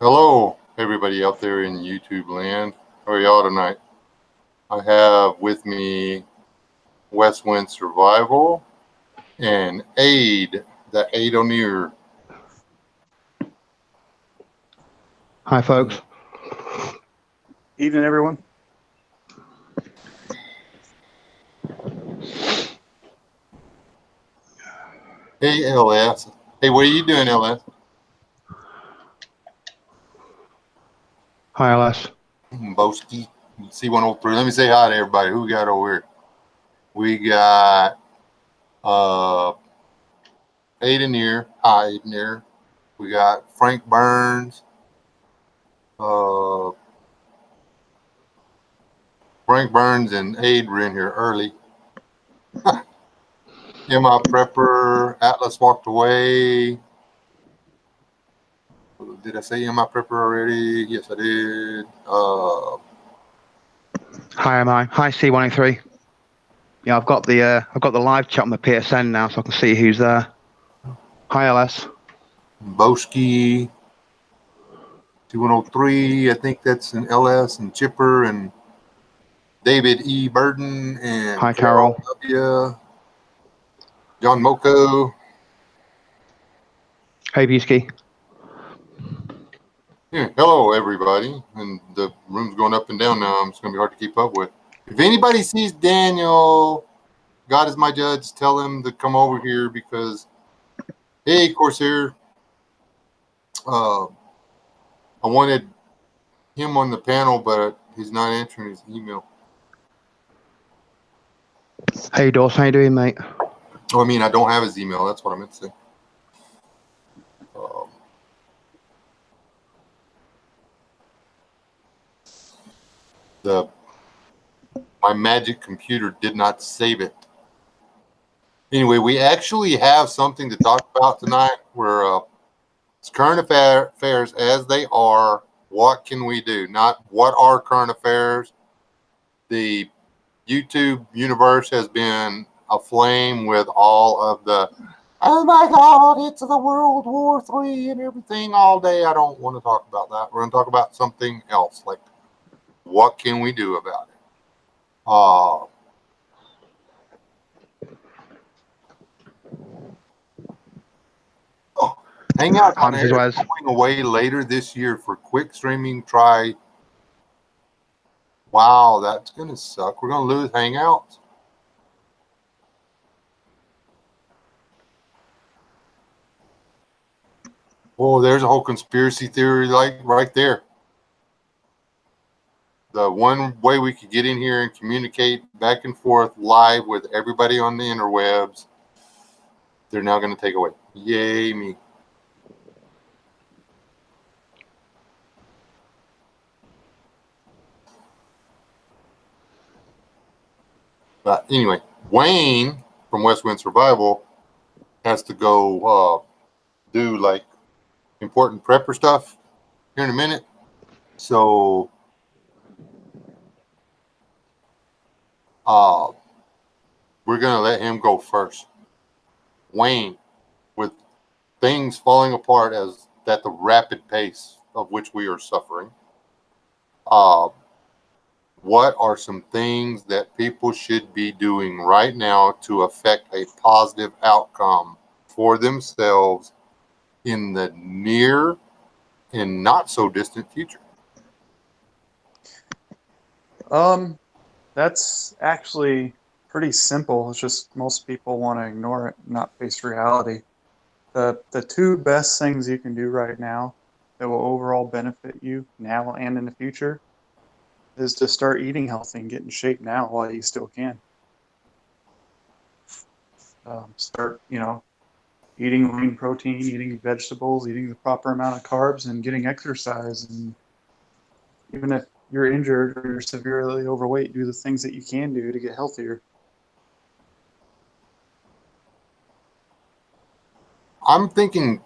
Hello, everybody out there in YouTube land. How are y'all tonight? I have with me West Wind Survival and Aid, the Aid O'Neill. Hi, folks. Evening, everyone. Hey, LS. Hey, what are you doing, LS? Hi, LS. Boski, C103. Let me say hi to everybody. Who we got over here? We got Aid O'Neill. Hi, Aid O'Neill. We got Frank Burns. Uh, Frank Burns and Aid were in here early. MI Prepper, Atlas walked away. Did I say MI Prepper already? Yes, I did. Hi, MI. Hi, C103. Yeah, I've got the live chat on the PSN now, so I can see who's there. Hi, LS. Boski, 2103. I think that's an LS and Chipper and David E. Burden and Hi, Carol. W. John Moko. Hey, Busky. Yeah, hello, everybody. And the room's going up and down now. It's going to be hard to keep up with. If anybody sees Daniel, God is my judge, tell him to come over here because, hey, Corsair, I wanted him on the panel, but he's not answering his email. Hey, Dawson. How you doing, mate? Oh, I mean, I don't have his email. That's what I meant to say. My magic computer did not save it. Anyway, we actually have something to talk about tonight. It's current affairs as they are. What can we do? Not what are current affairs. The YouTube universe has been aflame with all of the, oh my God, it's the World War III and everything all day. I don't want to talk about that. We're going to talk about something else, like what can we do about it? Hangout on Air is going away later this year for quick streaming. Try. Wow, that's going to suck. We're going to lose Hangouts. Oh, there's a whole conspiracy theory like right there. The one way we could get in here and communicate back and forth live with everybody on the interwebs, they're now going to take away. Yay me. But anyway, Wayne from West Wind Survival has to go do like important prepper stuff here in a minute. So we're going to let him go first. Wayne, with things falling apart at the rapid pace of which we are suffering, what are some things that people should be doing right now to affect a positive outcome for themselves in the near and not so distant future? That's actually pretty simple. It's just most people want to ignore it, not face reality. The two best things you can do right now that will overall benefit you now and in the future is to start eating healthy and get in shape now while you still can. Start, eating lean protein, eating vegetables, eating the proper amount of carbs, and getting exercise. And even if you're injured or you're severely overweight, do the things that you can do to get healthier. I'm thinking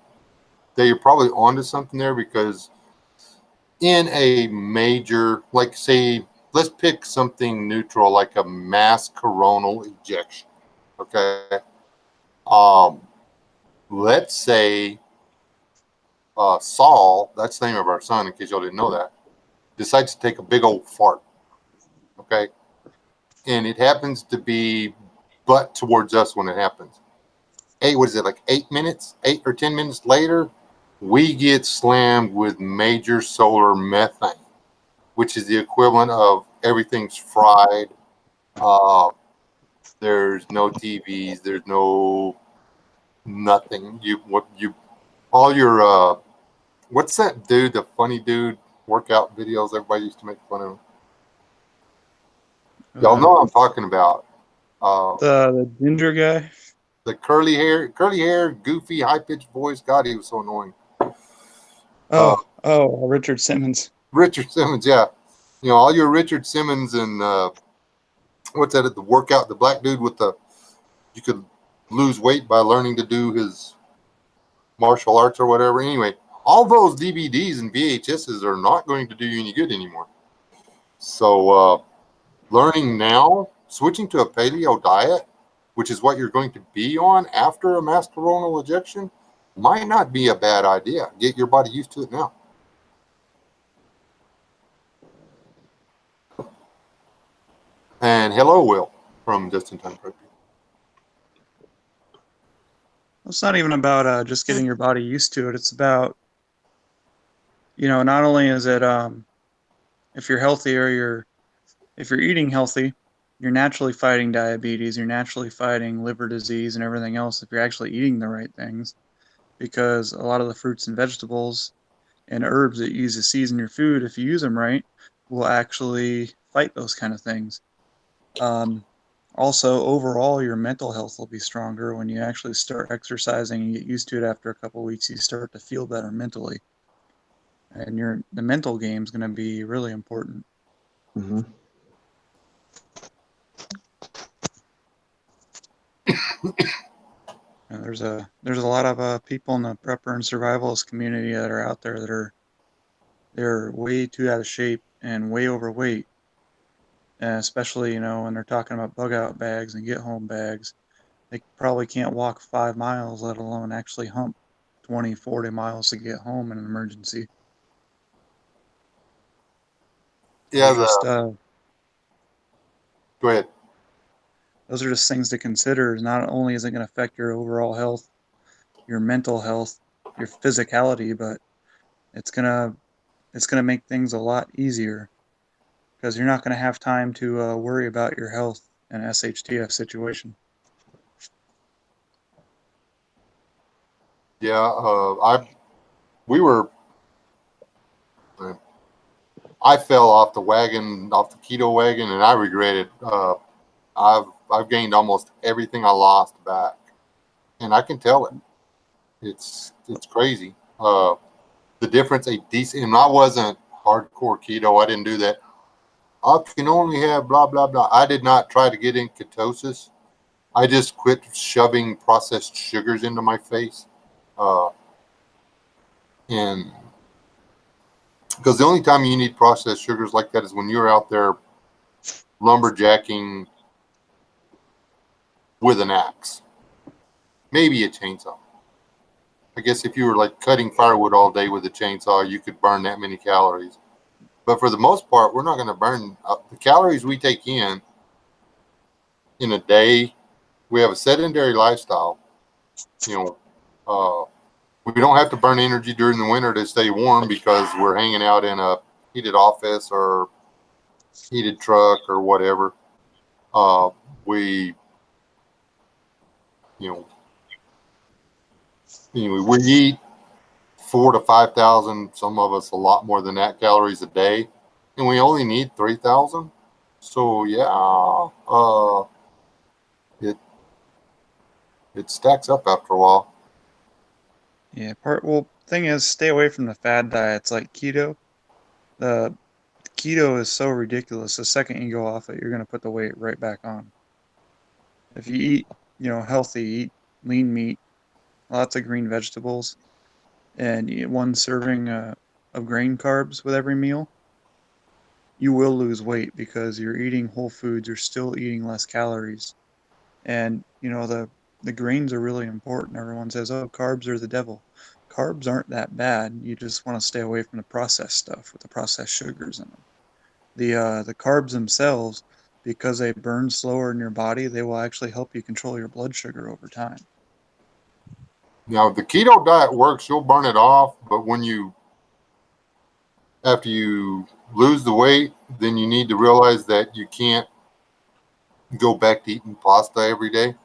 that you're probably onto something there because in a major, like say, let's pick something neutral like a mass coronal ejection. Okay. Let's say Saul, that's the name of our son, in case y'all didn't know that, decides to take a big old fart. Okay. And it happens to be butt towards us when it happens. What is it, like 8 minutes, 8 or 10 minutes later, we get slammed with major solar methane, which is the equivalent of everything's fried. There's no TVs, there's no nothing. All your what's that dude, the funny dude workout videos everybody used to make fun of? Y'all know what I'm talking about. The ginger guy. The curly hair, goofy, high pitched voice. God, he was so annoying. Richard Simmons. Richard Simmons, yeah. All your Richard Simmons and what's that? The workout, the black dude with you could lose weight by learning to do his martial arts or whatever. Anyway, all those DVDs and VHSs are not going to do you any good anymore. So, learning now, switching to a paleo diet, which is what you're going to be on after a mass coronal ejection, might not be a bad idea. Get your body used to it now. And hello, Will, from Just in Time Prep. It's not even about just getting your body used to it. It's about, not only is it if you're healthy or if you're eating healthy, you're naturally fighting diabetes, you're naturally fighting liver disease and everything else if you're actually eating the right things, because a lot of the fruits and vegetables and herbs that you use to season your food, if you use them right, will actually fight those kind of things. Also, overall, your mental health will be stronger when you actually start exercising and get used to it. After a couple of weeks, you start to feel better mentally, and the mental game is going to be really important. Mm-hmm. And there's a lot of people in the prepper and survivalist community that are out there that they're way too out of shape and way overweight, and especially when they're talking about bug out bags and get home bags. They probably can't walk 5 miles, let alone actually hump 20, 40 miles to get home in an emergency. Yeah, Go ahead. Those are just things to consider. Not only is it going to affect your overall health, your mental health, your physicality, but it's gonna make things a lot easier because you're not going to have time to worry about your health in an SHTF situation. Yeah, I fell off the keto wagon, and I regret it. I've gained almost everything I lost back, and I can tell it. It's crazy. The difference, and I wasn't hardcore keto. I didn't do that. I can only have blah blah blah. I did not try to get in ketosis. I just quit shoving processed sugars into my face. And because the only time you need processed sugars like that is when you're out there lumberjacking with an axe, maybe a chainsaw. I guess if you were like cutting firewood all day with a chainsaw, you could burn that many calories. But for the most part, we're not going to burn the calories we take in a day. We have a sedentary lifestyle. We don't have to burn energy during the winter to stay warm because we're hanging out in a heated office or heated truck or whatever. We eat 4,000 to 5,000, some of us a lot more than that, calories a day, and we only need 3,000. So yeah, it stacks up after a while. Yeah, thing is, stay away from the fad diets like keto. The keto is so ridiculous. The second you go off it, you're going to put the weight right back on. If you eat, healthy, eat lean meat, lots of green vegetables, and eat one serving of grain carbs with every meal, you will lose weight because you're eating whole foods. You're still eating less calories, and the grains are really important. Everyone says, "Oh, carbs are the devil." carbs aren't that bad. You just want to stay away from the processed stuff with the processed sugars in them. The carbs themselves, because they burn slower in your body, they will actually help you control your blood sugar over time. Now, the keto diet works. You'll burn it off, but after you lose the weight, then you need to realize that you can't go back to eating pasta every day.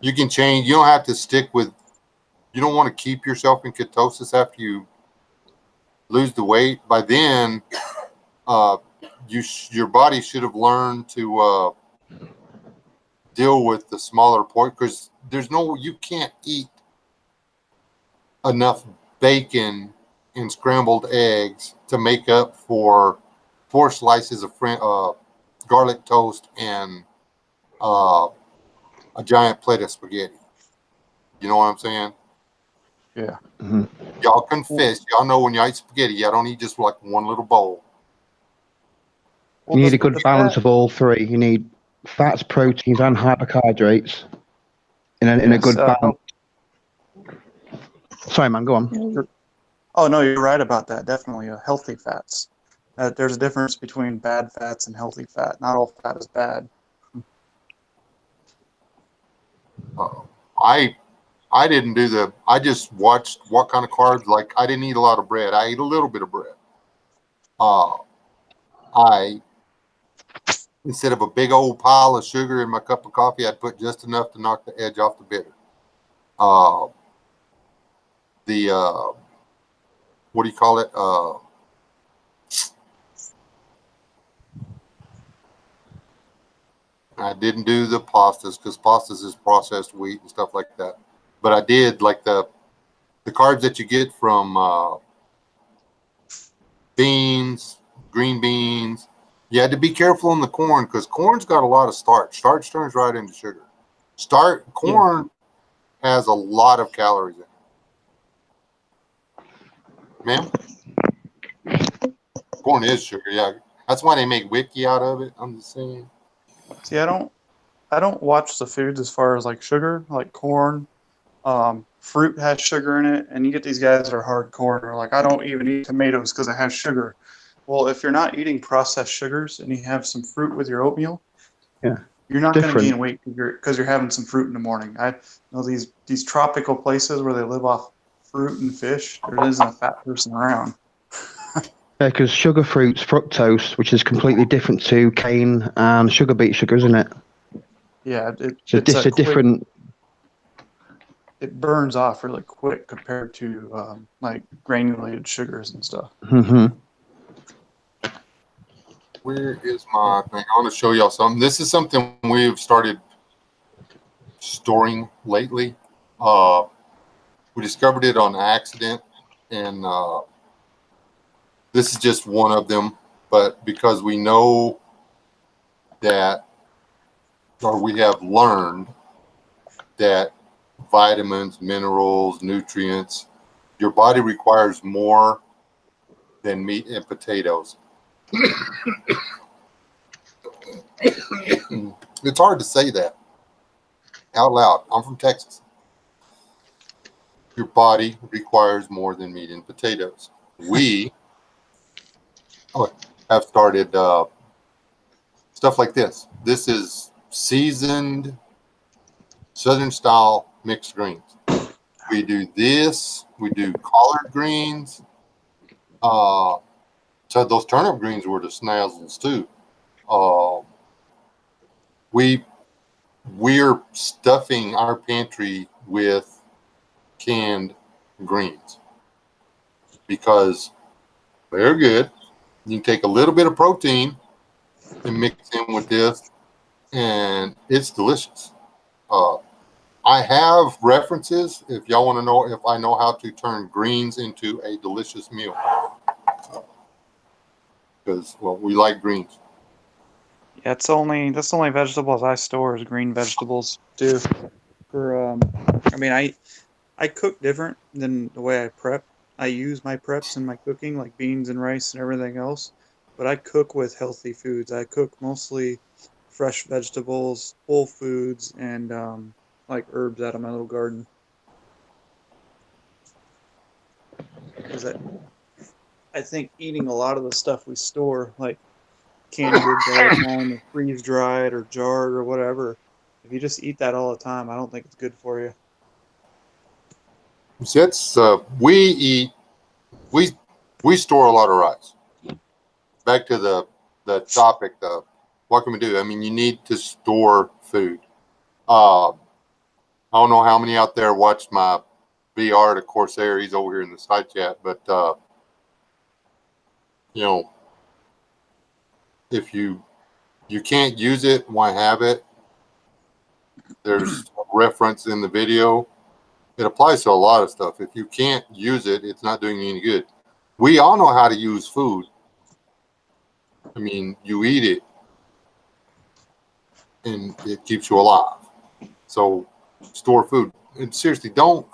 You can change. You don't have to stick with. You don't want to keep yourself in ketosis after you lose the weight. By then, your body should have learned to deal with the smaller portion, because you can't eat enough bacon and scrambled eggs to make up for 4 slices of garlic toast and a giant plate of spaghetti. You know what I'm saying? Yeah. Mhm. Y'all confess. Y'all know when you eat spaghetti, y'all don't eat just like one little bowl. Well, You need a good the balance fat- of all three. You need fats, proteins, and carbohydrates in a yes, good balance. Sorry, man, go on. Oh, no, you're right about that. Definitely healthy fats. There's a difference between bad fats and healthy fat. Not all fat is bad. I didn't do I just watched what kind of carbs. Like, I didn't eat a lot of bread. I ate a little bit of bread. Instead of a big old pile of sugar in my cup of coffee, I'd put just enough to knock the edge off the bitter. What do you call it? I didn't do the pastas, because pastas is processed wheat and stuff like that. But I did like the carbs that you get from beans, green beans. You had to be careful in the corn, because corn's got a lot of starch. Starch turns right into sugar. Corn has a lot of calories in it. Ma'am? Corn is sugar, yeah. That's why they make whiskey out of it. I'm just saying. See, I don't watch the foods as far as like sugar, like corn. Fruit has sugar in it, and you get these guys that are hardcore and are like, I don't even eat tomatoes because it has sugar. Well, if you're not eating processed sugars and you have some fruit with your oatmeal, Yeah. you're not going to Different. gain weight because you're having some fruit in the morning. I know these tropical places where they live off fruit and fish. There isn't a fat person around. Because sugar fruit's fructose, which is completely different to cane and sugar beet sugar, isn't it? Yeah, So it's it's a different. It burns off really quick compared to like granulated sugars and stuff. Mhm. Where is my thing? I want to show y'all something. This is something we've started storing lately. We discovered it on accident, and this is just one of them. But because we know that, or we have learned that vitamins, minerals, nutrients, your body requires more than meat and potatoes. It's hard to say that out loud. I'm from Texas. Your body requires more than meat and potatoes. We have started stuff like this. This is seasoned Southern style mixed greens. We do this. We do collard greens. So those turnip greens were the snazzles too. We're stuffing our pantry with canned greens because they're good. You can take a little bit of protein and mix in with this, and it's delicious. I have references if y'all want to know if I know how to turn greens into a delicious meal. Because, well, we like greens. Yeah, that's the only vegetables I store is green vegetables too. I cook different than the way I prep. I use my preps in my cooking, like beans and rice and everything else. But I cook with healthy foods. I cook mostly fresh vegetables, whole foods, and like herbs out of my little garden. Because I think eating a lot of the stuff we store, like canned goods all the time, or freeze dried or jarred or whatever, if you just eat that all the time, I don't think it's good for you. So it's we store a lot of rice. Back to the topic of what can we do? I mean, you need to store food. I don't know how many out there watched my VR to Corsair. He's over here in the side chat, but you know, if you can't use it, why have it? There's a reference in the video. It applies to a lot of stuff. If you can't use it, it's not doing you any good. We all know how to use food. I mean, you eat it and it keeps you alive. So store food. And seriously, don't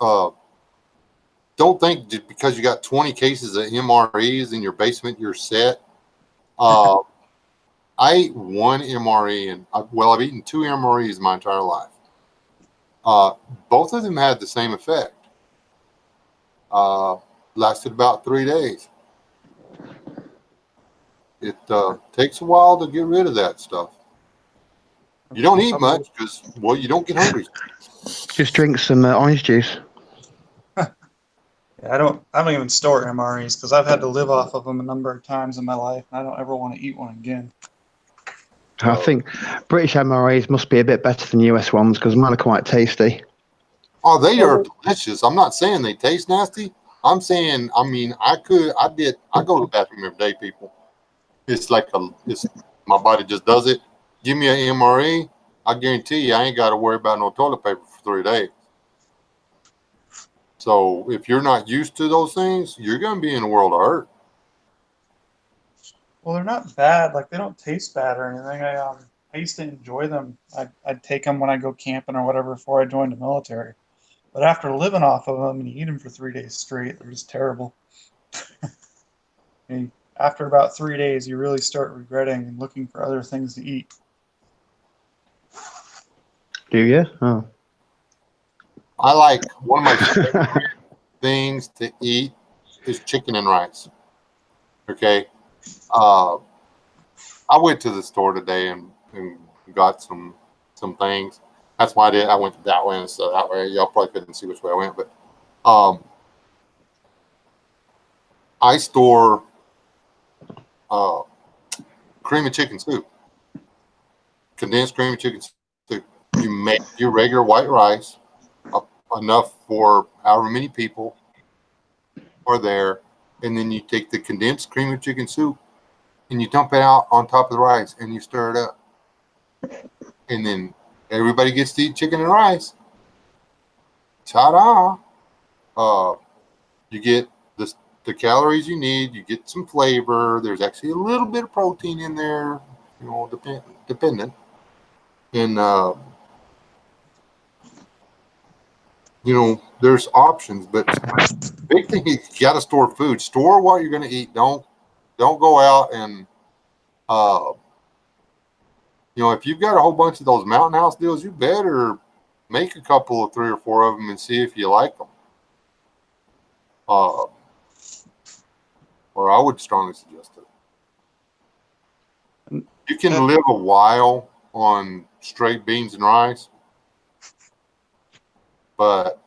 think just because you got 20 cases of MREs in your basement, you're set. I ate one MRE and I've eaten 2 MREs my entire life. Both of them had the same effect. Lasted about 3 days. It takes a while to get rid of that stuff. You don't eat much because, well, you don't get hungry. Just drink some orange juice. Yeah, I don't even store MREs because I've had to live off of them a number of times in my life, and I don't ever want to eat one again. I think British MREs must be a bit better than US ones because mine are quite tasty. Oh, they are delicious. I'm not saying they taste nasty. I'm saying, I mean, I go to the bathroom every day, people. It's like my body just does it. Give me an MRE, I guarantee you I ain't got to worry about no toilet paper for 3 days. So if you're not used to those things, you're going to be in a world of hurt. Well, they're not bad. Like, they don't taste bad or anything. I used to enjoy them. I'd take them when I go camping or whatever before I joined the military. But after living off of them and you eat them for 3 days straight, they're just terrible. And after about 3 days, you really start regretting and looking for other things to eat. Do you? Oh. I like one of my favorite things to eat is chicken and rice. Okay. I went to the store today and got some things. That's why I went that way, so that way y'all probably couldn't see which way I went. But I store cream of chicken soup, condensed cream of chicken soup. You make your regular white rice, enough for however many people are there, and then you take the condensed cream of chicken soup and you dump it out on top of the rice and you stir it up. And then everybody gets to eat chicken and rice. Ta-da! You get the calories you need. You get some flavor. There's actually a little bit of protein in there, you know, dependent. And you know, there's options, but big thing is you got to store food. Store what you're going to eat. Don't go out and you know, if you've got a whole bunch of those Mountain House deals, you better make a couple of 3 or 4 of them and see if you like them. Or I would strongly suggest it. You can live a while on straight beans and rice, but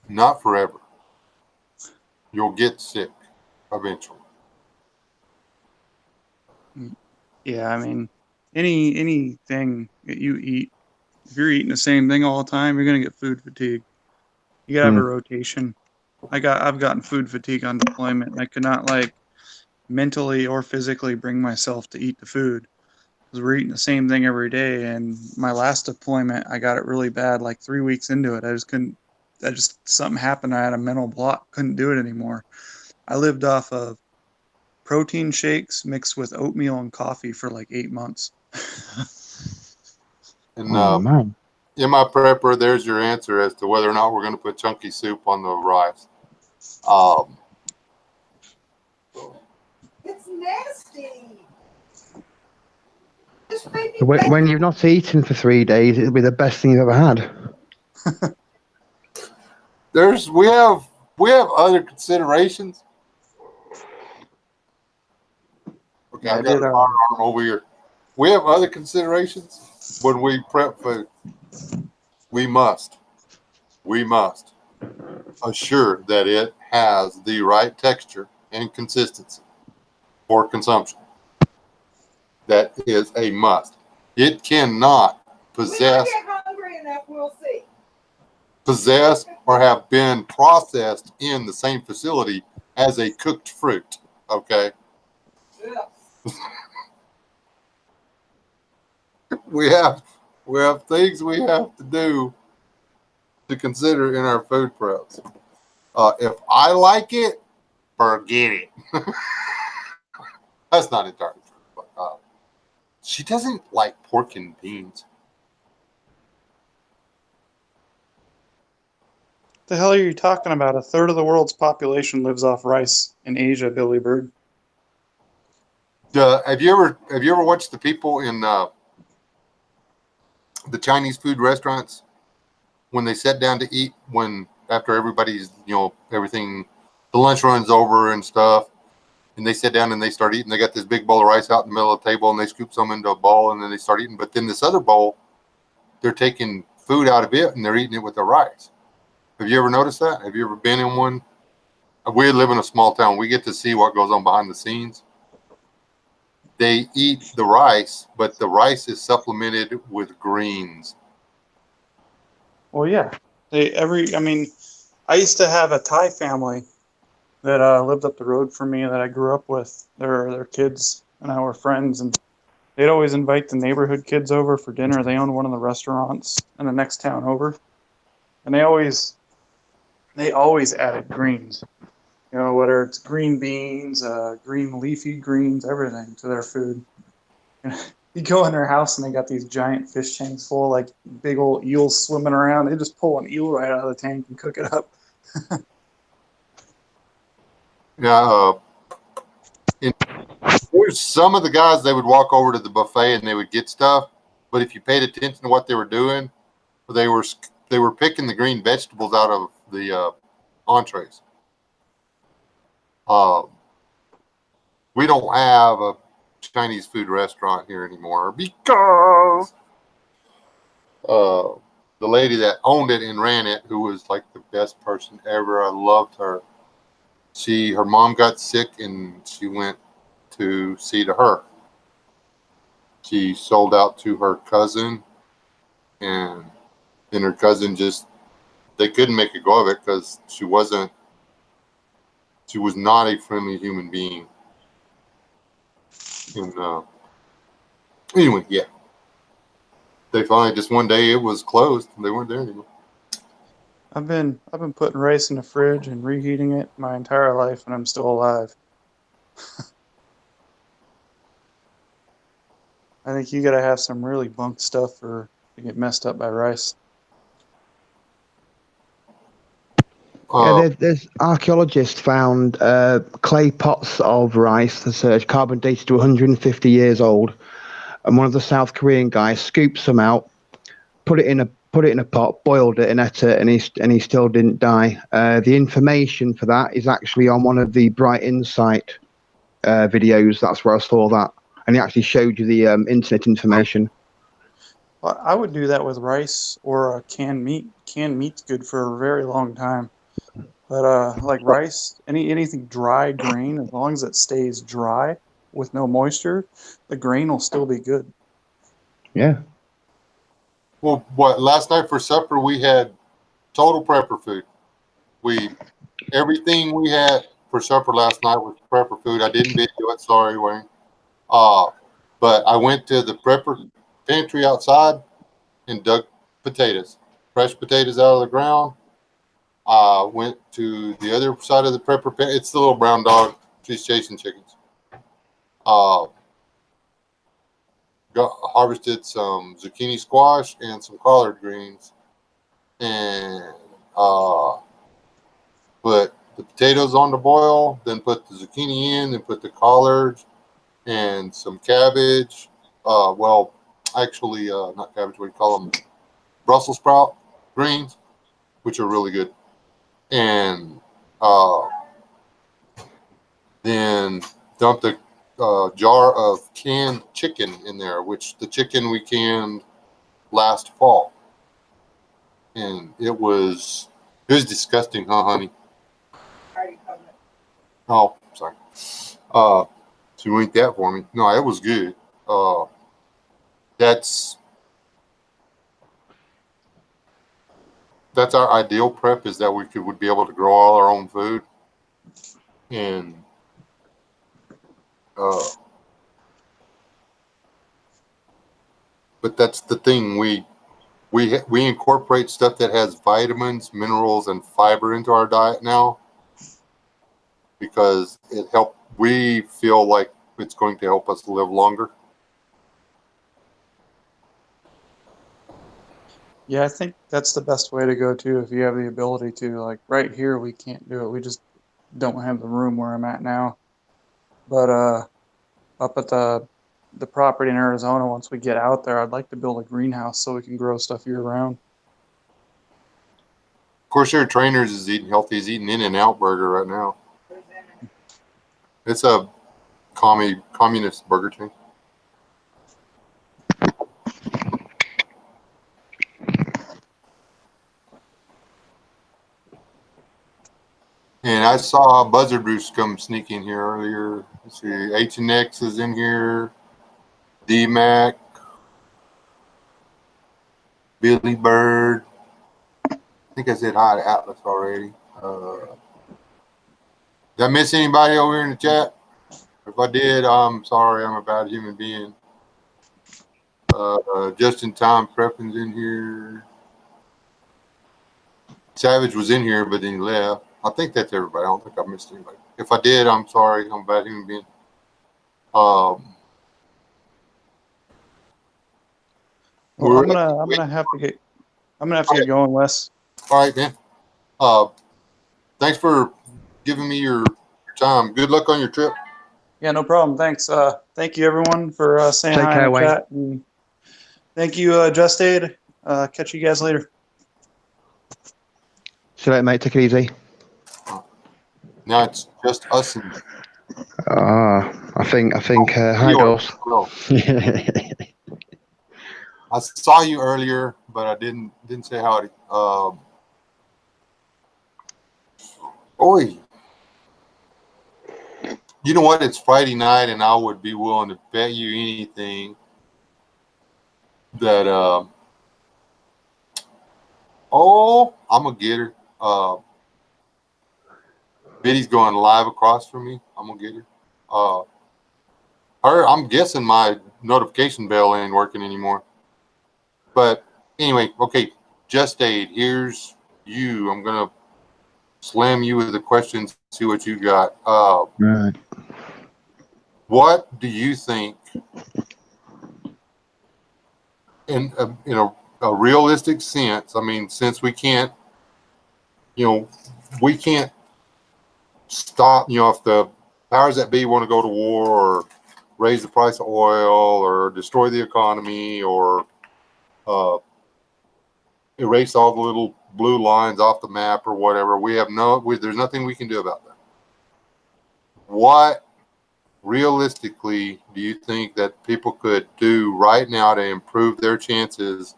not forever. You'll get sick eventually. Yeah, I mean, anything that you eat, if you're eating the same thing all the time, you're gonna get food fatigue. You gotta have a rotation. I've gotten food fatigue on deployment. I could not mentally or physically bring myself to eat the food because we're eating the same thing every day. And my last deployment, I got it really bad. Like 3 weeks into it, I just couldn't. Something happened. I had a mental block. Couldn't do it anymore. I lived off of protein shakes mixed with oatmeal and coffee for like 8 months. And in my prepper, there's your answer as to whether or not we're going to put chunky soup on the rice. It's nasty. When you've not eaten for 3 days, it'll be the best thing you've ever had. We have other considerations. Okay, Yeah, I got a firearm over here. We have other considerations when we prep food. We must assure that it has the right texture and consistency for consumption. That is a must. It cannot possess or have been processed in the same facility as a cooked fruit. Okay. we have things we have to do to consider in our food preps. If I like it, forget it. That's not entirely true. But, she doesn't like pork and beans. The hell are you talking about? A third of the world's population lives off rice in Asia, Billy Bird. Have you ever watched the people in the Chinese food restaurants when they sit down to eat, when after everybody's, everything, the lunch runs over and stuff, and they sit down and they start eating. They got this big bowl of rice out in the middle of the table and they scoop some into a bowl and then they start eating. But then this other bowl, they're taking food out of it and they're eating it with the rice. Have you ever noticed that? Have you ever been in one? We live in a small town. We get to see what goes on behind the scenes. They eat the rice, but the rice is supplemented with greens. Well, yeah. I used to have a Thai family that lived up the road from me that I grew up with. Their kids and I were friends, and they'd always invite the neighborhood kids over for dinner. They owned one of the restaurants in the next town over, and they always added greens. Whether it's green beans, green leafy greens, everything to their food. You go in their house and they got these giant fish tanks full of like big old eels swimming around. They just pull an eel right out of the tank and cook it up. Yeah, there's some of the guys, they would walk over to the buffet and they would get stuff, but if you paid attention to what they were doing, they were picking the green vegetables out of the entrees. We don't have a Chinese food restaurant here anymore because the lady that owned it and ran it, who was like the best person ever, I loved her. Her mom got sick and she went to see to her. She sold out to her cousin, and then her cousin they couldn't make a go of it because she was not a friendly human being. And anyway, yeah. They finally just one day it was closed and they weren't there anymore. I've been putting rice in the fridge and reheating it my entire life, and I'm still alive. I think you gotta have some really bunk stuff to get messed up by rice. There's archaeologists found clay pots of rice that's carbon dated to 150 years old, and one of the South Korean guys scooped some out, put it in a pot, boiled it, and ate it, and he still didn't die. The information for that is actually on one of the Bright Insight videos. That's where I saw that, and he actually showed you the internet information. Well, I would do that with rice or canned meat. Canned meat's good for a very long time. But like rice, anything dry grain, as long as it stays dry with no moisture, the grain will still be good. Yeah. Well, last night for supper we had total prepper food. Everything we had for supper last night was prepper food. I didn't video it, sorry, Wayne. But I went to the prepper pantry outside and dug potatoes, fresh potatoes out of the ground. Went to the other side of the prepper pantry. It's the little brown dog. She's chasing chickens. Harvested some zucchini squash and some collard greens, and put the potatoes on the boil, then put the zucchini in, then put the collards and some cabbage well, actually, not cabbage. What do you call them? Brussels sprout greens, which are really good. And then dumped a jar of canned chicken in there, which the chicken we canned last fall, and it was disgusting, huh, honey? Oh, sorry. So you ate that for me. No, it was good. That's our ideal prep, is that we would be able to grow all our own food, and but that's the thing, we incorporate stuff that has vitamins, minerals, and fiber into our diet now because we feel like it's going to help us live longer. Yeah, I think that's the best way to go too if you have the ability to. Like right here, we can't do it. We just don't have the room where I'm at now. But up at the property in Arizona, once we get out there, I'd like to build a greenhouse so we can grow stuff year round. Corsair Trainers is eating healthy. He's eating In-N-Out burger right now. It's a communist burger chain. And I saw Buzzard Roost come sneaking here earlier. Let's see, H&X is in here. D-Mac. Billy Bird. I think I said hi to Atlas already. Did I miss anybody over here in the chat? If I did, I'm sorry. I'm a bad human being. Just in time prepping's in here. Savage was in here, but then he left. I think that's everybody. I don't think I missed anybody. If I did, I'm sorry. I'm a bad human being. Well, I'm gonna have to get going, Wes. All right, man. Thanks for giving me your time. Good luck on your trip. Yeah, no problem. Thanks. Thank you everyone for saying Take hi care, in the Wayne. chat. And thank you, Just Aid. Catch you guys later. See you later, mate. Take it easy. Now it's just us and I think hi, Dawes. Well, I saw you earlier, but I didn't say howdy. Oi. You know what? It's Friday night, and I would be willing to bet you anything that I'm gonna get her. Biddy's going live across from me. I'm gonna get her. I'm guessing my notification bell ain't working anymore. But anyway, okay. Just Aid, here's you. I'm gonna slam you with the questions. See what you got. Right. What do you think, in a realistic sense? I mean, since we can't stop. If the powers that be want to go to war or raise the price of oil or destroy the economy or erase all the little blue lines off the map or whatever, there's nothing we can do about that. What realistically do you think that people could do right now to improve their chances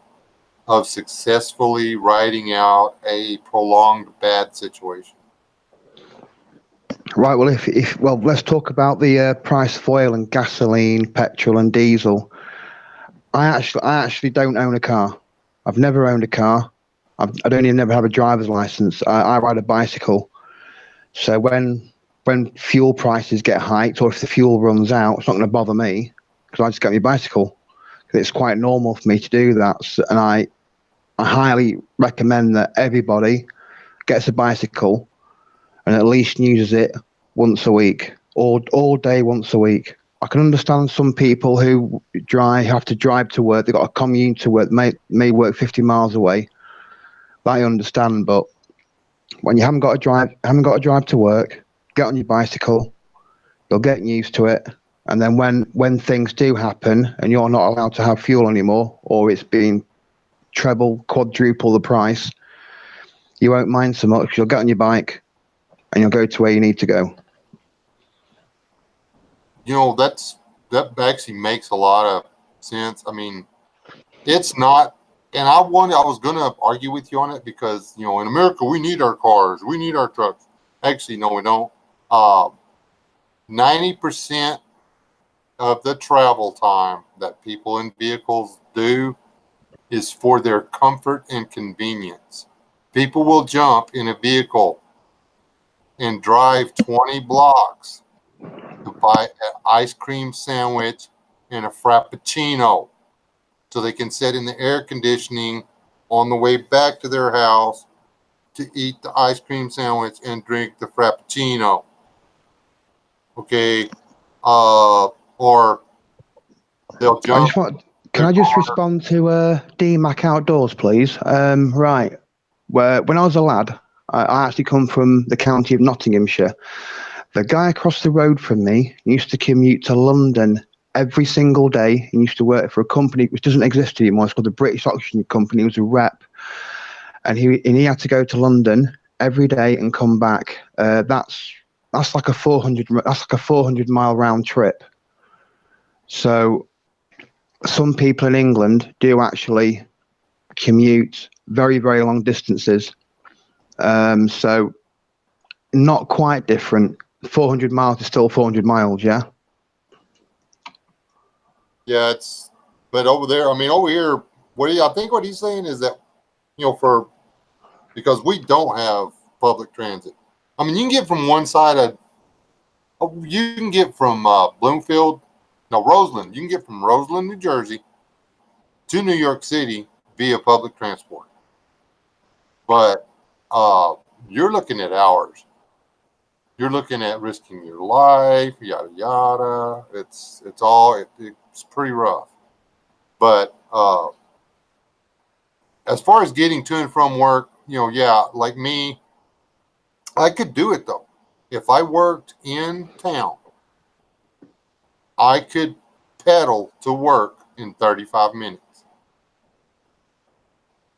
of successfully riding out a prolonged bad situation? Right. Well, well, let's talk about the price of oil and gasoline, petrol, and diesel. I actually don't own a car. I've never owned a car. I don't even never have a driver's license. I ride a bicycle. So when fuel prices get hiked, or if the fuel runs out, it's not going to bother me because I just get my bicycle. It's quite normal for me to do that, and I highly recommend that everybody gets a bicycle and at least uses it once a week, all day, once a week. I can understand some people who have to drive to work. They've got a commute to work, may work 50 miles away. I understand, but when you haven't got to drive to work, get on your bicycle. You'll get used to it, And then when things do happen and you're not allowed to have fuel anymore, or it's been treble, quadruple the price, you won't mind so much. You'll get on your bike and you'll go to where you need to go. You know, that actually makes a lot of sense. I mean, it's not, and I was going to argue with you on it because, you know, in America, we need our cars, we need our trucks. Actually, no, we don't. 90% of the travel time that people in vehicles do is for their comfort and convenience. People will jump in a vehicle and drive 20 blocks to buy an ice cream sandwich and a frappuccino so they can sit in the air conditioning on the way back to their house to eat the ice cream sandwich and drink the frappuccino. Okay. Or they'll jump. Can I just respond to DMAC Outdoors, please? Right. When I was a lad, I actually come from the county of Nottinghamshire. The guy across the road from me used to commute to London every single day. He used to work for a company which doesn't exist anymore. It's called the British Oxygen Company. He was a rep. And he had to go to London every day and come back. That's like a 400-mile round trip. So some people in England do actually commute very, very long distances. So not quite different. 400 miles is still 400 miles, yeah? Yeah, but over there, I mean, over here, I think what he's saying is that, you know, because we don't have public transit. I mean, you can get from one side you can get from Roseland, you can get from Roseland, New Jersey to New York City via public transport. But you're looking at hours. You're looking at risking your life, yada yada. It's pretty rough. But as far as getting to and from work, you know, yeah, like me, I could do it though. If I worked in town, I could pedal to work in 35 minutes.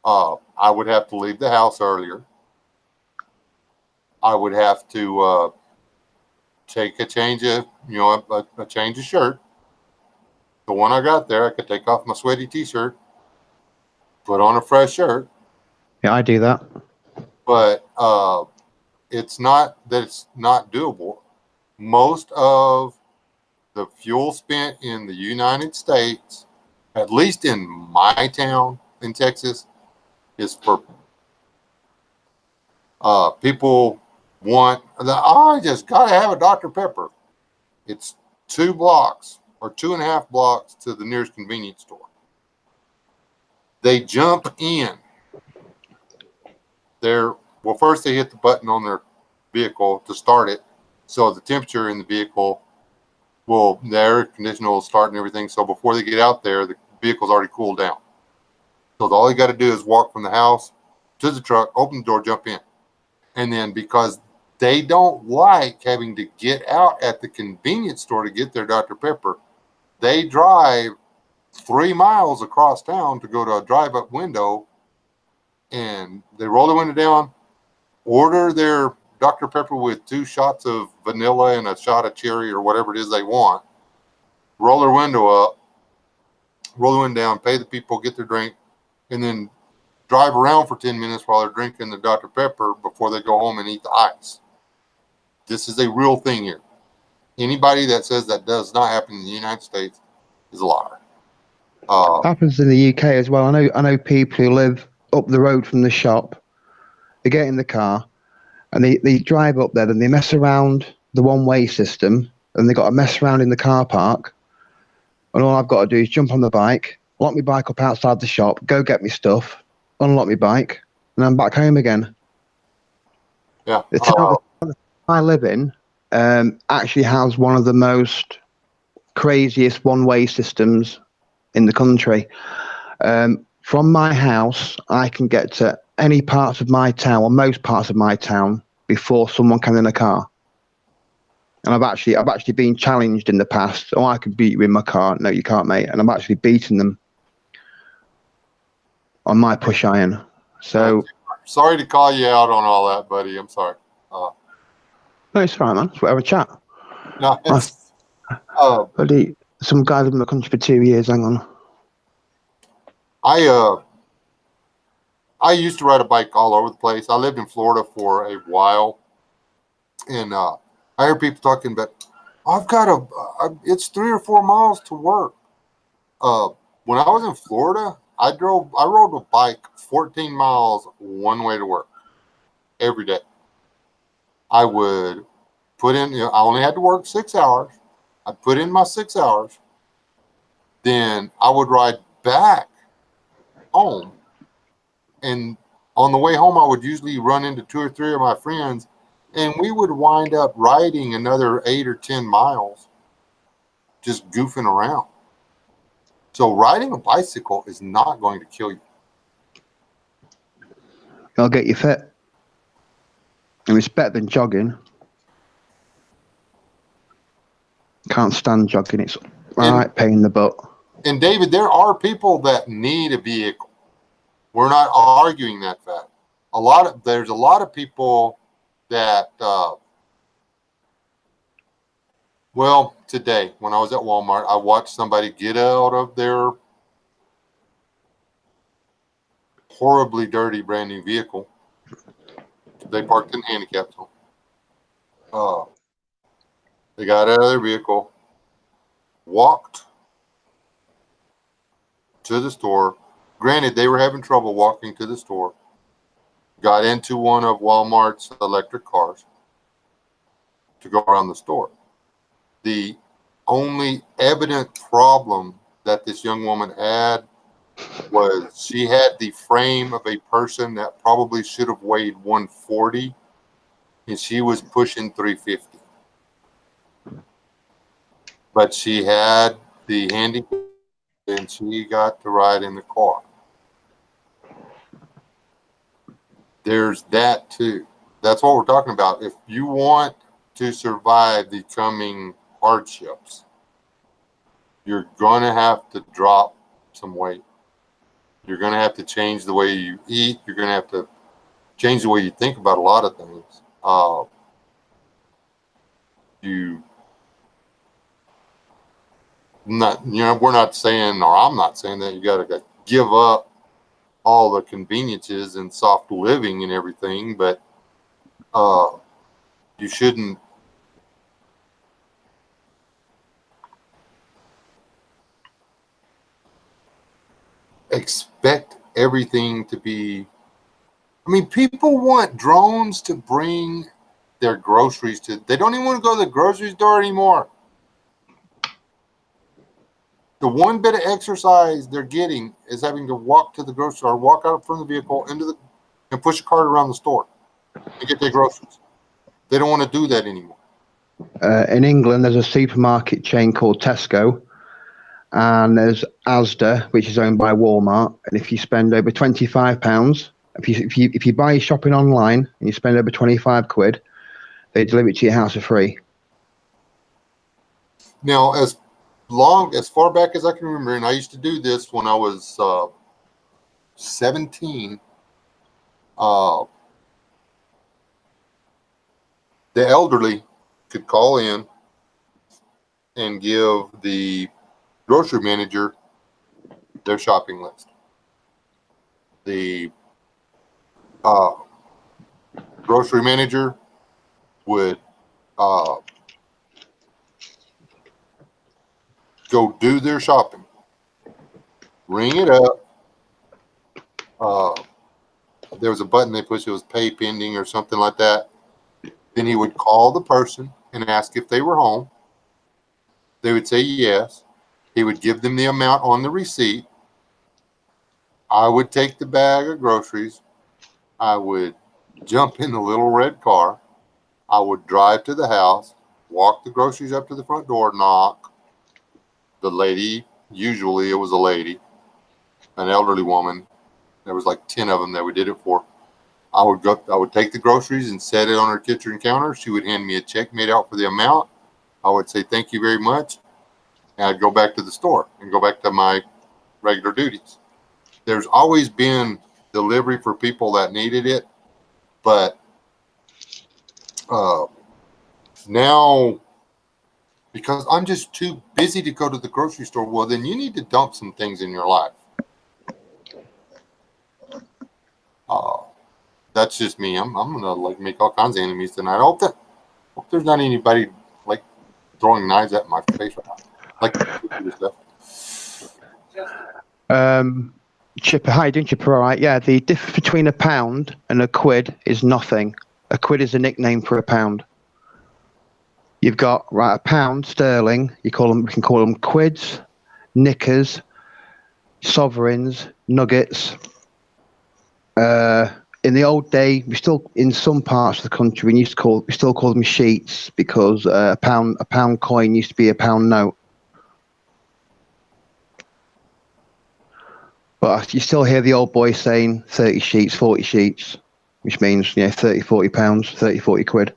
I would have to leave the house earlier. I would have to take a change of shirt. The one I got there, I could take off my sweaty t-shirt, put on a fresh shirt. Yeah, I do that. But it's not that it's not doable. Most of the fuel spent in the United States, at least in my town in Texas, is for people I just gotta have a Dr. Pepper. It's 2 blocks or 2.5 blocks to the nearest convenience store. They jump in. First they hit the button on their vehicle to start it, so the temperature in the vehicle the air conditioner will start and everything. So before they get out there, the vehicle's already cooled down. So all you got to do is walk from the house to the truck, open the door, jump in. And then because they don't like having to get out at the convenience store to get their Dr. Pepper, they drive 3 miles across town to go to a drive-up window, and they roll the window down, order their Dr. Pepper with 2 shots of vanilla and a shot of cherry or whatever it is they want, roll their window up, roll the window down, pay the people, get their drink, and then drive around for 10 minutes while they're drinking the Dr. Pepper before they go home and eat the ice. This is a real thing here. Anybody that says that does not happen in the United States is a liar. Happens in the UK as well. I know people who live up the road from the shop. They get in the car and they drive up there and they mess around the one-way system, and they got to mess around in the car park. And all I've got to do is jump on the bike, lock my bike up outside the shop, go get my stuff, unlock my bike, and I'm back home again. Yeah. The town I live in actually has one of the most craziest one-way systems in the country. From my house, I can get to any parts of my town, or most parts of my town, before someone can in a car. And I've actually been challenged in the past. Oh, I can beat you in my car. No, you can't, mate. And I've actually beaten them on my push iron. So sorry to call you out on all that, buddy. I'm sorry. no, it's all right, man. Let's have a chat. No, it's, Buddy, some guy lived in the country for 2 years. Hang on. I used to ride a bike all over the place. I lived in Florida for a while, and I hear people talking about, I've got it's 3 or 4 miles to work. When I was in Florida, I rode a bike 14 miles one way to work every day. I would put in, I only had to work 6 hours. I'd put in my 6 hours. Then I would ride back home. And on the way home, I would usually run into 2 or 3 of my friends, and we would wind up riding another 8 or 10 miles, just goofing around. So riding a bicycle is not going to kill you. I'll get you fit. And it's better than jogging. Can't stand jogging. It's right pain in the butt. And David, there are people that need a vehicle. We're not arguing that fact. There's a lot of people that, today when I was at Walmart, I watched somebody get out of their horribly dirty brand new vehicle. They parked in the handicap zone. They got out of their vehicle, walked to the store. Granted, they were having trouble walking to the store. Got into one of Walmart's electric cars to go around the store. The only evident problem that this young woman had was she had the frame of a person that probably should have weighed 140, and she was pushing 350. But she had the handicap, and she got to ride in the car. There's that too. That's what we're talking about. If you want to survive the coming hardships, you're going to have to drop some weight. You're going to have to change the way you eat. You're going to have to change the way you think about a lot of things. We're not saying, or I'm not saying that you got to give up all the conveniences and soft living and everything, but you shouldn't expect everything to be. I mean, people want drones to bring their groceries to. They don't even want to go to the grocery store anymore. The one bit of exercise they're getting is having to walk to the grocery store, walk out from the vehicle and push a cart around the store to get their groceries. They don't want to do that anymore. In England, there's a supermarket chain called Tesco, and there's Asda, which is owned by Walmart. And if you spend over £25, if you buy your shopping online and you spend over 25 quid, they deliver it to your house for free. Now, as far back as I can remember, and I used to do this when I was 17, the elderly could call in and give the grocery manager their shopping list. The grocery manager would go do their shopping, ring it up. There was a button they pushed, it was pay pending or something like that. Then he would call the person and ask if they were home. They would say yes. He would give them the amount on the receipt. I would take the bag of groceries. I would jump in the little red car. I would drive to the house, walk the groceries up to the front door, knock. The lady, usually it was a lady, an elderly woman. There was like 10 of them that we did it for. I would take the groceries and set it on her kitchen counter. She would hand me a check made out for the amount. I would say thank you very much, and I'd go back to the store and go back to my regular duties. There's always been delivery for people that needed it, but now, because I'm just too busy to go to the grocery store, well, then you need to dump some things in your life. That's just me. I'm gonna like make all kinds of enemies tonight. I hope there's not anybody like throwing knives at my face right now. Like stuff. Chipper, how you doing, Chipper? All right. Yeah, the difference between a pound and a quid is nothing. A quid is a nickname for a pound. You've got a pound sterling. We can call them quids, knickers, sovereigns, nuggets. In the old day, in some parts of the country, we still call them sheets because a pound coin used to be a pound note. But you still hear the old boys saying 30 sheets, 40 sheets, which means 30, 40 pounds, 30, 40 quid.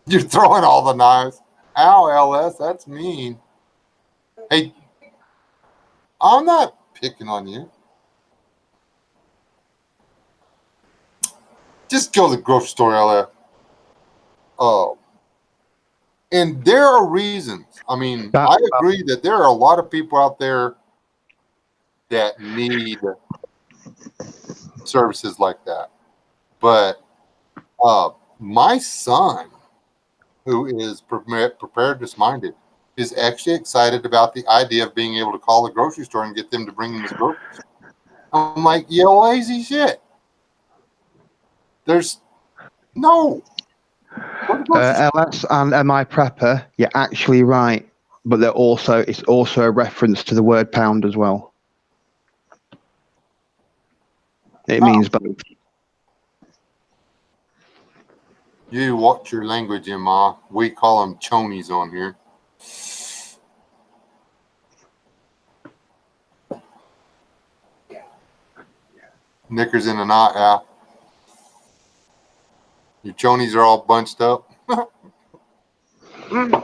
You're throwing all the knives. Ow, LS, that's mean. Hey, I'm not picking on you. Just go to the grocery store, LS. Oh. And there are reasons. I mean, I agree that there are a lot of people out there that need services like that. But my son, who is preparedness-minded, is actually excited about the idea of being able to call the grocery store and get them to bring him his groceries. I'm like, you lazy shit. There's no. LS and MI Prepper, you're actually right, but it's also a reference to the word pound as well. It means both. You watch your language, Emma. We call them chonies on here. Knickers in a knot, yeah. Your chonies are all bunched up. I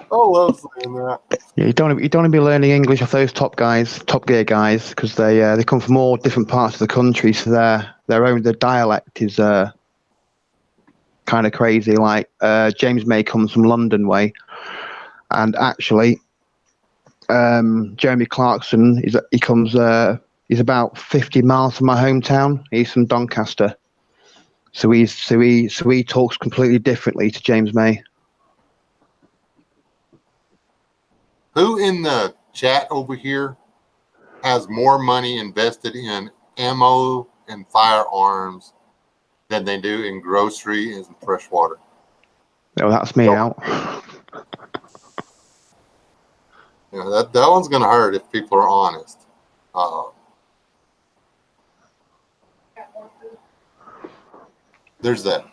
love saying that. Yeah, you don't want to be learning English off those Top Gear guys, because they come from all different parts of the country, so their dialect is kind of crazy. Like James May comes from London way, and actually, Jeremy Clarkson he's about 50 miles from my hometown. He's from Doncaster, so he talks completely differently to James May. Who in the chat over here has more money invested in ammo and firearms than they do in grocery and fresh water? Oh, that's me out. Yeah, that one's going to hurt if people are honest. There's that.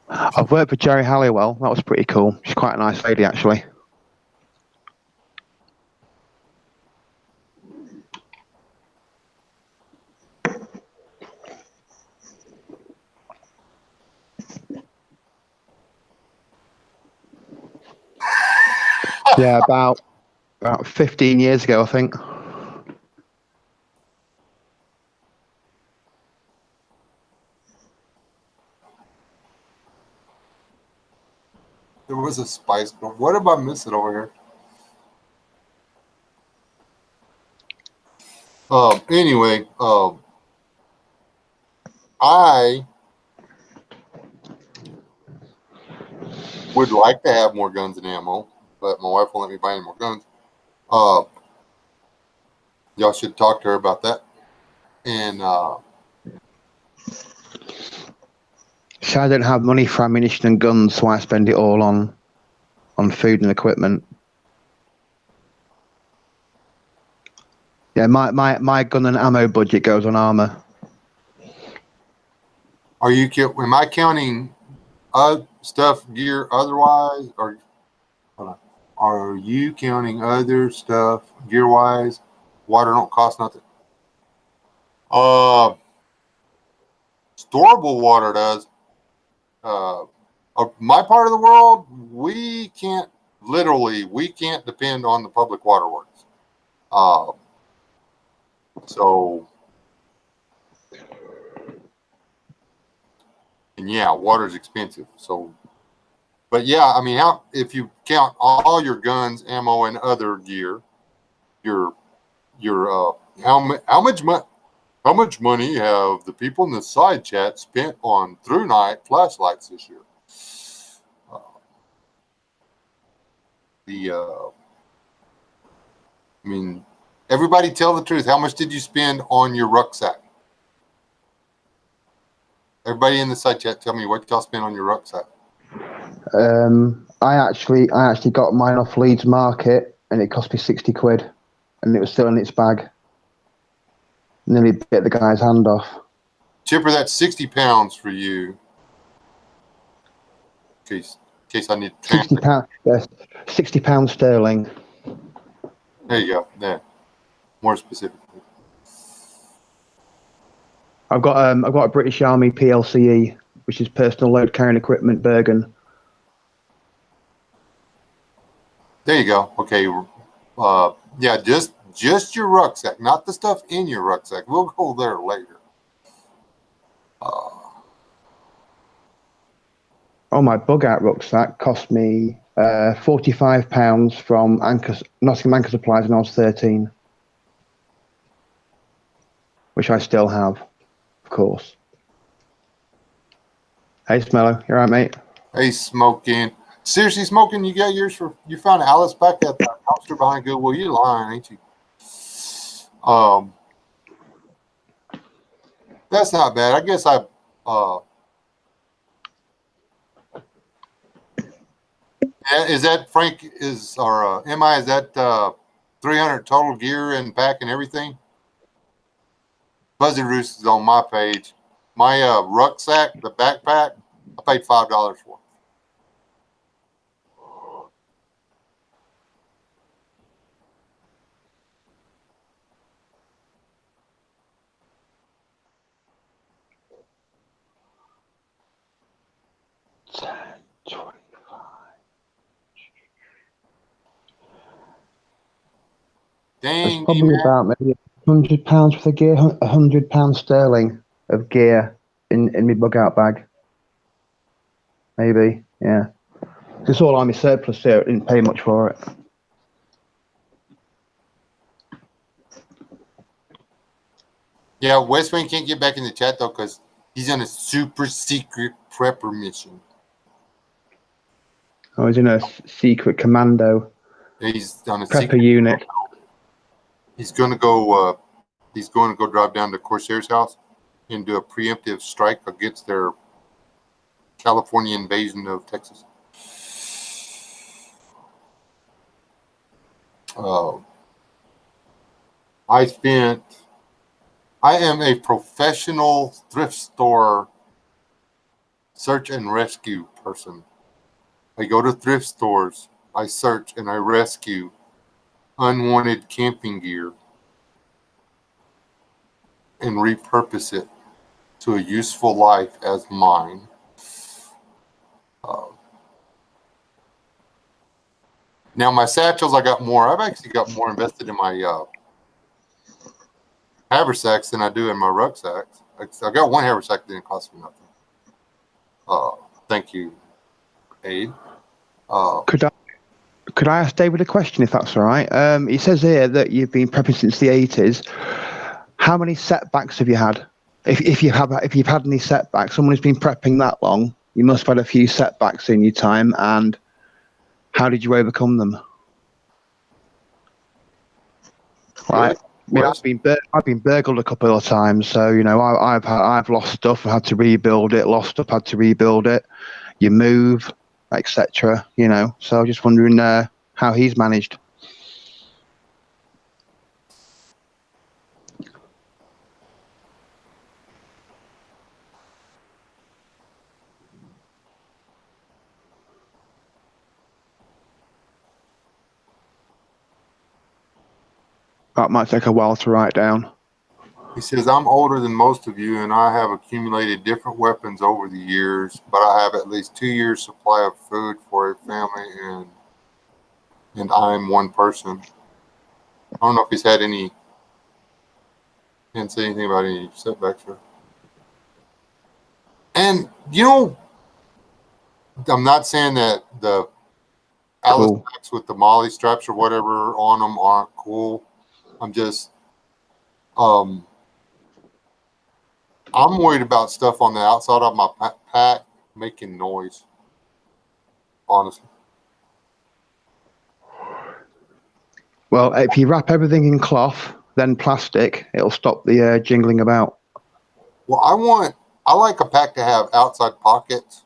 I've worked with Jerry Halliwell. That was pretty cool. She's quite a nice lady, actually. Yeah, about 15 years ago, I think. There was a Spice Girl. What am I missing over here? Anyway, I would like to have more guns and ammo, but my wife won't let me buy any more guns. Y'all should talk to her about that. And so I don't have money for ammunition and guns, so I spend it all on food and equipment. Yeah, my gun and ammo budget goes on armor. am I counting stuff, gear, otherwise, or are you counting other stuff, gear-wise? Water don't cost nothing. Storable water does. my part of the world, we can't depend on the public waterworks. So, and yeah, water's expensive. So, but yeah, I mean, if you count all your guns, ammo, and other gear, your how much money have the people in the side chat spent on through night flashlights this year? I mean, everybody tell the truth. How much did you spend on your rucksack? Everybody in the side chat, tell me what y'all spent on your rucksack. I actually got mine off Leeds Market, and it cost me 60 quid, and it was still in its bag. Nearly bit the guy's hand off. Chipper, that's 60 pounds for you. In case I need to 60 pounds. Yes, 60 pounds sterling. There you go. There. More specifically. I've got a British Army PLCE, which is personal load carrying equipment, Bergen. There you go. Okay. Yeah, just your rucksack, not the stuff in your rucksack. We'll go there later. My bug out rucksack cost me £45 from Nottingham Anchor Supplies when I was 13, which I still have, of course. Hey, Smello, you all right, mate? Hey, Smoking. Seriously, Smoking, you got yours you found Alice back at the dumpster behind Goodwill. You lying, ain't you? That's not bad. I guess is that Frank or MI, is that 300 total gear and pack and everything? Fuzzy Roost is on my page. My rucksack, the backpack, I paid $5 for. Dang, it's probably about maybe £100 for the gear, £100 sterling of gear in my bug out bag. Maybe, yeah. It's all Army surplus here. I didn't pay much for it. Yeah, West Wing can't get back in the chat though because he's on a super secret prepper mission. I was in a secret commando. He's on a prepper secret unit. He's going to go. He's going to go drive down to Corsair's house and do a preemptive strike against their California invasion of Texas. I am a professional thrift store search and rescue person. I go to thrift stores, I search and I rescue unwanted camping gear and repurpose it to a useful life as mine. Now my satchels, I've actually got more invested in my haversacks than I do in my rucksacks. I got one haversack that didn't cost me nothing. Thank you, Aid. Could I ask David a question, if that's all right? He says here that you've been prepping since the 80s. How many setbacks have you had? If you've had any setbacks, someone who's been prepping that long, you must have had a few setbacks in your time. And how did you overcome them? Right. I mean, I've been burgled a couple of times, so I've lost stuff, had to rebuild it. Lost stuff, had to rebuild it. You move, etc. So I'm just wondering how he's managed. That might take a while to write down. He says, I'm older than most of you, and I have accumulated different weapons over the years, but I have at least 2 years' supply of food for a family, and I'm one person. I don't know if he's had any, didn't say anything about any setbacks. And, I'm not saying that the Alice Cool. packs with the Molly straps or whatever on them aren't cool. I'm just, I'm worried about stuff on the outside of my pack making noise. Honestly. Well, if you wrap everything in cloth, then plastic, it'll stop the jingling about. Well, I like a pack to have outside pockets.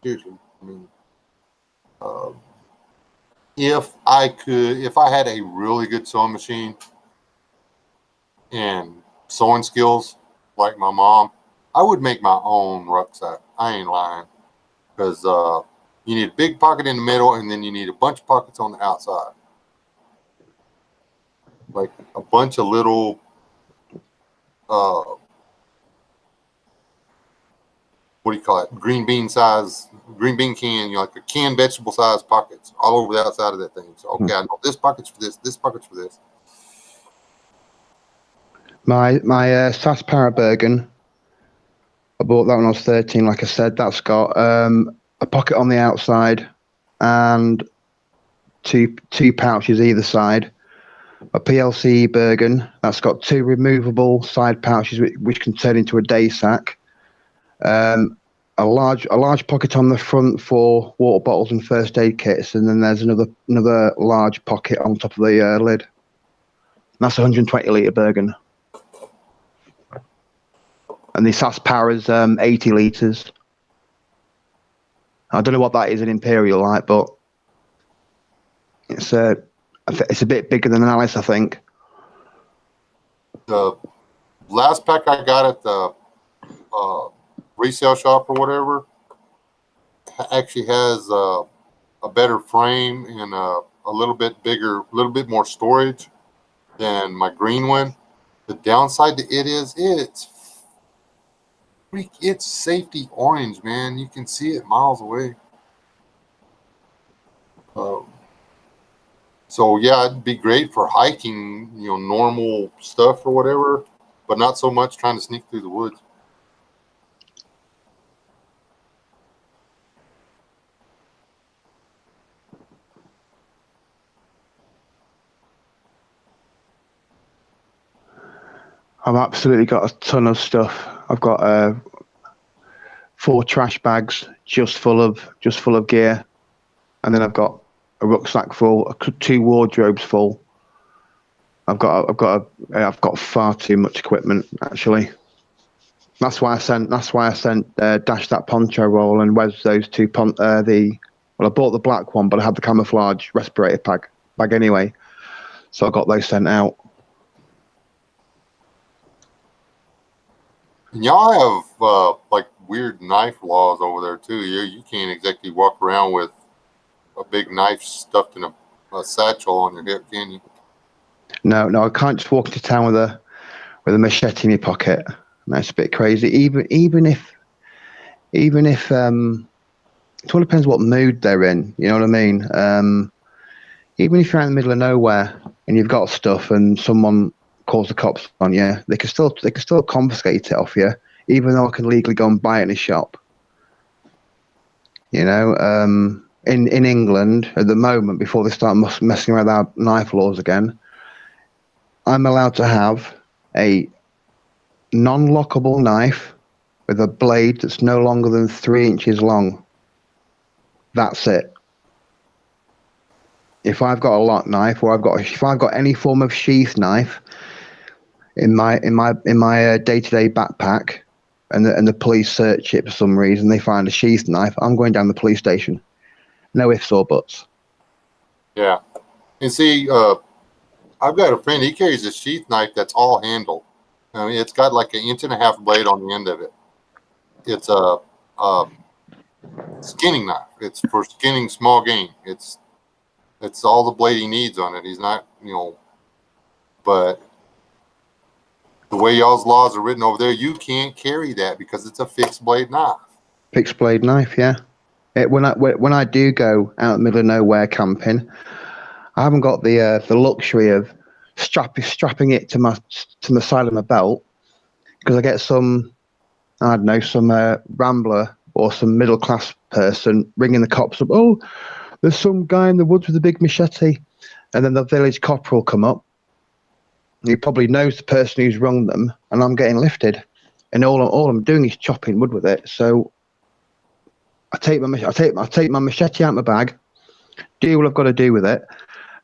Seriously, I mean, if I had a really good sewing machine and sewing skills like my mom, I would make my own rucksack. I ain't lying, because you need a big pocket in the middle, and then you need a bunch of pockets on the outside, like a bunch of little. What do you call it? Green bean can, like a canned vegetable size pockets all over the outside of that thing. So, okay, I know this pocket's for this pocket's for this. My SAS Parabergen, I bought that when I was 13. Like I said, that's got a pocket on the outside and two pouches either side. A PLC Bergen, that's got 2 removable side pouches which can turn into a day sack. A large pocket on the front for water bottles and first aid kits, and then there's another large pocket on top of the lid. That's 120 litre Bergen. And the SAS Power is 80 litres. I don't know what that is in Imperial like, but it's a bit bigger than an Alice, I think. The last pack I got at the resale shop or whatever actually has a better frame and a little bit bigger, a little bit more storage than my green one. The downside to it is it's safety orange, man. You can see it miles away. So yeah, it'd be great for hiking, normal stuff or whatever, but not so much trying to sneak through the woods. I've absolutely got a ton of stuff. I've got 4 trash bags just full of gear, and then I've got a rucksack full, 2 wardrobes full. I've got far too much equipment actually. That's why I sent Dash that poncho roll and Wes those 2 I bought the black one, but I had the camouflage respirator bag anyway, so I got those sent out. And y'all have like weird knife laws over there too. You can't exactly walk around with a big knife stuffed in a satchel on your hip, can you? No, I can't just walk into town with a machete in my pocket. That's a bit crazy. Even if it all depends what mood they're in. You know what I mean? Even if you're out in the middle of nowhere and you've got stuff and someone calls the cops on you, they can still confiscate it off you, even though I can legally go and buy it in a shop. You know, in England at the moment, before they start messing around with our knife laws again, I'm allowed to have a non-lockable knife with a blade that's no longer than 3 inches long. That's it. If I've got a lock knife, or if I've got any form of sheath knife in my day-to-day backpack, and the police search it for some reason, they find a sheath knife, I'm going down the police station. No ifs or buts. Yeah, and see, I've got a friend. He carries a sheath knife that's all handled. I mean, it's got like an 1.5 inch blade on the end of it. It's a skinning knife. It's for skinning small game. It's all the blade he needs on it. He's not, but The way y'all's laws are written over there, you can't carry that because it's a fixed blade knife. Fixed blade knife, yeah. When I do go out in the middle of nowhere camping, I haven't got the luxury of strapping it to the side of my belt, because I get some, I don't know, some rambler or some middle class person ringing the cops up. Oh, there's some guy in the woods with a big machete, and then the village cop will come up. He probably knows the person who's rung them, and I'm getting lifted, and all I'm doing is chopping wood with it. So I take my machete out of my bag, do what I've got to do with it,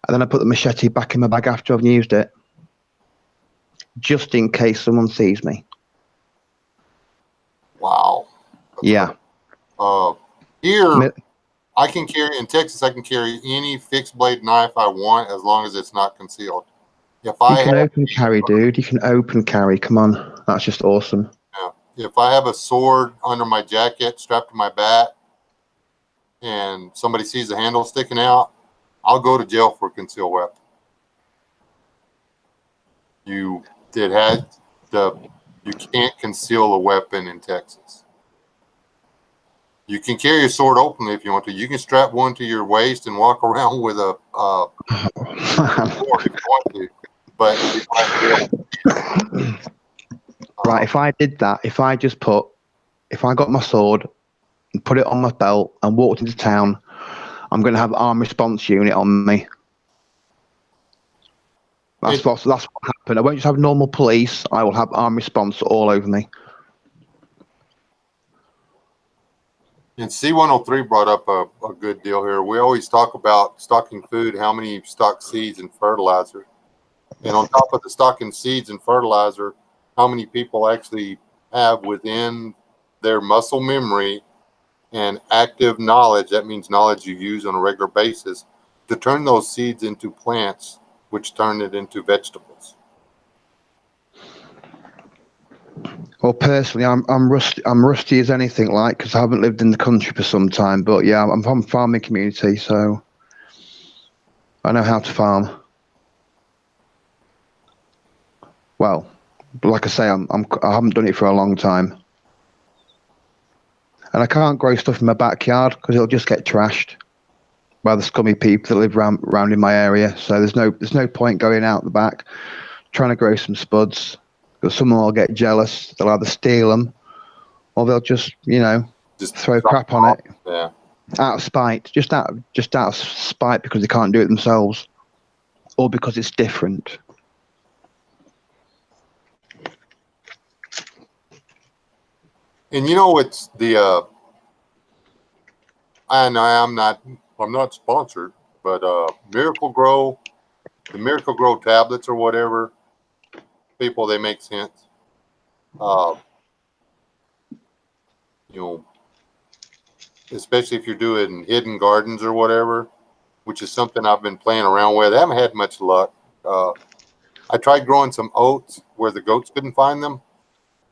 and then I put the machete back in my bag after I've used it, just in case someone sees me. Wow. Yeah. Here, I can carry, in Texas, I can carry any fixed blade knife I want as long as it's not concealed. You can open carry, dude. You can open carry. Come on. That's just awesome. Yeah. If I have a sword under my jacket strapped to my back and somebody sees the handle sticking out, I'll go to jail for a concealed weapon. You can't conceal a weapon in Texas. You can carry a sword openly if you want to. You can strap one to your waist and walk around with a sword if you want to. But right, if I did that, if I got my sword and put it on my belt and walked into town, I'm going to have an armed response unit on me. That's what happened. I won't just have normal police. I will have armed response all over me. And C103 brought up a good deal here. We always talk about stocking food, how many stock seeds and fertilizer. And on top of the stocking seeds and fertilizer, how many people actually have within their muscle memory and active knowledge, that means knowledge you use on a regular basis, to turn those seeds into plants, which turn it into vegetables. Well, personally, I'm rusty as anything, like, because I haven't lived in the country for some time. But yeah, I'm from a farming community, so I know how to farm. Well, like I say, I haven't done it for a long time, and I can't grow stuff in my backyard because it'll just get trashed by the scummy people that live around in my area. So there's no point going out the back trying to grow some spuds, because someone will get jealous. They'll either steal them or they'll just throw crap on it. Yeah. Out of spite, just out of spite, because they can't do it themselves, or because it's different. And it's the I'm not sponsored, but Miracle-Gro, the Miracle-Gro tablets or whatever, people, they make sense. Especially if you're doing hidden gardens or whatever, which is something I've been playing around with. I haven't had much luck. I tried growing some oats where the goats couldn't find them.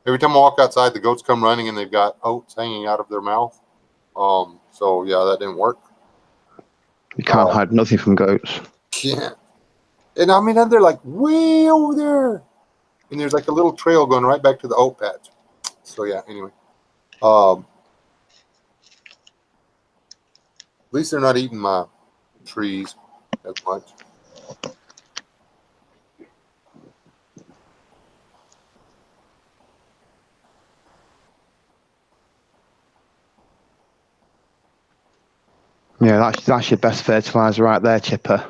Every time I walk outside, the goats come running and they've got oats hanging out of their mouth. So yeah, that didn't work. You can't hide nothing from goats. Yeah. And I mean, they're like way over there. And there's like a little trail going right back to the oat patch. So yeah, anyway. At least they're not eating my trees as much. Yeah, that's your best fertilizer right there, Chipper.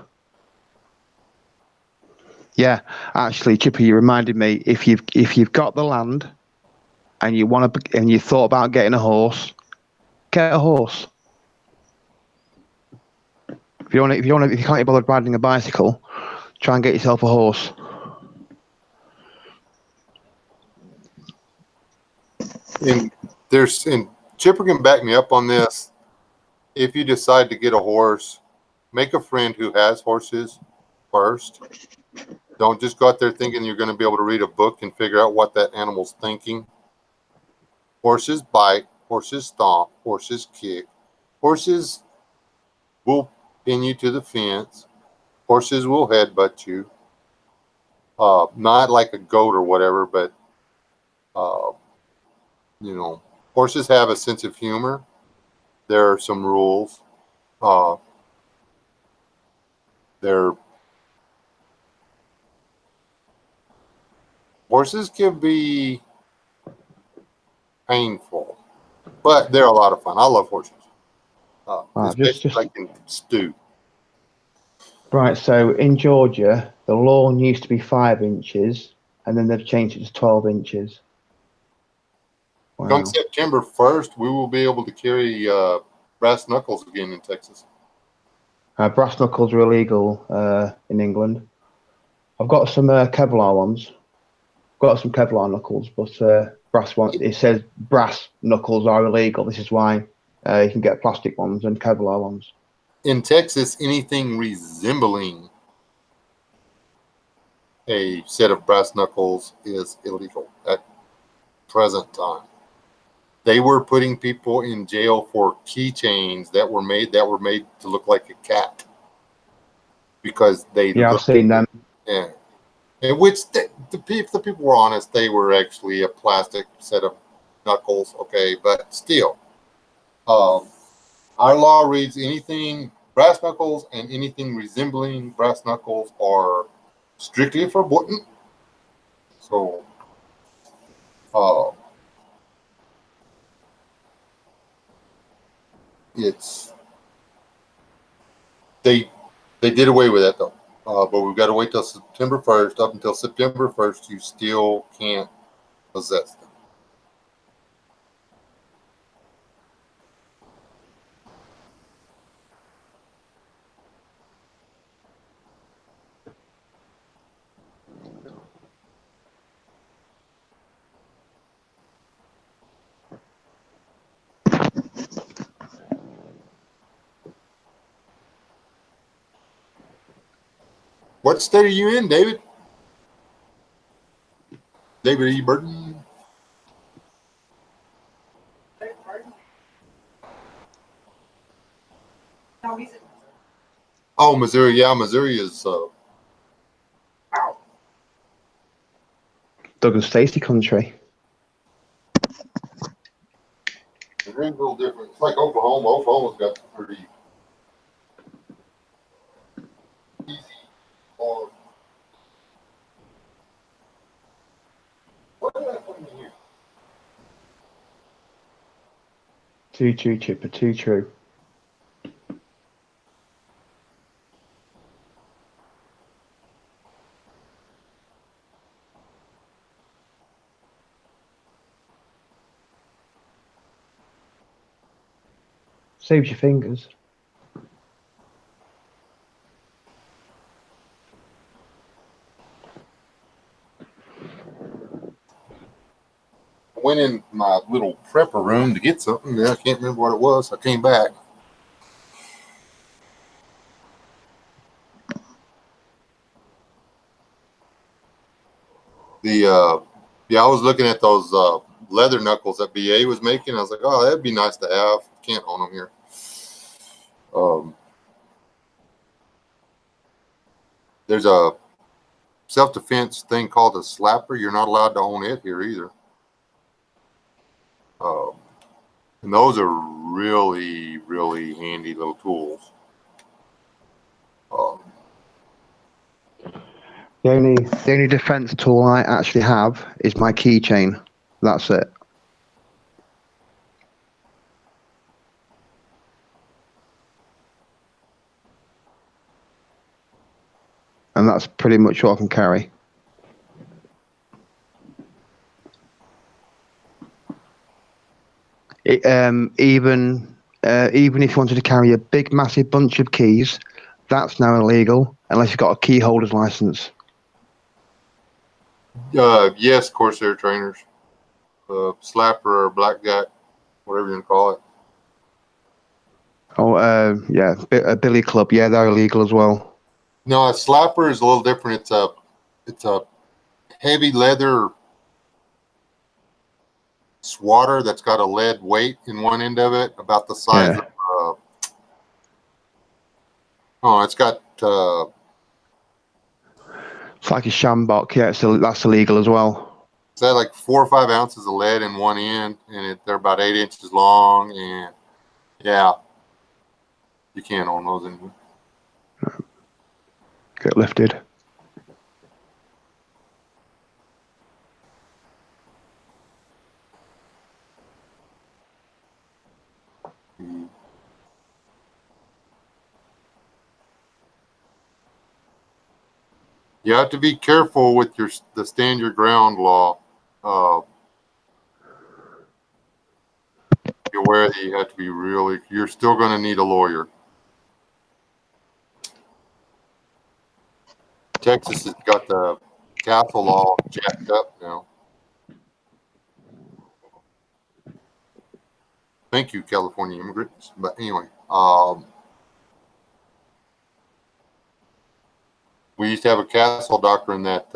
Yeah, actually, Chipper, you reminded me, if you've got the land and you thought about getting a horse, get a horse. If you can't be bothered riding a bicycle, try and get yourself a horse. And Chipper can back me up on this. If you decide to get a horse, make a friend who has horses first. Don't just go out there thinking you're going to be able to read a book and figure out what that animal's thinking. Horses bite, horses stomp, horses kick. Horses will pin you to the fence. Horses will headbutt you. Not like a goat or whatever, but horses have a sense of humor. There are some rules. They're Horses can be painful, but they're a lot of fun. I love horses, especially like in stew. Right, so in Georgia, the lawn used to be 5 inches, and then they've changed it to 12 inches. Wow. Come September 1st, we will be able to carry brass knuckles again in Texas. Brass knuckles are illegal in England. I've got some Kevlar ones. Got some Kevlar knuckles, but brass ones. It says brass knuckles are illegal. This is why you can get plastic ones and Kevlar ones. In Texas, anything resembling a set of brass knuckles is illegal at present time. They were putting people in jail for keychains that were made to look like a cat because they. Yeah, I've seen them. Yeah, in which the people were honest, they were actually a plastic set of knuckles. Okay, but still, our law reads anything brass knuckles and anything resembling brass knuckles are strictly forbidden. So, it's they did away with that though. But we've got to wait till September 1st. Up until September 1st, you still can't possess them. What state are you in, David? David E. Burton. Oh, Missouri. Yeah, Missouri is. Doug and Stacey country. Missouri's a little different. It's like Oklahoma. Oklahoma's got pretty easy. What did I put in here? Too true, Chipper. Too true. Saves your fingers. I went in my little prepper room to get something. I can't remember what it was. I came back. I was looking at those leather knuckles that BA was making. I was like, oh, that'd be nice to have. Can't own them here. There's a self-defense thing called a slapper. You're not allowed to own it here either. And those are really, really handy little tools. The only defense tool I actually have is my keychain. That's it. And that's pretty much what I can carry. Even if you wanted to carry a big, massive bunch of keys, that's now illegal unless you've got a key holder's license. Yes, Corsair trainers, slapper or blackjack, whatever you want to call it. Oh, yeah, a billy club. Yeah, they're illegal as well. No, a slapper is a little different. It's a heavy leather swatter that's got a lead weight in one end of it, about the size of. It's got. It's like a shambok. Yeah, that's illegal as well. It's had like 4 or 5 ounces of lead in one end, and they're about 8 inches long. And yeah, you can't own those anymore. Get lifted. You have to be careful with the stand your ground law. Be aware that you have to be really. You're still going to need a lawyer. Texas has got the castle law jacked up now. Thank you, California immigrants. But anyway, we used to have a castle doctrine that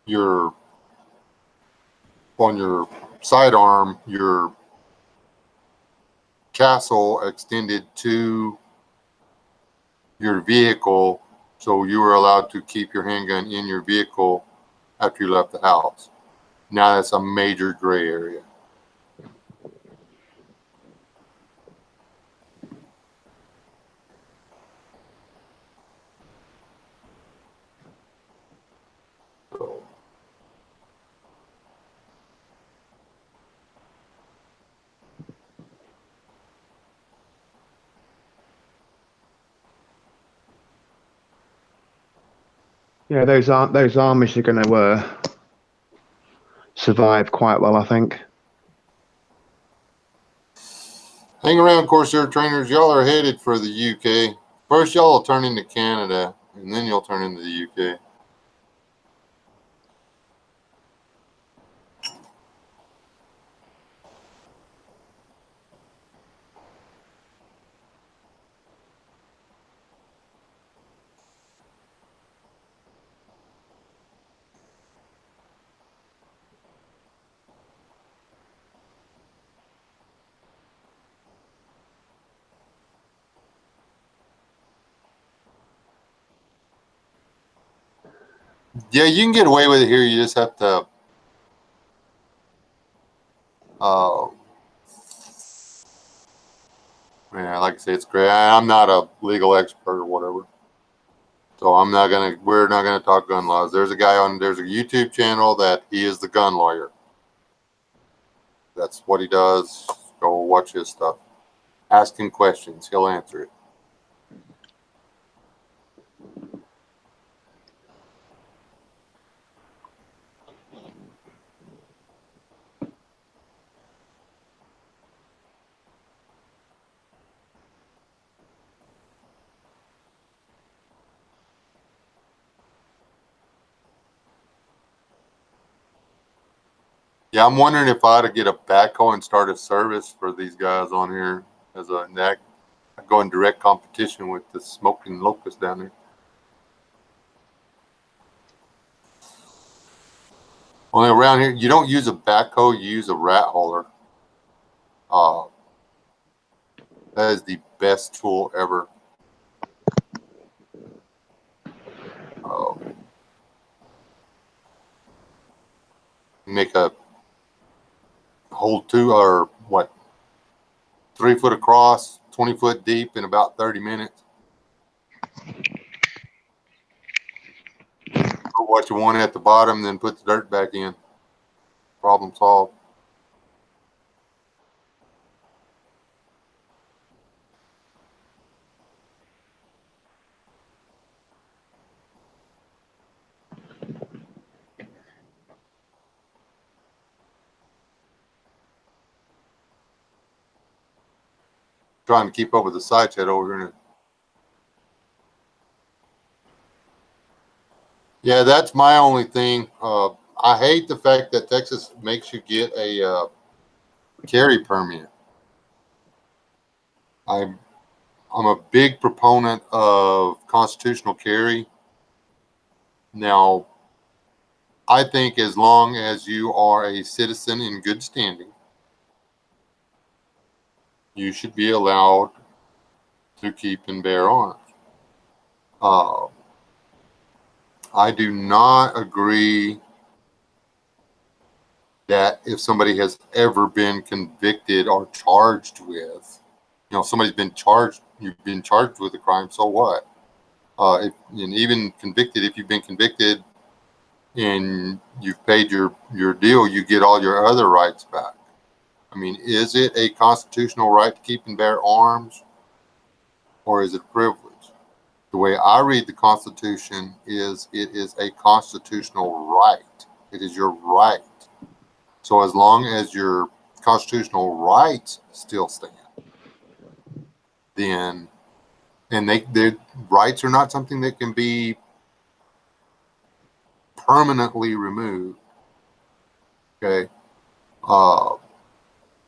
your on your sidearm, your castle extended to your vehicle, so you were allowed to keep your handgun in your vehicle after you left the house. Now that's a major gray area. So, Yeah, those Amish are going to survive quite well, I think. hang around, Corsair trainers. Y'all are headed for the UK. First, y'all will turn into Canada, and then you'll turn into the UK. Yeah, you can get away with it here. You just have to yeah, like I say, it's great. I'm not a legal expert or whatever, so we're not gonna talk gun laws. There's a YouTube channel that he is the gun lawyer. That's what he does. Go watch his stuff. Ask him questions. He'll answer it. Yeah, I'm wondering if I ought to get a backhoe and start a service for these guys on here as a neck. Go in direct competition with the smoking locust down there. Only around here, you don't use a backhoe, you use a rat hauler. That is the best tool ever. Make a hole 3 foot across, 20 foot deep in about 30 minutes. Put what you want at the bottom, then put the dirt back in. Problem solved. Trying to keep up with the sites head over here. Yeah, that's my only thing. I hate the fact that Texas makes you get a carry permit. I'm a big proponent of constitutional carry. Now, I think as long as you are a citizen in good standing, you should be allowed to keep and bear arms. I do not agree that if somebody has ever been convicted or charged with, somebody's been charged, you've been charged with a crime, so what? And even convicted, if you've been convicted and you've paid your deal, you get all your other rights back. I mean, is it a constitutional right to keep and bear arms, or is it a privilege? The way I read the Constitution is it is a constitutional right. It is your right. So as long as your constitutional rights still stand, then, and their rights are not something that can be permanently removed. Okay.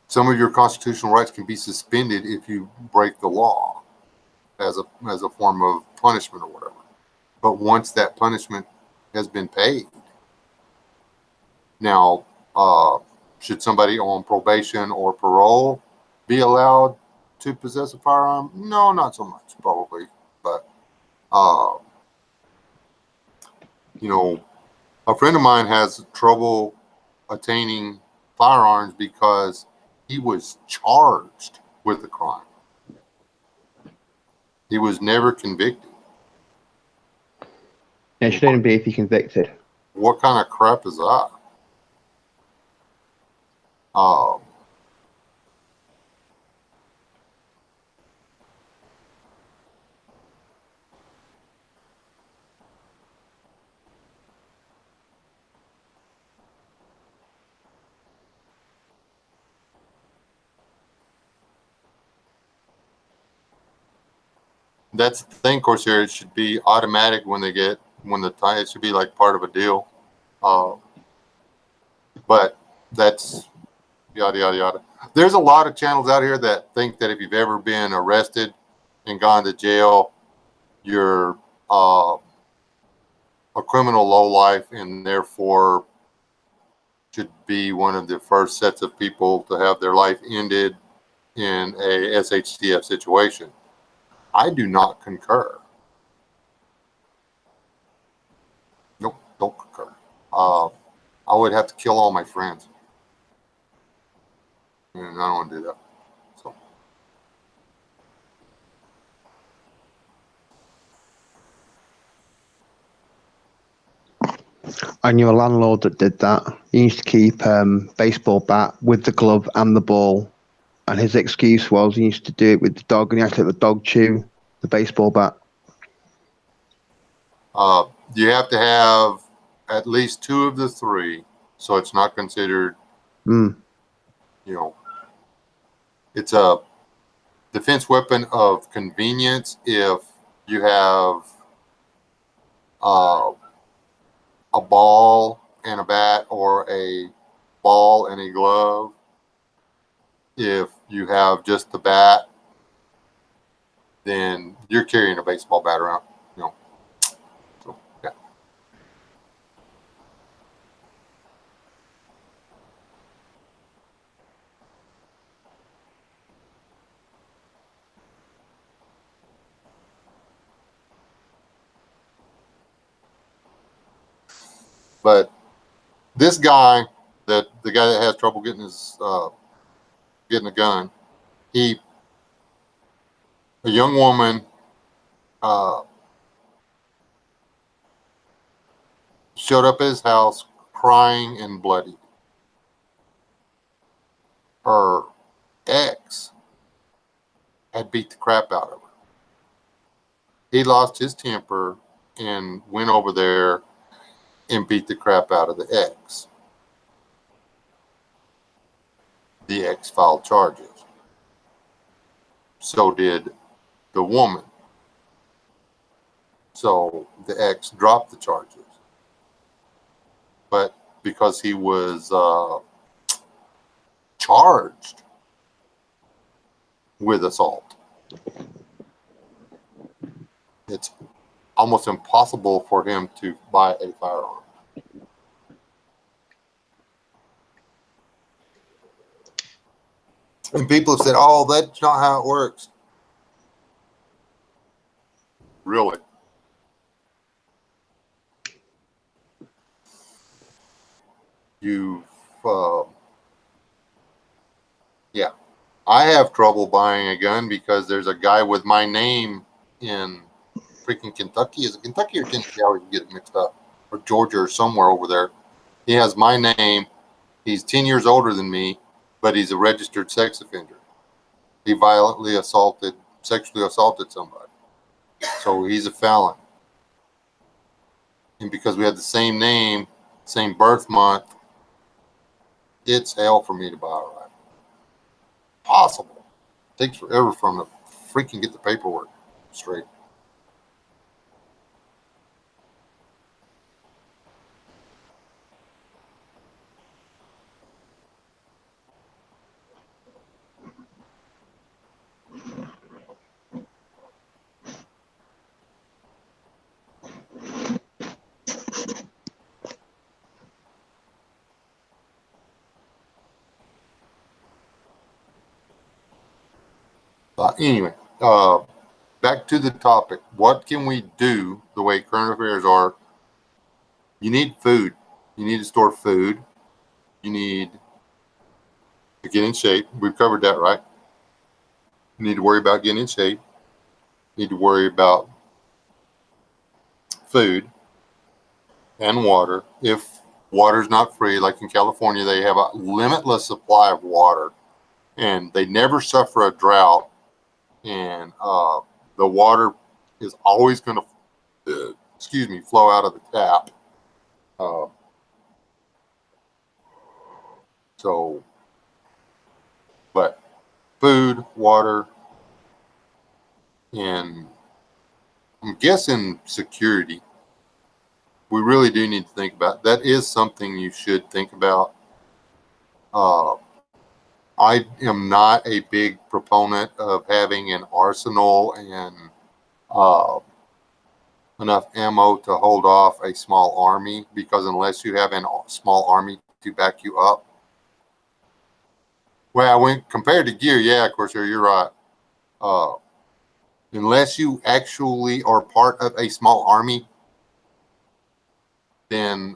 Some of your constitutional rights can be suspended if you break the law as a form of punishment or whatever. But once that punishment has been paid, now, should somebody on probation or parole be allowed to possess a firearm? No, not so much, probably. But, a friend of mine has trouble attaining firearms because he was charged with a crime. He was never convicted. It shouldn't be if you're convicted. What kind of crap is that? That's the thing, Corsair. It should be automatic when it should be like part of a deal. But that's yada, yada, yada. There's a lot of channels out here that think that if you've ever been arrested and gone to jail, you're a criminal lowlife and therefore should be one of the first sets of people to have their life ended in a SHTF situation. I do not concur. Nope, don't concur. I would have to kill all my friends. And I don't want to do that. So. I knew a landlord that did that. He used to keep baseball bat with the glove and the ball. And his excuse was he used to do it with the dog, and he had to let the dog chew the baseball bat. You have to have at least 2 of the 3, so it's not considered, it's a defense weapon of convenience if you have a ball and a bat, or a ball and a glove. If you have just the bat, then you're carrying a baseball bat around, So, yeah. But this guy, the guy that has trouble getting getting a gun, a young woman showed up at his house crying and bloody. Her ex had beat the crap out of her. He lost his temper and went over there and beat the crap out of the ex. The ex filed charges. So did the woman. So the ex dropped the charges. But because he was charged with assault, it's almost impossible for him to buy a firearm. And people have said, oh, that's not how it works. Really? you've, yeah. I have trouble buying a gun because there's a guy with my name in freaking Kentucky. Is it Kentucky or Tennessee? I always get it mixed up. Or Georgia or somewhere over there. He has my name. He's 10 years older than me, but he's a registered sex offender. He violently sexually assaulted somebody. So he's a felon. And because we had the same name, same birth month, it's hell for me to buy a rifle. Possible. Takes forever from the freaking get the paperwork straight. Anyway, back to the topic. What can we do the way current affairs are? You need food. You need to store food. You need to get in shape. We've covered that, right? You need to worry about getting in shape. You need to worry about food and water. If water's not free, like in California, they have a limitless supply of water and they never suffer a drought. And the water is always going to, flow out of the tap. But food, water, and I'm guessing security, we really do need to think about. That is something you should think about. I am not a big proponent of having an arsenal and enough ammo to hold off a small army, because unless you have a small army to back you up, well, when compared to gear, yeah, of course, you're right. Unless you actually are part of a small army, then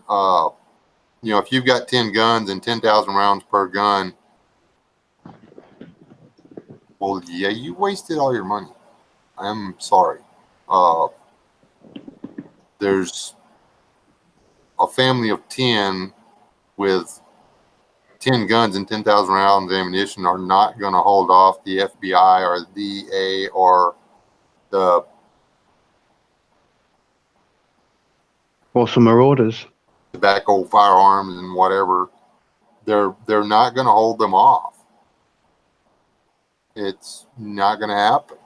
if you've got 10 guns and 10,000 rounds per gun, well, yeah, you wasted all your money. I'm sorry. There's a family of 10 with 10 guns and 10,000 rounds of ammunition are not going to hold off the FBI or the DEA or the... Or some marauders. Tobacco, firearms, and whatever. They're not going to hold them off. It's not going to happen.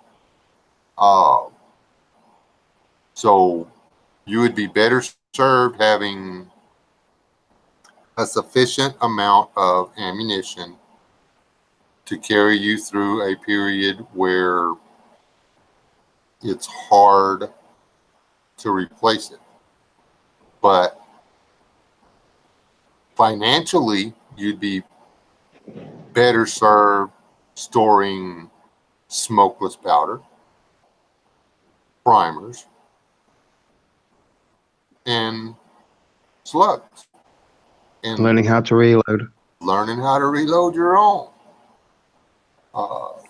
So you would be better served having a sufficient amount of ammunition to carry you through a period where it's hard to replace it. But financially, you'd be better served storing smokeless powder, primers, and slugs. And Learning how to reload. Learning how to reload your own. And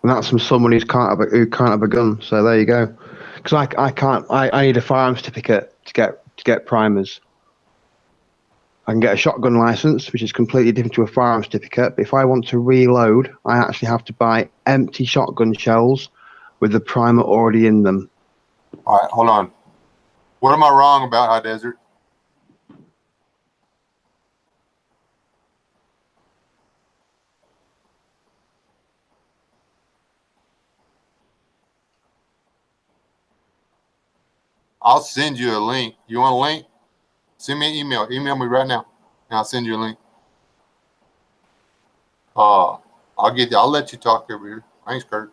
that's from someone who can't have a gun. So there you go. Because I can't. I need a firearms certificate to get primers. I can get a shotgun license, which is completely different to a firearms certificate. But if I want to reload, I actually have to buy empty shotgun shells with the primer already in them. All right, hold on. What am I wrong about High Desert? I'll send you a link. You want a link? Send me an email. Email me right now, and I'll send you a link. I'll let you talk over here. Thanks, Kurt.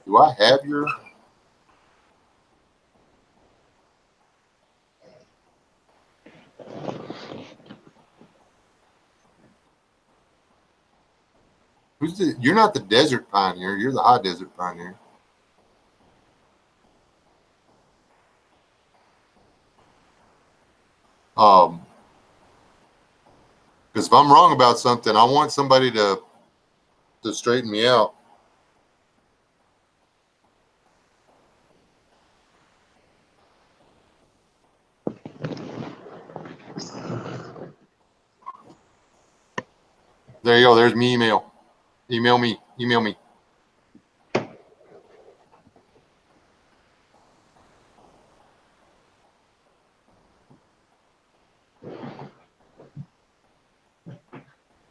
Do I have your... You're not the Desert Pioneer. You're the High Desert Pioneer. Because if I'm wrong about something, I want somebody to straighten me out. There you go. There's me email. Email me. Email me.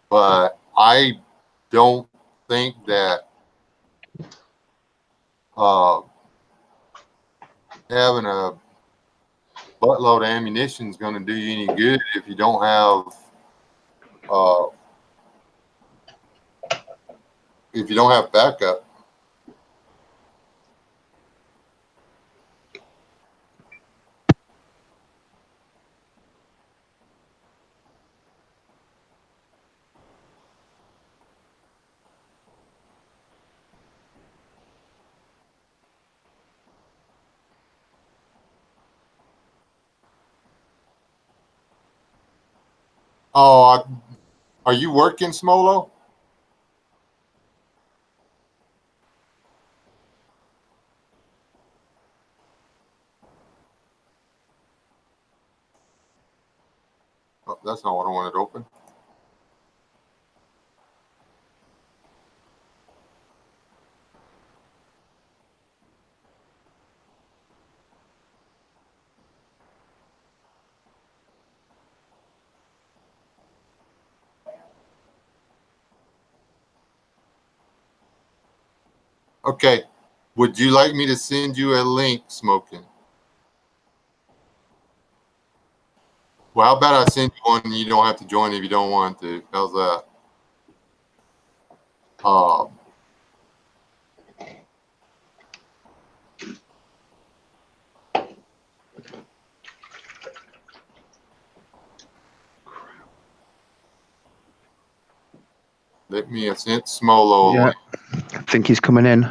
But I don't think that having a buttload of ammunition is going to do you any good if you don't have backup. Oh, are you working, Smolo? Oh, that's not what I wanted to open. Okay. Would you like me to send you a link, Smoking? Well, how about I send you one and you don't have to join if you don't want to? How's that? Let me send Smolo a Yeah, link. I think he's coming in.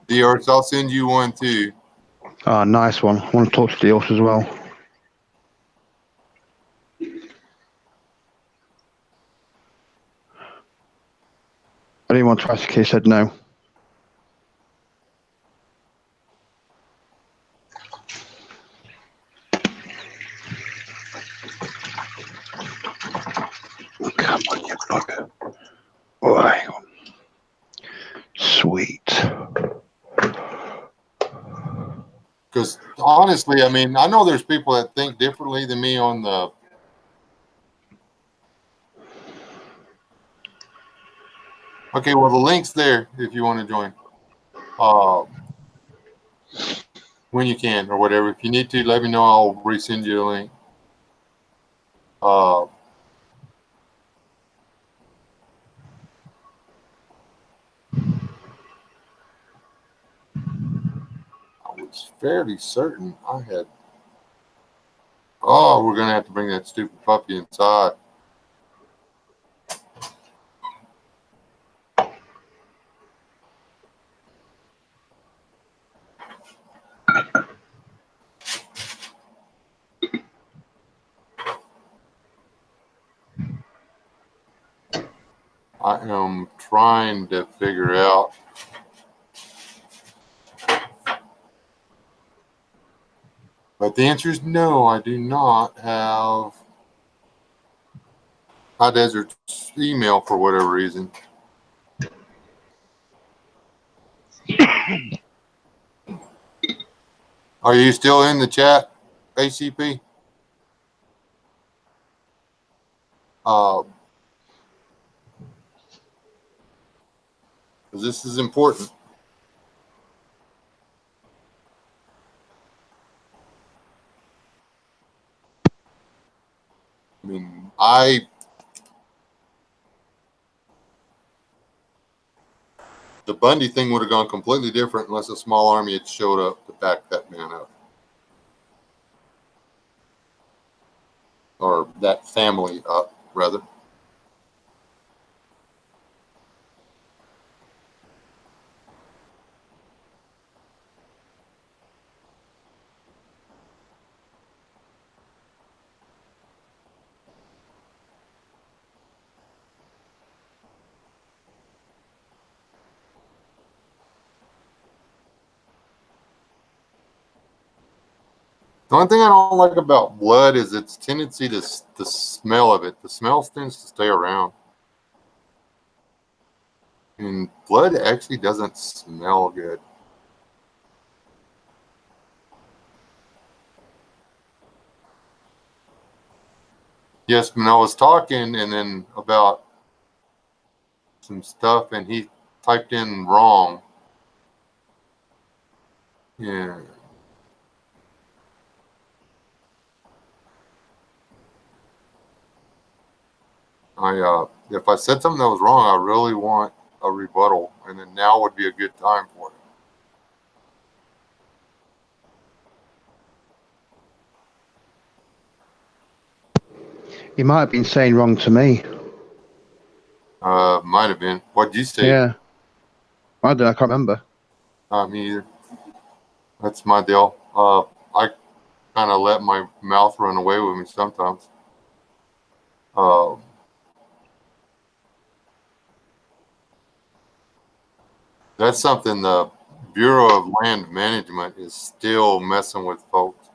Diorts, I'll send you one too. Oh, nice one. I want to talk to the horse as well. I didn't want to ask. He said no. Come on, you bugger. Oh, hang on. Sweet. Because honestly, I mean, I know there's people that think differently than me on the. Okay, well, the link's there if you want to join. When you can or whatever. If you need to, let me know. I'll resend you a link. I was fairly certain I had. Oh, we're gonna have to bring that stupid puppy inside. I am trying to figure out. But the answer is no, I do not have High Desert's email for whatever reason. Are you still in the chat, ACP? This is important. I mean, the Bundy thing would have gone completely different unless a small army had showed up to back that man up. Or that family up, rather. The one thing I don't like about blood is its tendency to the smell of it. The smell tends to stay around. And blood actually doesn't smell good. Yes, when I was talking and then about some stuff and he typed in wrong. Yeah. If I said something that was wrong, I really want a rebuttal, and then now would be a good time for it. You might have been saying wrong to me. Might have been. What'd you say? Yeah. I don't know. I can't remember. Not me either. That's my deal. I kind of let my mouth run away with me sometimes. That's something the Bureau of Land Management is still messing with, folks.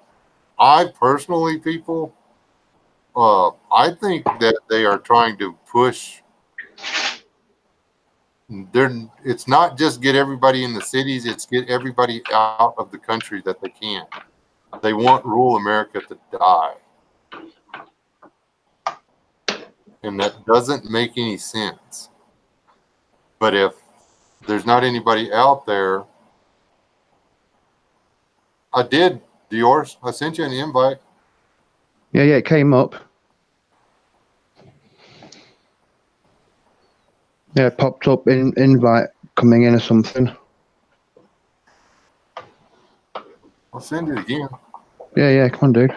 I personally, people, I think that they are trying to push. It's not just get everybody in the cities; it's get everybody out of the country that they can. They want rural America to die, and that doesn't make any sense. But if there's not anybody out there, I did, Dior. I sent you an invite. Yeah, it came up. Yeah, it popped up in invite coming in or something. I'll send it again. Yeah, come on, dude.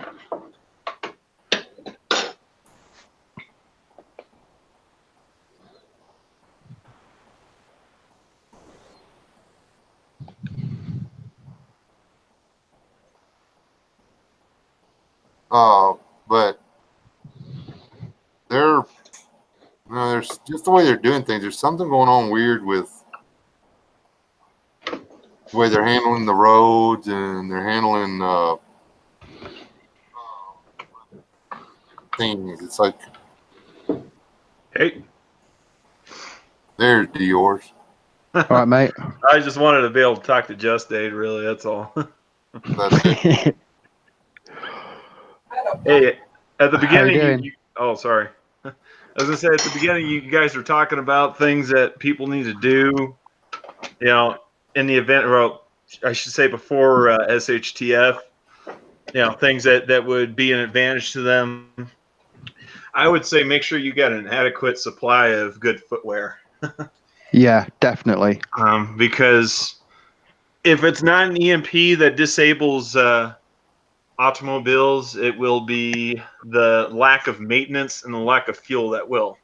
But there's just the way they're doing things. There's something going on weird with the way they're handling the roads and they're handling things. It's like, hey, there's yours. All right, mate. I just wanted to be able to talk to Just Aid, really. That's all. That's it. Hey, at the How you beginning, doing? oh, sorry. I was going to say, at the beginning, you guys were talking about things that people need to do, in the event, or I should say before SHTF, things that would be an advantage to them. I would say make sure you got an adequate supply of good footwear. Yeah, definitely. Because if it's not an EMP that disables automobiles, it will be the lack of maintenance and the lack of fuel that will.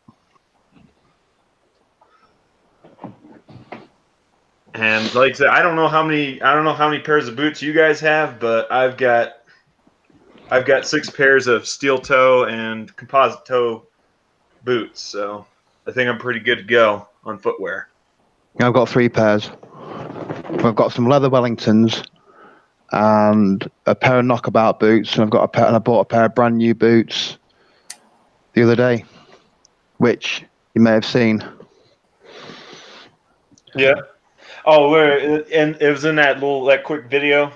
And like I said, I don't know how many pairs of boots you guys have, but I've got 6 pairs of steel toe and composite toe boots, so I think I'm pretty good to go on footwear. I've got 3 pairs. I've got some leather Wellingtons and a pair of knockabout boots, and I bought a pair of brand new boots the other day, which you may have seen. Yeah. Oh, and it was in that quick video.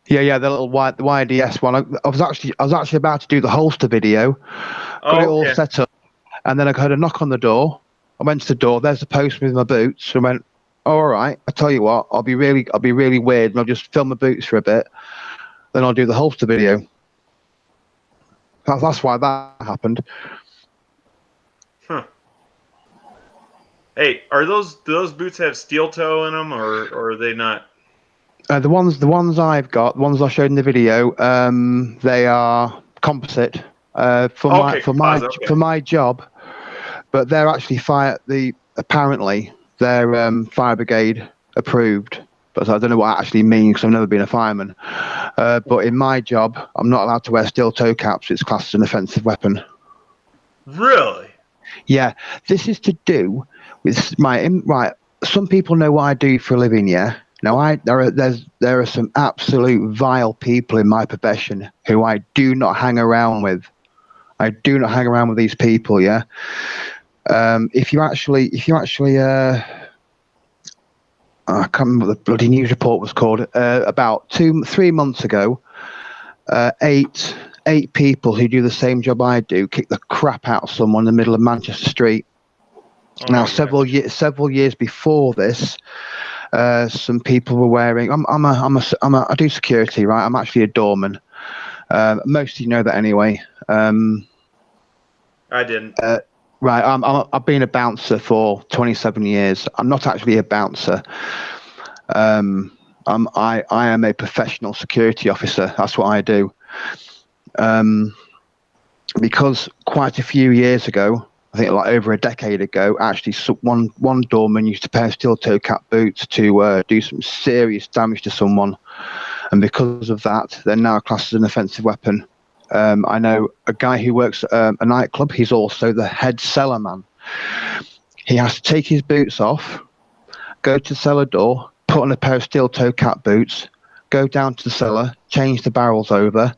Yeah, the little the YDS one. I was actually about to do the holster video, got it all set up, and then I heard a knock on the door. I went to the door. There's the postman with my boots. I went, oh, all right. I tell you what, I'll be really weird, and I'll just film my boots for a bit. Then I'll do the holster video. That's why that happened. Huh. Hey, do those boots have steel toe in them, or are they not? The ones I've got, the ones I showed in the video, they are composite for my job, but they're actually apparently they're fire brigade approved. But I don't know what that actually means because I've never been a fireman. But in my job, I'm not allowed to wear steel toe caps. It's classed as an offensive weapon. Really? Yeah, this is to do with right. Some people know what I do for a living. Yeah. Now, there are some absolute vile people in my profession who I do not hang around with. I do not hang around with these people. Yeah. If you actually, I can't remember what the bloody news report was called. About 3 months ago, eight people who do the same job I do kicked the crap out of someone in the middle of Manchester Street. Oh, Now, my gosh. several years before this, some people were wearing. I do security, right? I'm actually a doorman. Most of you know that anyway. I didn't. Right, I've been a bouncer for 27 years. I'm not actually a bouncer. I am a professional security officer. That's what I do. Because quite a few years ago, I think like over a decade ago, actually one doorman used a pair of steel toe cap boots to do some serious damage to someone, and because of that, they're now classed as an offensive weapon. I know a guy who works at a nightclub. He's also the head cellar man. He has to take his boots off, go to the cellar door, put on a pair of steel toe cap boots, go down to the cellar, change the barrels over.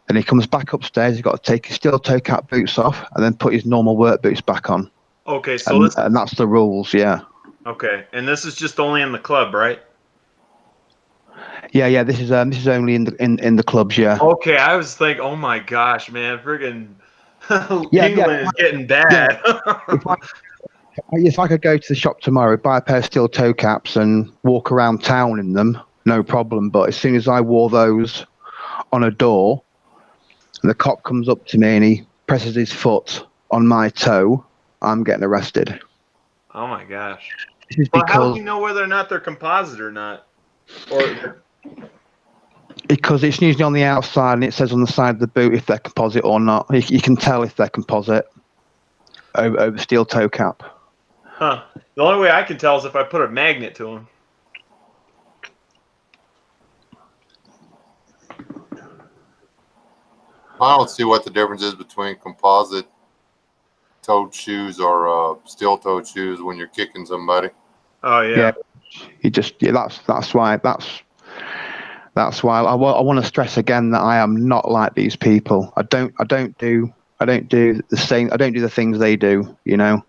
Then he comes back upstairs. He's got to take his steel toe cap boots off and then put his normal work boots back on. Okay, so And that's the rules, yeah. okay, and this is just only in the club, right? Yeah. This is only in the clubs, yeah. Okay, I was thinking, oh my gosh, man, friggin' Yeah, England is getting bad. If I could go to the shop tomorrow, buy a pair of steel toe caps and walk around town in them, no problem. But as soon as I wore those on a door, and the cop comes up to me and he presses his foot on my toe, I'm getting arrested. Oh my gosh. This is Well, how do because you know whether or not they're composite or not? Or it's usually on the outside and it says on the side of the boot if they're composite or not. You can tell if they're composite over steel toe cap. huh? The only way I can tell is if I put a magnet to them. I don't see what the difference is between composite toed shoes or steel toed shoes when you're kicking somebody. Oh yeah. That's why I want to stress again that I am not like these people. I don't do the things they do, you know.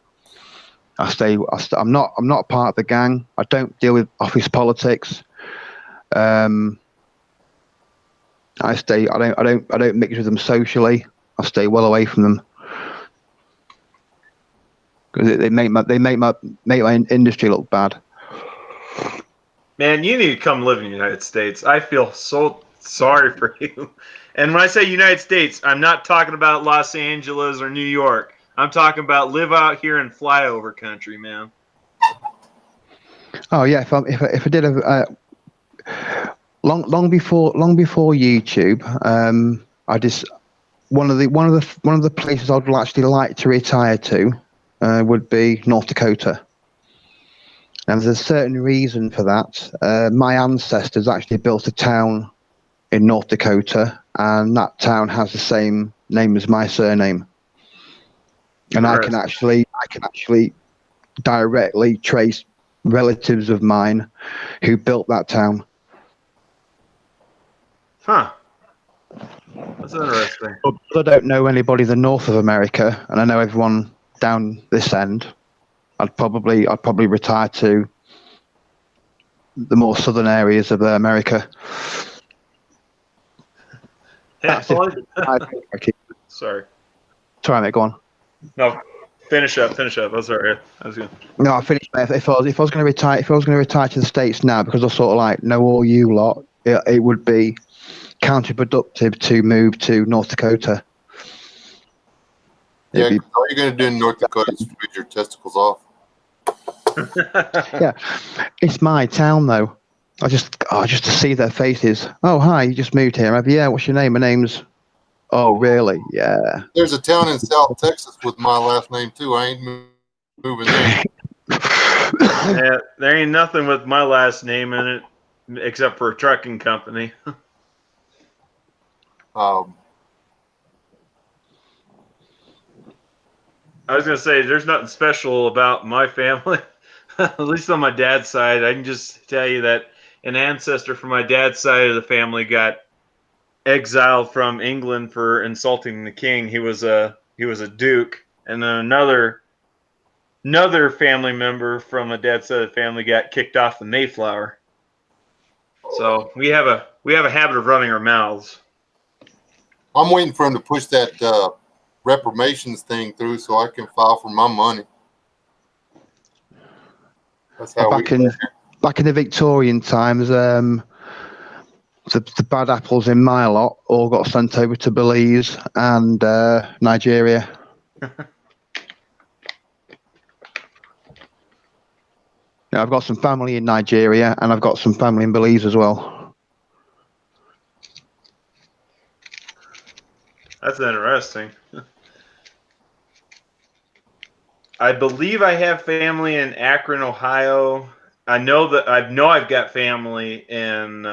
I'm not part of the gang. I don't deal with office politics. I don't mix with them socially. I stay well away from them because they make my industry look bad. Man, you need to come live in the United States. I feel so sorry for you. And when I say United States, I'm not talking about Los Angeles or New York. I'm talking about live out here in flyover country, man. Oh yeah, if I did long before YouTube, I just one of the places I'd actually like to retire to would be North Dakota. And there's a certain reason for that. My ancestors actually built a town in North Dakota, and that town has the same name as my surname. And I can actually directly trace relatives of mine who built that town. Huh. That's interesting. But I don't know anybody in the north of America, and I know everyone down this end. I'd probably retire to the more southern areas of America. Yeah, sorry. Sorry, mate, go on. No, finish up. That's all right. I was gonna. No, I finished. If I was going to retire, to the States now, because I sort of like know all you lot, it would be counterproductive to move to North Dakota. Yeah, all you're going to do in North Dakota is feed your testicles off. Yeah, it's my town though. Just to see their faces. Oh, hi, you just moved here, have you? Yeah, what's your name? My name's. Oh, really? Yeah. There's a town in South Texas with my last name too. I ain't moving there. Yeah, there ain't nothing with my last name in it except for a trucking company. I was gonna say there's nothing special about my family. at least on my dad's side, I can just tell you that an ancestor from my dad's side of the family got exiled from England for insulting the king. He was a duke, and then another family member from my dad's side of the family got kicked off the Mayflower. So we have a habit of running our mouths. I'm waiting for him to push that reparations thing through so I can file for my money. That's how Back in the Victorian times, the bad apples in my lot all got sent over to Belize and Nigeria. Yeah, I've got some family in Nigeria and I've got some family in Belize as well. That's interesting. I believe I have family in Akron, Ohio. I know I've got family in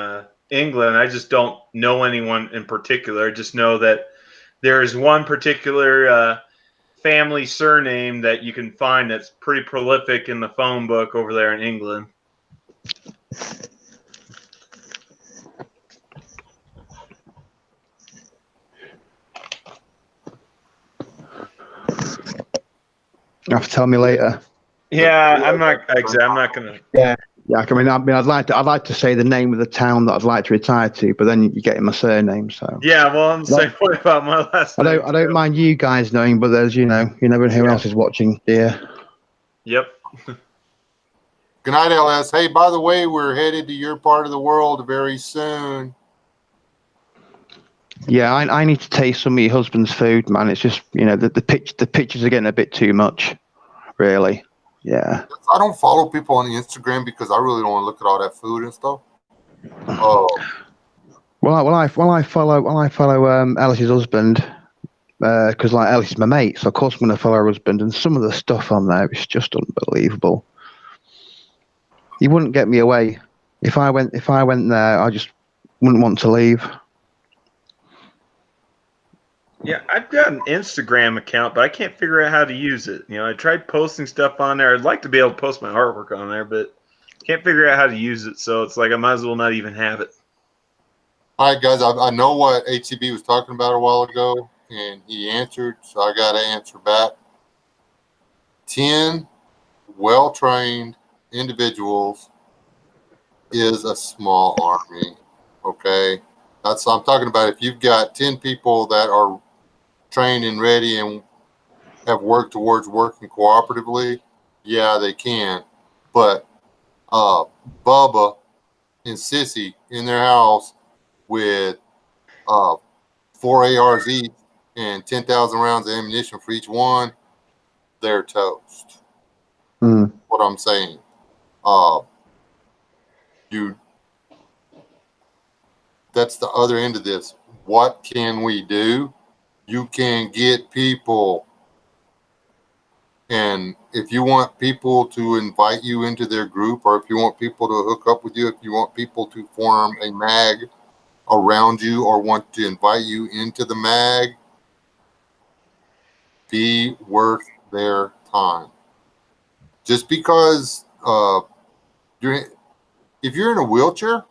England. I just don't know anyone in particular. I just know that there is one particular family surname that you can find that's pretty prolific in the phone book over there in England. You have to tell me later. Yeah, I'm not gonna. Yeah, I'd like to say the name of the town that I'd like to retire to, but then you're getting my surname. So Yeah, well, I'm the same way about my last name. I don't mind you guys knowing, but there's you never know who else is watching. Yeah. Yep. Good night, LS. Hey, by the way, we're headed to your part of the world very soon. Yeah, I need to taste some of your husband's food, man. It's just the pictures are getting a bit too much, really. Yeah. I don't follow people on Instagram because I really don't want to look at all that food and stuff. Well, I follow Alice's husband because like Alice is my mate, so of course I'm going to follow her husband. And some of the stuff on there is just unbelievable. He wouldn't get me away if I went there. I just wouldn't want to leave. Yeah, I've got an Instagram account, but I can't figure out how to use it. I tried posting stuff on there. I'd like to be able to post my artwork on there, but can't figure out how to use it. So it's like I might as well not even have it. All right, guys, I know what HCB was talking about a while ago, and he answered, so I got to answer back. 10 well-trained individuals is a small army, okay? I'm talking about if you've got 10 people that are trained and ready and have worked towards working cooperatively, yeah, they can. But Bubba and Sissy in their house with 4 ARs each and 10,000 rounds of ammunition for each one, they're toast. What I'm saying. That's the other end of this. What can we do? You can get people. And if you want people to invite you into their group, or if you want people to hook up with you, if you want people to form a mag around you or want to invite you into the mag, be worth their time. Just because if you're in a wheelchair,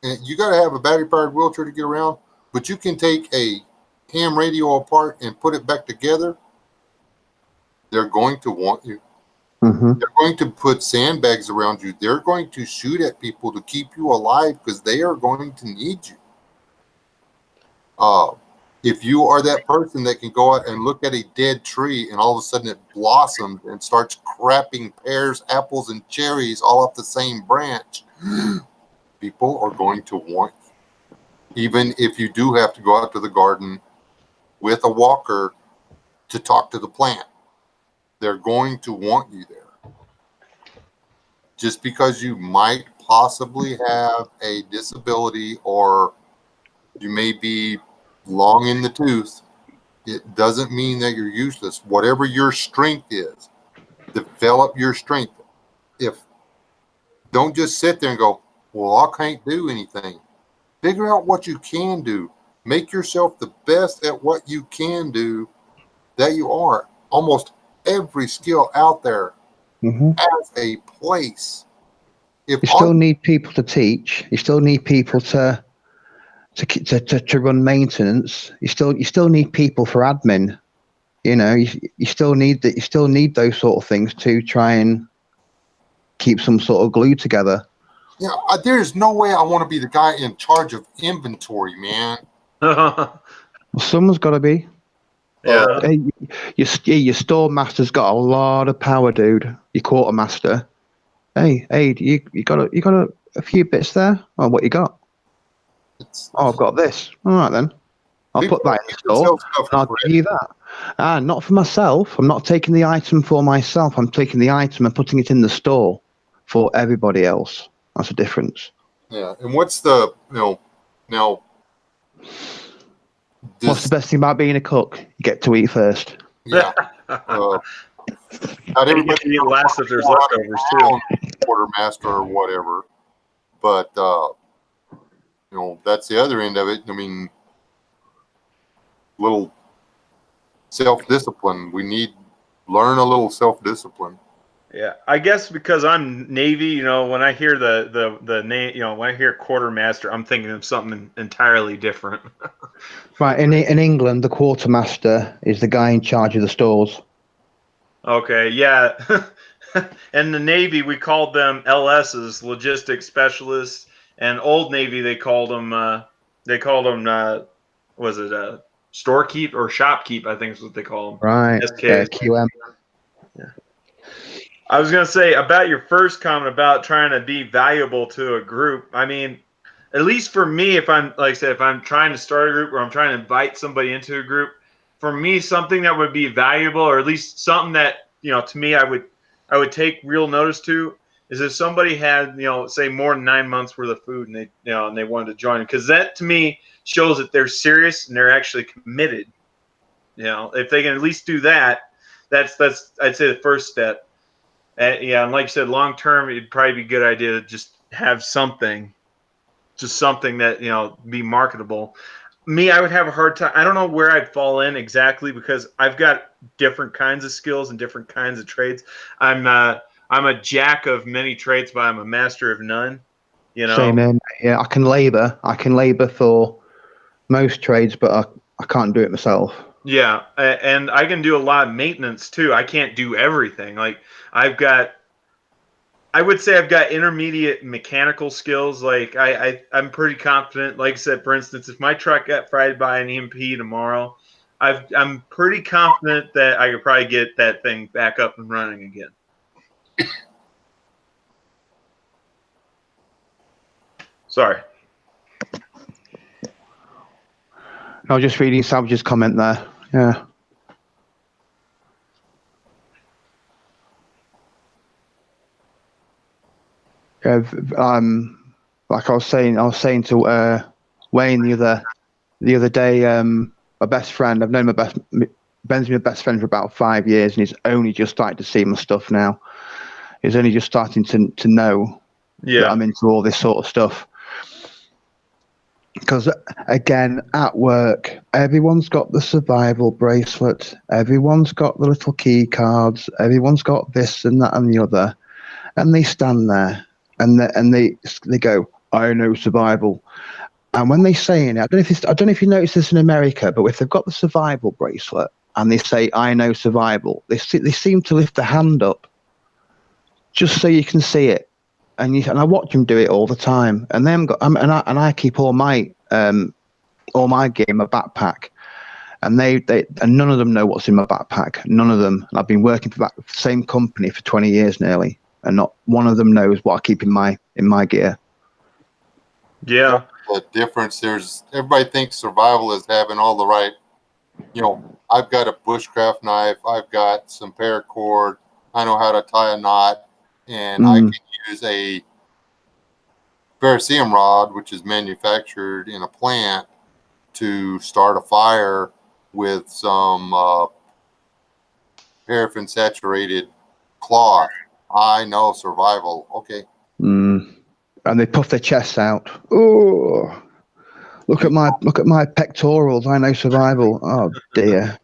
and you got to have a battery-powered wheelchair to get around, but you can take a ham radio apart and put it back together, they're going to want you. They're going to put sandbags around you. They're going to shoot at people to keep you alive because they are going to need you. If you are that person that can go out and look at a dead tree and all of a sudden it blossoms and starts crapping pears, apples, and cherries all off the same branch, people are going to want you. Even if you do have to go out to the garden with a walker to talk to the plant, they're going to want you there. Just because you might possibly have a disability or you may be long in the tooth, it doesn't mean that you're useless. Whatever your strength is, develop your strength. Don't just sit there and go, well, I can't do anything. Figure out what you can do. Make yourself the best at what you can do that you are. Almost every skill out there Hmm. has a place. If You still need people to teach. You still need people to run maintenance. You still need people for admin. You still need that. You still need those sort of things to try and keep some sort of glue together. yeah, there's no way I want to be the guy in charge of inventory, man. Well, someone's got to be. Yeah. Hey, your store master's got a lot of power, dude. Your quartermaster. Hey, you got a few bits there. Oh, what you got? Oh, I've got this. All right then. I'll put that in the store. And I'll give you that. Not for myself. I'm not taking the item for myself. I'm taking the item and putting it in the store for everybody else. That's the difference. Yeah, and what's the now? What's the best thing about being a cook? You get to eat first. Yeah. Not everybody can eat last if there's leftovers too. Quartermaster or whatever, but that's the other end of it. I mean, little self-discipline. We need learn a little self-discipline. Yeah, I guess because I'm Navy, when I hear the name, when I hear quartermaster, I'm thinking of something entirely different. Right, in England, the quartermaster is the guy in charge of the stores. Okay, yeah. In the Navy, we called them LSs, logistics specialists, and Old Navy they called them was it storekeep or shopkeep? I think is what they call them. Right. QM. Yeah. I was gonna say about your first comment about trying to be valuable to a group. I mean, at least for me, if I'm like I said, if I'm trying to start a group or I'm trying to invite somebody into a group, for me, something that would be valuable, or at least something that to me, I would take real notice to, is if somebody had say more than 9 months worth of food and they and they wanted to join, because that to me shows that they're serious and they're actually committed. If they can at least do that, that's I'd say the first step. And like you said, long term, it'd probably be a good idea to just have something, that be marketable. Me, I would have a hard time. I don't know where I'd fall in exactly because I've got different kinds of skills and different kinds of trades. I'm a jack of many trades, but I'm a master of none. Same man. Yeah, I can labor for most trades, but I can't do it myself. Yeah, and I can do a lot of maintenance too. I can't do everything. Like I would say I've got intermediate mechanical skills. Like I'm pretty confident. Like I said, for instance, if my truck got fried by an EMP tomorrow, I'm pretty confident that I could probably get that thing back up and running again. Sorry. I was just reading Savage's comment there. Yeah. Like I was saying to Wayne the other day, my best friend. I've known Ben's been my best friend for about 5 years, and he's only just starting to see my stuff now. He's only just starting to know that I'm into all this sort of stuff. Because again, at work, everyone's got the survival bracelet, everyone's got the little key cards, everyone's got this and that and the other, and they stand there and they go, "I know survival." And when they say it, I don't know if you notice this in America, but if they've got the survival bracelet and they say, "I know survival," they seem to lift the hand up just so you can see it. And I watch them do it all the time, and I keep all my gear in my backpack, and and none of them know what's in my backpack. None of them. And I've been working for that same company for 20 years nearly, and not one of them knows what I keep in my gear. Yeah. The difference everybody thinks survival is having all the right. I've got a bushcraft knife. I've got some paracord. I know how to tie a knot. And I can use a ferrocerium rod, which is manufactured in a plant, to start a fire with some paraffin-saturated cloth. I know survival. Okay. And they puff their chests out. Oh, look at my pectorals. I know survival. Oh dear.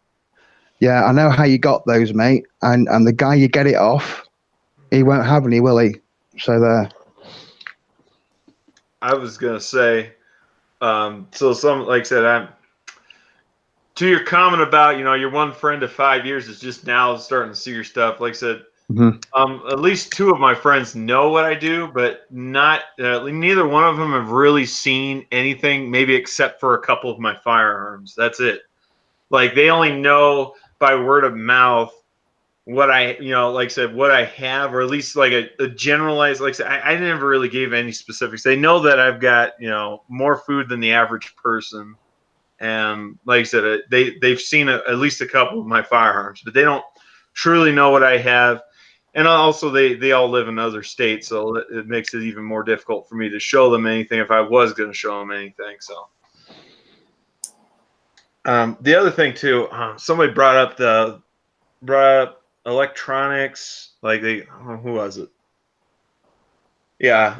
Yeah, I know how you got those, mate. And the guy you get it off, he won't have any, will he? So there. I was gonna say, so some like I said, I'm to your comment about your one friend of 5 years is just now starting to see your stuff. Like I said, Mhm. at least two of my friends know what I do, but not neither one of them have really seen anything, maybe except for a couple of my firearms. That's it. Like they only know by word of mouth what like I said, what I have, or at least like a generalized, like I said, I never really gave any specifics. They know that I've got, more food than the average person. And like I said, they've seen at least a couple of my firearms, but they don't truly know what I have. And also, they all live in other states, so it makes it even more difficult for me to show them anything if I was going to show them anything. So, the other thing too, somebody brought up electronics. Like who was it? Yeah,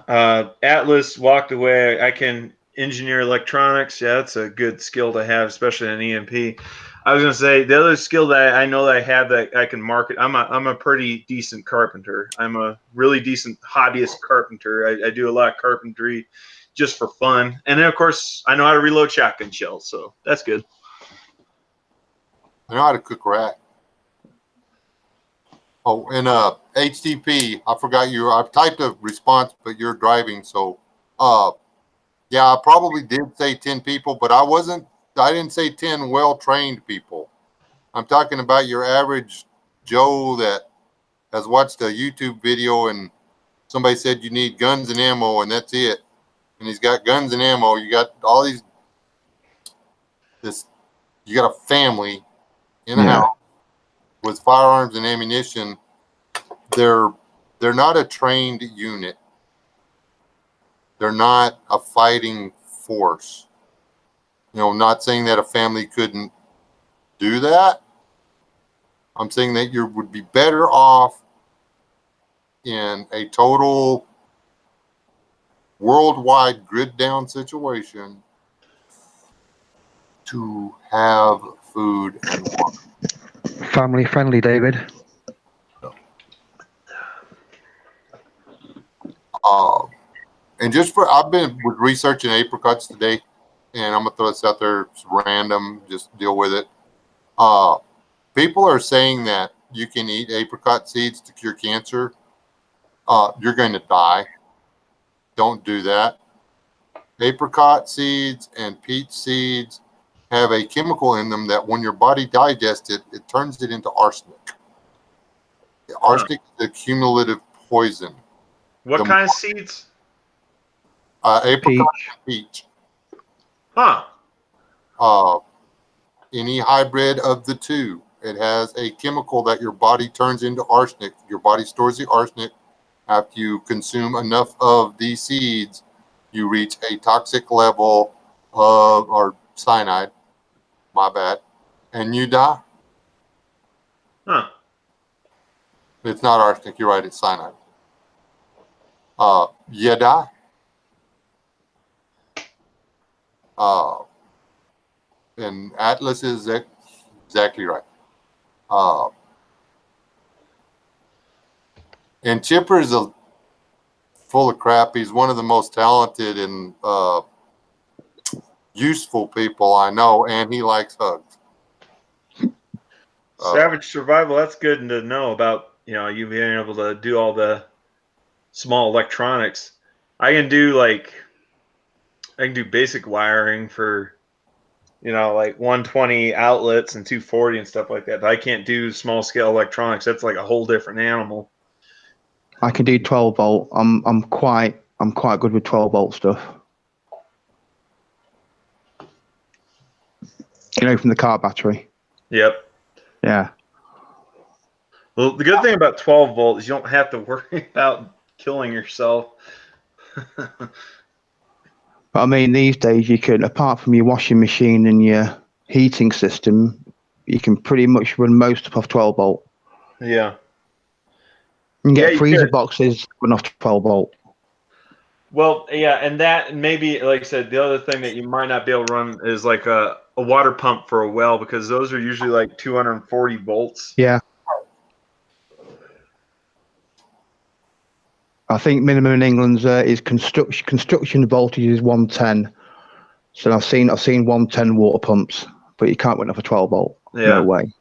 Atlas walked away. I can engineer electronics. Yeah, that's a good skill to have, especially in EMP. I was gonna say the other skill that I know that I have that I can market. I'm a pretty decent carpenter. I'm a really decent hobbyist carpenter. I do a lot of carpentry just for fun, and then of course I know how to reload shotgun shells, so that's good. I know how to cook rat. Oh, and HTP, I forgot you. I typed a response, but you're driving, so yeah, I probably did say 10 people, but I didn't say 10 well-trained people. I'm talking about your average Joe that has watched a YouTube video and somebody said you need guns and ammo and that's it. And he's got guns and ammo. You got all you got a family in a Yeah. house with firearms and ammunition. They're not a trained unit. They're not a fighting force. Not saying that a family couldn't do that. I'm saying that you would be better off in a total worldwide grid down situation to have food and water. Family friendly, David. And I've been researching apricots today, and I'm gonna throw this out there. It's random, just deal with it. People are saying that you can eat apricot seeds to cure cancer. You're going to die. Don't do that. Apricot seeds and peach seeds have a chemical in them that when your body digests it, it turns it into arsenic. Arsenic is a cumulative poison. What kind of seeds? Apricot and peach. Huh. Any hybrid of the two. It has a chemical that your body turns into arsenic. Your body stores the arsenic. After you consume enough of these seeds, you reach a toxic level of, or cyanide, my bad, and you die. Huh. It's not arsenic, you're right, it's cyanide. You die. And Atlas is exactly right. And Chipper is full of crap. He's one of the most talented and useful people I know, and he likes hugs. Savage survival. That's good to know about. You being able to do all the small electronics. I can do basic wiring for, like 120 outlets and 240 and stuff like that. But I can't do small scale electronics. That's like a whole different animal. I can do 12 volt. I'm quite good with 12 volt stuff. From the car battery. Yep. Yeah. Well, the good thing about 12 volt is you don't have to worry about killing yourself. But I mean, these days you can, apart from your washing machine and your heating system, you can pretty much run most off 12 volt. Yeah. You can get you freezer could. boxes run off 12 volt. Well, yeah, and that maybe, like I said, the other thing that you might not be able to run is like a water pump for a well, because those are usually like 240 volts. Yeah. I think minimum in England's is construction voltage is 110. So I've seen 110 water pumps, but you can't run off a 12 volt. Yeah. No way.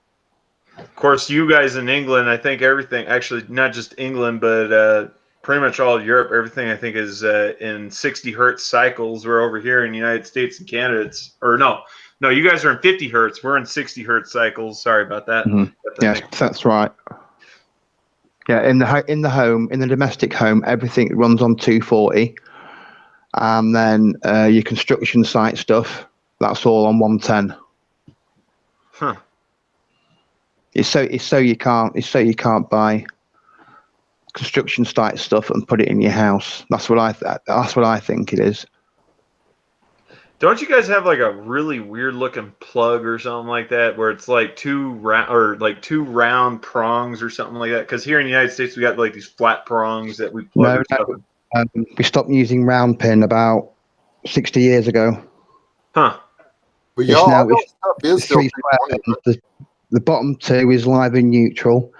Of course, you guys in England, I think everything, actually not just England, but pretty much all of Europe, everything I think is in 60 hertz cycles. We're over here in the United States and Canada. No, you guys are in 50 hertz. We're in 60 hertz cycles. Sorry about that. Mm-hmm. Yes, that's right. Yeah, in the domestic home, everything runs on 240, and then your construction site stuff, that's all on 110. Huh. It's so you can't buy construction site stuff and put it in your house. That's what I think it is. Don't you guys have like a really weird looking plug or something like that, where it's like two round prongs or something like that? Because here in the United States we got like these flat prongs that we plug. We stopped using round pin about 60 years ago. Huh. But It's y'all, now- all that it's- stuff is It's still 3 square 220. pins. The bottom two is live and neutral,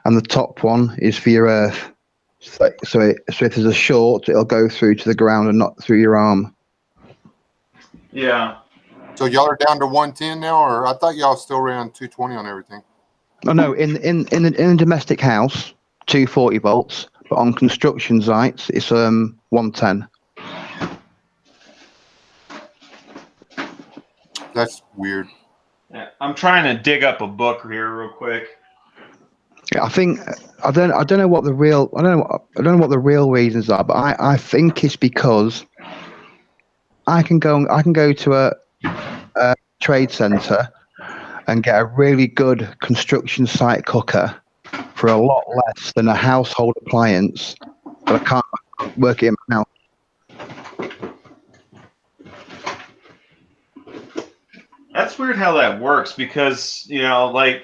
and the top one is for your earth. So if there's a short, it'll go through to the ground and not through your arm. Yeah. So y'all are down to 110 now, or I thought y'all still ran 220 on everything. Oh no, in a domestic house, 240 volts, but on construction sites, it's 110. That's weird. Yeah, I'm trying to dig up a book here real quick. Yeah, I think I don't know what the real reasons are, but I think it's because I can go to a trade center and get a really good construction site cooker for a lot less than a household appliance, but I can't work it in my house. That's weird how that works, because like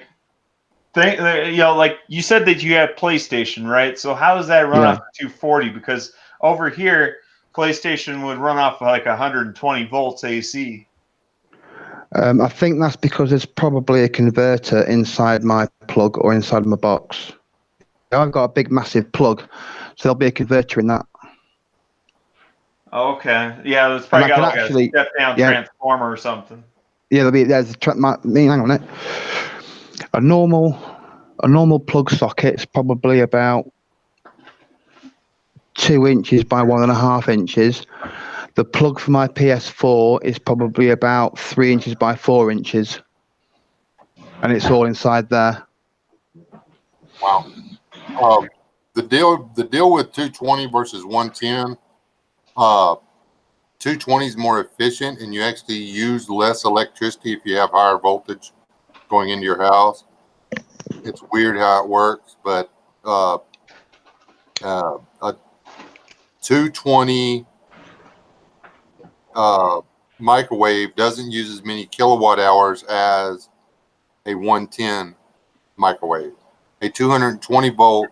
you said that you have PlayStation, right? So how does that run Yeah. off 240? Because over here, PlayStation would run off like 120 volts AC. I think that's because there's probably a converter inside my plug or inside my box. I've got a big, massive plug, so there'll be a converter in that. Okay, yeah, it's probably And I got can like actually- a step-down yeah. transformer or something. Yeah, there's hang on a minute. A normal plug socket is probably about 2 inches by 1.5 inches. The plug for my PS4 is probably about 3 inches by 4 inches, and it's all inside there. Wow. The deal with 220 versus 110, 220 is more efficient, and you actually use less electricity if you have higher voltage going into your house. It's weird how it works, but a 220 microwave doesn't use as many kilowatt hours as a 110 microwave. A 220 volt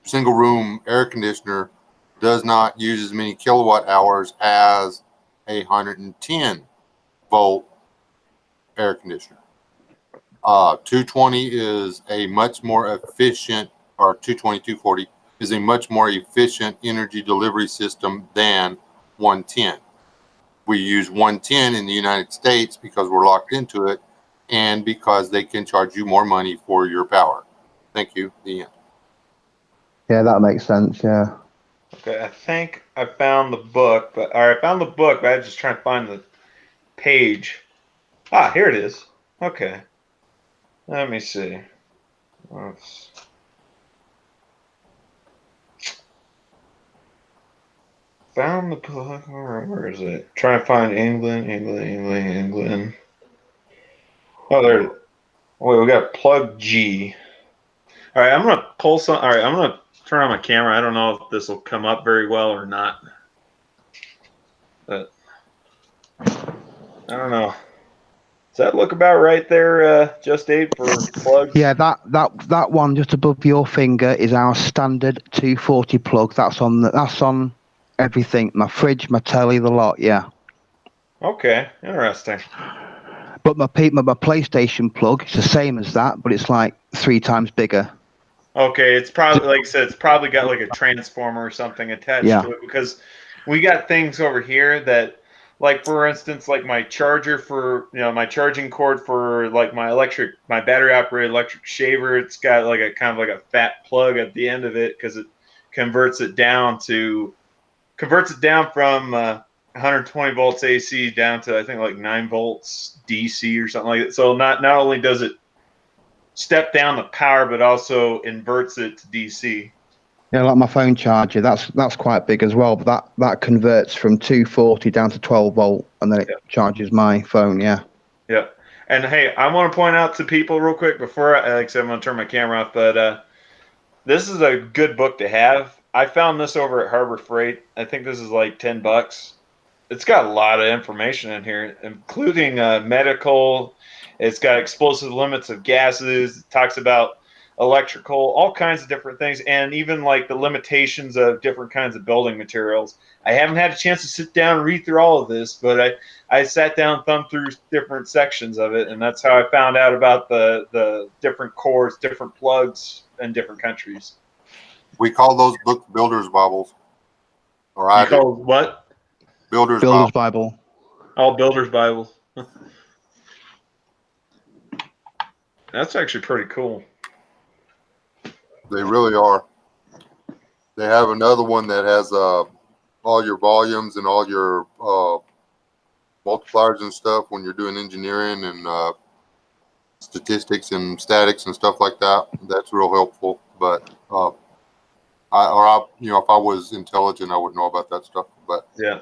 single room air conditioner does not use as many kilowatt hours as a 110 volt air conditioner. 220 is a much more efficient, or 220, 240 is a much more efficient energy delivery system than 110. We use 110 in the United States because we're locked into it and because they can charge you more money for your power. Thank you. The end. Yeah, that makes sense. Yeah. Okay, I think I found the book, but I was just trying to find the page. Ah, here it is. Okay. Let me see. Found the book. Where is it? Try to find England. Oh, there it is. Wait, we got plug G. All right, I'm going to pull some. All right, I'm going to turn on my camera. I don't know if this will come up very well or not. But I don't know. Does that look about right there, Just Aid, for plugs? Yeah, that one just above your finger is our standard 240 plug. That's on everything. My fridge, my telly, the lot. Yeah. Okay, interesting. But my PlayStation plug is the same as that, but it's like 3 times bigger. Okay, it's probably like I said, it's probably got like a transformer or something attached Yeah. to it because we got things over here that, like for instance, like my charger for my charging cord for like my battery operated electric shaver. It's got like a kind of like a fat plug at the end of it because it converts it down from 120 volts AC down to I think like 9 volts DC or something like that. So not only does it step down the power, but also inverts it to DC. Yeah, like my phone charger, that's quite big as well. But that converts from 240 down to 12 volt, and then it charges my phone. Yeah. Yeah. And hey, I want to point out to people real quick before like I said, I'm going to turn my camera off, but this is a good book to have. I found this over at Harbor Freight. I think this is like $10. It's got a lot of information in here, including medical. It's got explosive limits of gases. It talks about electrical, all kinds of different things, and even like the limitations of different kinds of building materials. I haven't had a chance to sit down and read through all of this, but I sat down, thumbed through different sections of it, and that's how I found out about the different cores, different plugs in different countries. We call those books Builder's Bibles. Or I You call what? Builder's Builder's Bible. Bible. Oh, Builder's Bible. That's actually pretty cool. They really are. They have another one that has all your volumes and all your multipliers and stuff when you're doing engineering and statistics and statics and stuff like that. That's real helpful. But if I was intelligent, I would know about that stuff. But yeah.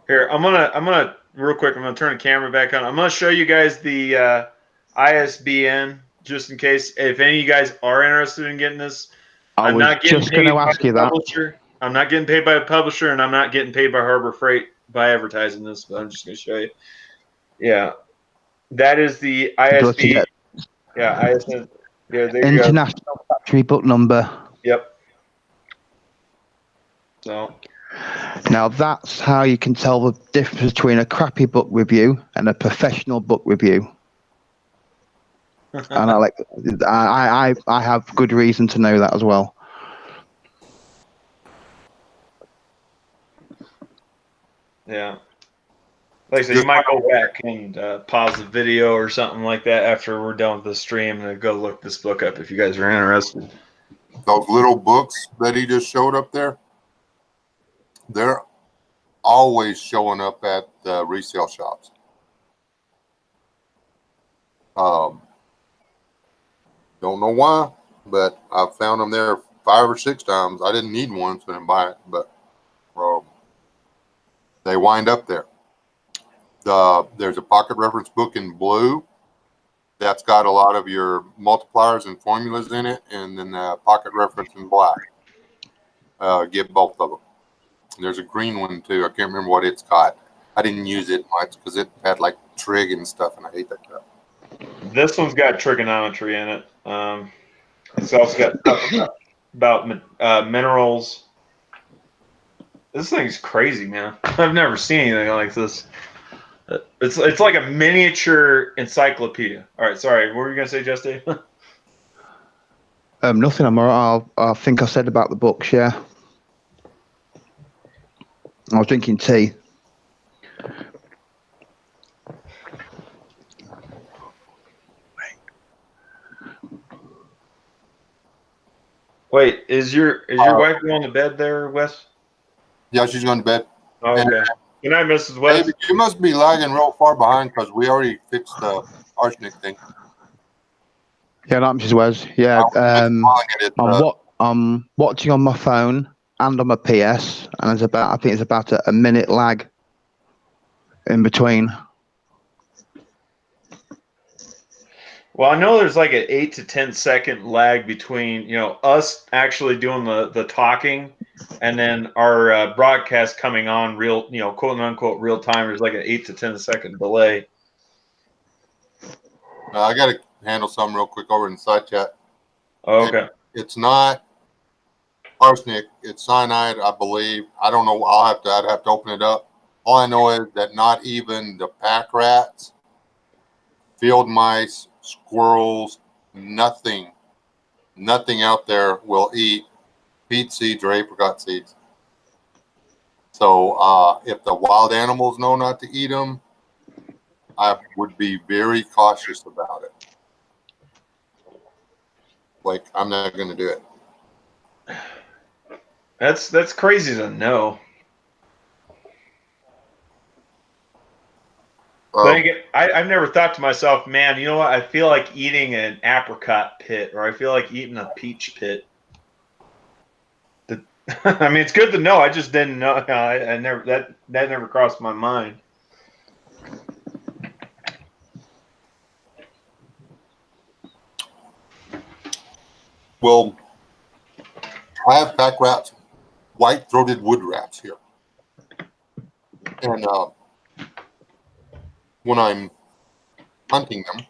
Here, I'm gonna real quick. I'm gonna turn the camera back on. I'm gonna show you guys the ISBN just in case if any of you guys are interested in getting this. I'm not getting paid by the publisher. I'm not getting paid by a publisher, and I'm not getting paid by Harbor Freight by advertising this. But I'm just gonna show you. Yeah, that is the ISBN. Yeah, ISBN. Yeah, there you go. International Factory Book Number. Yep. So. Now that's how you can tell the difference between a crappy book review and a professional book review. And I have good reason to know that as well. Yeah. Like I said, you might go back and pause the video or something like that after we're done with the stream and go look this book up if you guys are interested. Those little books that he just showed up there, they're always showing up at the resale shops. Don't know why, but I found them there 5 or 6 times. I didn't need one, so I didn't buy it, but they wind up there. There's a pocket reference book in blue that's got a lot of your multipliers and formulas in it, and then the pocket reference in black. Get both of them. There's a green one too. I can't remember what it's got. I didn't use it much because it had like trig and stuff, and I hate that crap. This one's got trigonometry in it. It's also got stuff about minerals. This thing's crazy, man. I've never seen anything like this. It's like a miniature encyclopedia. All right, sorry. What were you gonna say, Justin? Nothing. I'm all right. I think I said about the books. Yeah. I was drinking tea. Wait, is your wife going to bed there, Wes? Yeah, she's going to bed. Oh, okay. Good night, Mrs. West. Hey, you must be lagging real far behind because we already fixed the arsenic thing. Yeah, that Mrs. Wes. Yeah. I'm watching on my phone and on my PS, and I think it's about a minute lag in between. Well, I know there's like an 8 to 10 second lag between us actually doing the talking and then our broadcast coming on real quote unquote real time. There's like an 8 to 10 second delay. I got to handle something real quick over in the side chat. Oh, okay. It's not arsenic. It's cyanide, I believe. I don't know. I'd have to open it up. All I know is that not even the pack rats, field mice, squirrels, nothing nothing out there will eat peach seeds or apricot seeds. So if the wild animals know not to eat them, I would be very cautious about it. Like, I'm not going to do it. That's crazy to know. Then again, I've never thought to myself, man, you know what? I feel like eating an apricot pit, or I feel like eating a peach pit. I mean, it's good to know. I just didn't know. I never that never crossed my mind. Well, I have pack rats, white-throated wood rats here. And when I'm hunting them,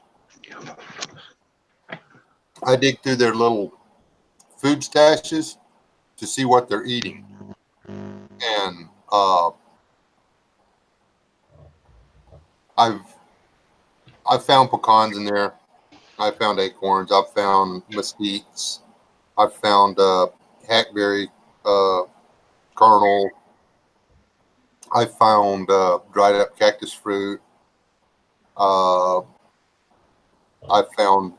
I dig through their little food stashes to see what they're eating. And I've found pecans in there. I've found acorns. I've found mesquites. I've found hackberry kernel. I found dried up cactus fruit. I found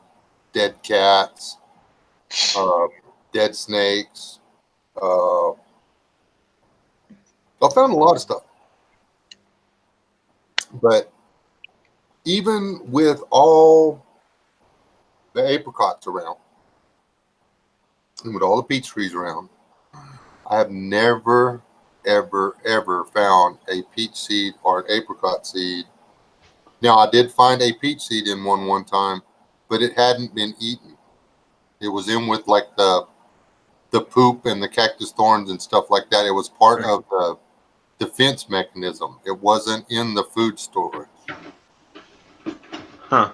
dead cats, dead snakes. I found a lot of stuff. But even with all the apricots around and with all the peach trees around, I have never, ever found a peach seed or an apricot seed. Now, I did find a peach seed in one time, but it hadn't been eaten. It was in with like the poop and the cactus thorns and stuff like that. It was part of the defense mechanism. It wasn't in the food storage. Huh.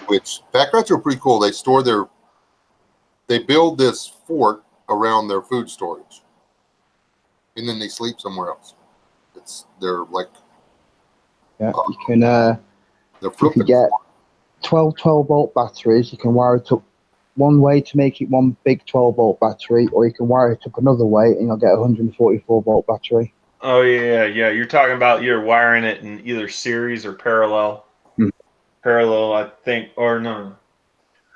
Which pack rats are pretty cool. They build this fort around their food storage, and then they sleep somewhere else. They're like, Yeah, you can. they're If flipping. you get 12 12-volt batteries, you can wire it up one way to make it one big 12-volt battery, or you can wire it up another way and you'll get a 144-volt battery. Oh yeah. You're talking about you're wiring it in either series or parallel. Parallel, I think, or no.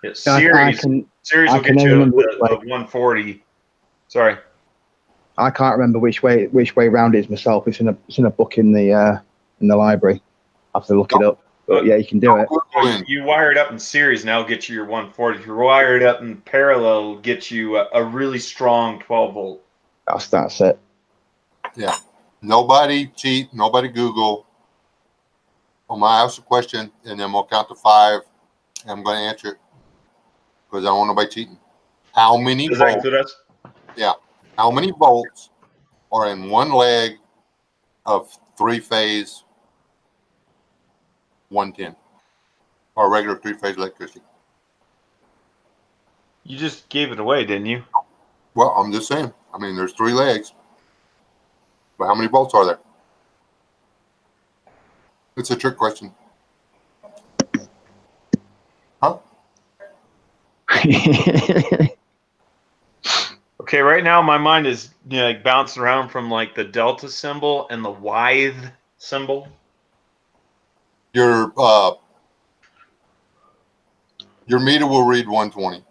Yeah, series. Series will get you the 140. Sorry. I can't remember which way round it is myself. It's in a book in the library. I have to look it up. But yeah, you can do it. So you wire it up in series, and that'll get you your 140. If you wire it up in parallel, it'll get you a really strong 12 volt. That's it. Yeah. Nobody cheat. Nobody Google. I'm going to ask a question, and then we'll count to 5, and I'm going to answer it because I don't want nobody cheating. How many volts? Yeah. How many volts are in one leg of 3-phase 110 or regular 3-phase electricity? You just gave it away, didn't you? Well, I'm just saying. I mean, there's 3 legs, but how many volts are there? It's a trick question. Huh? Okay, right now my mind is like bouncing around from like the delta symbol and the withe symbol. Your meter will read 120,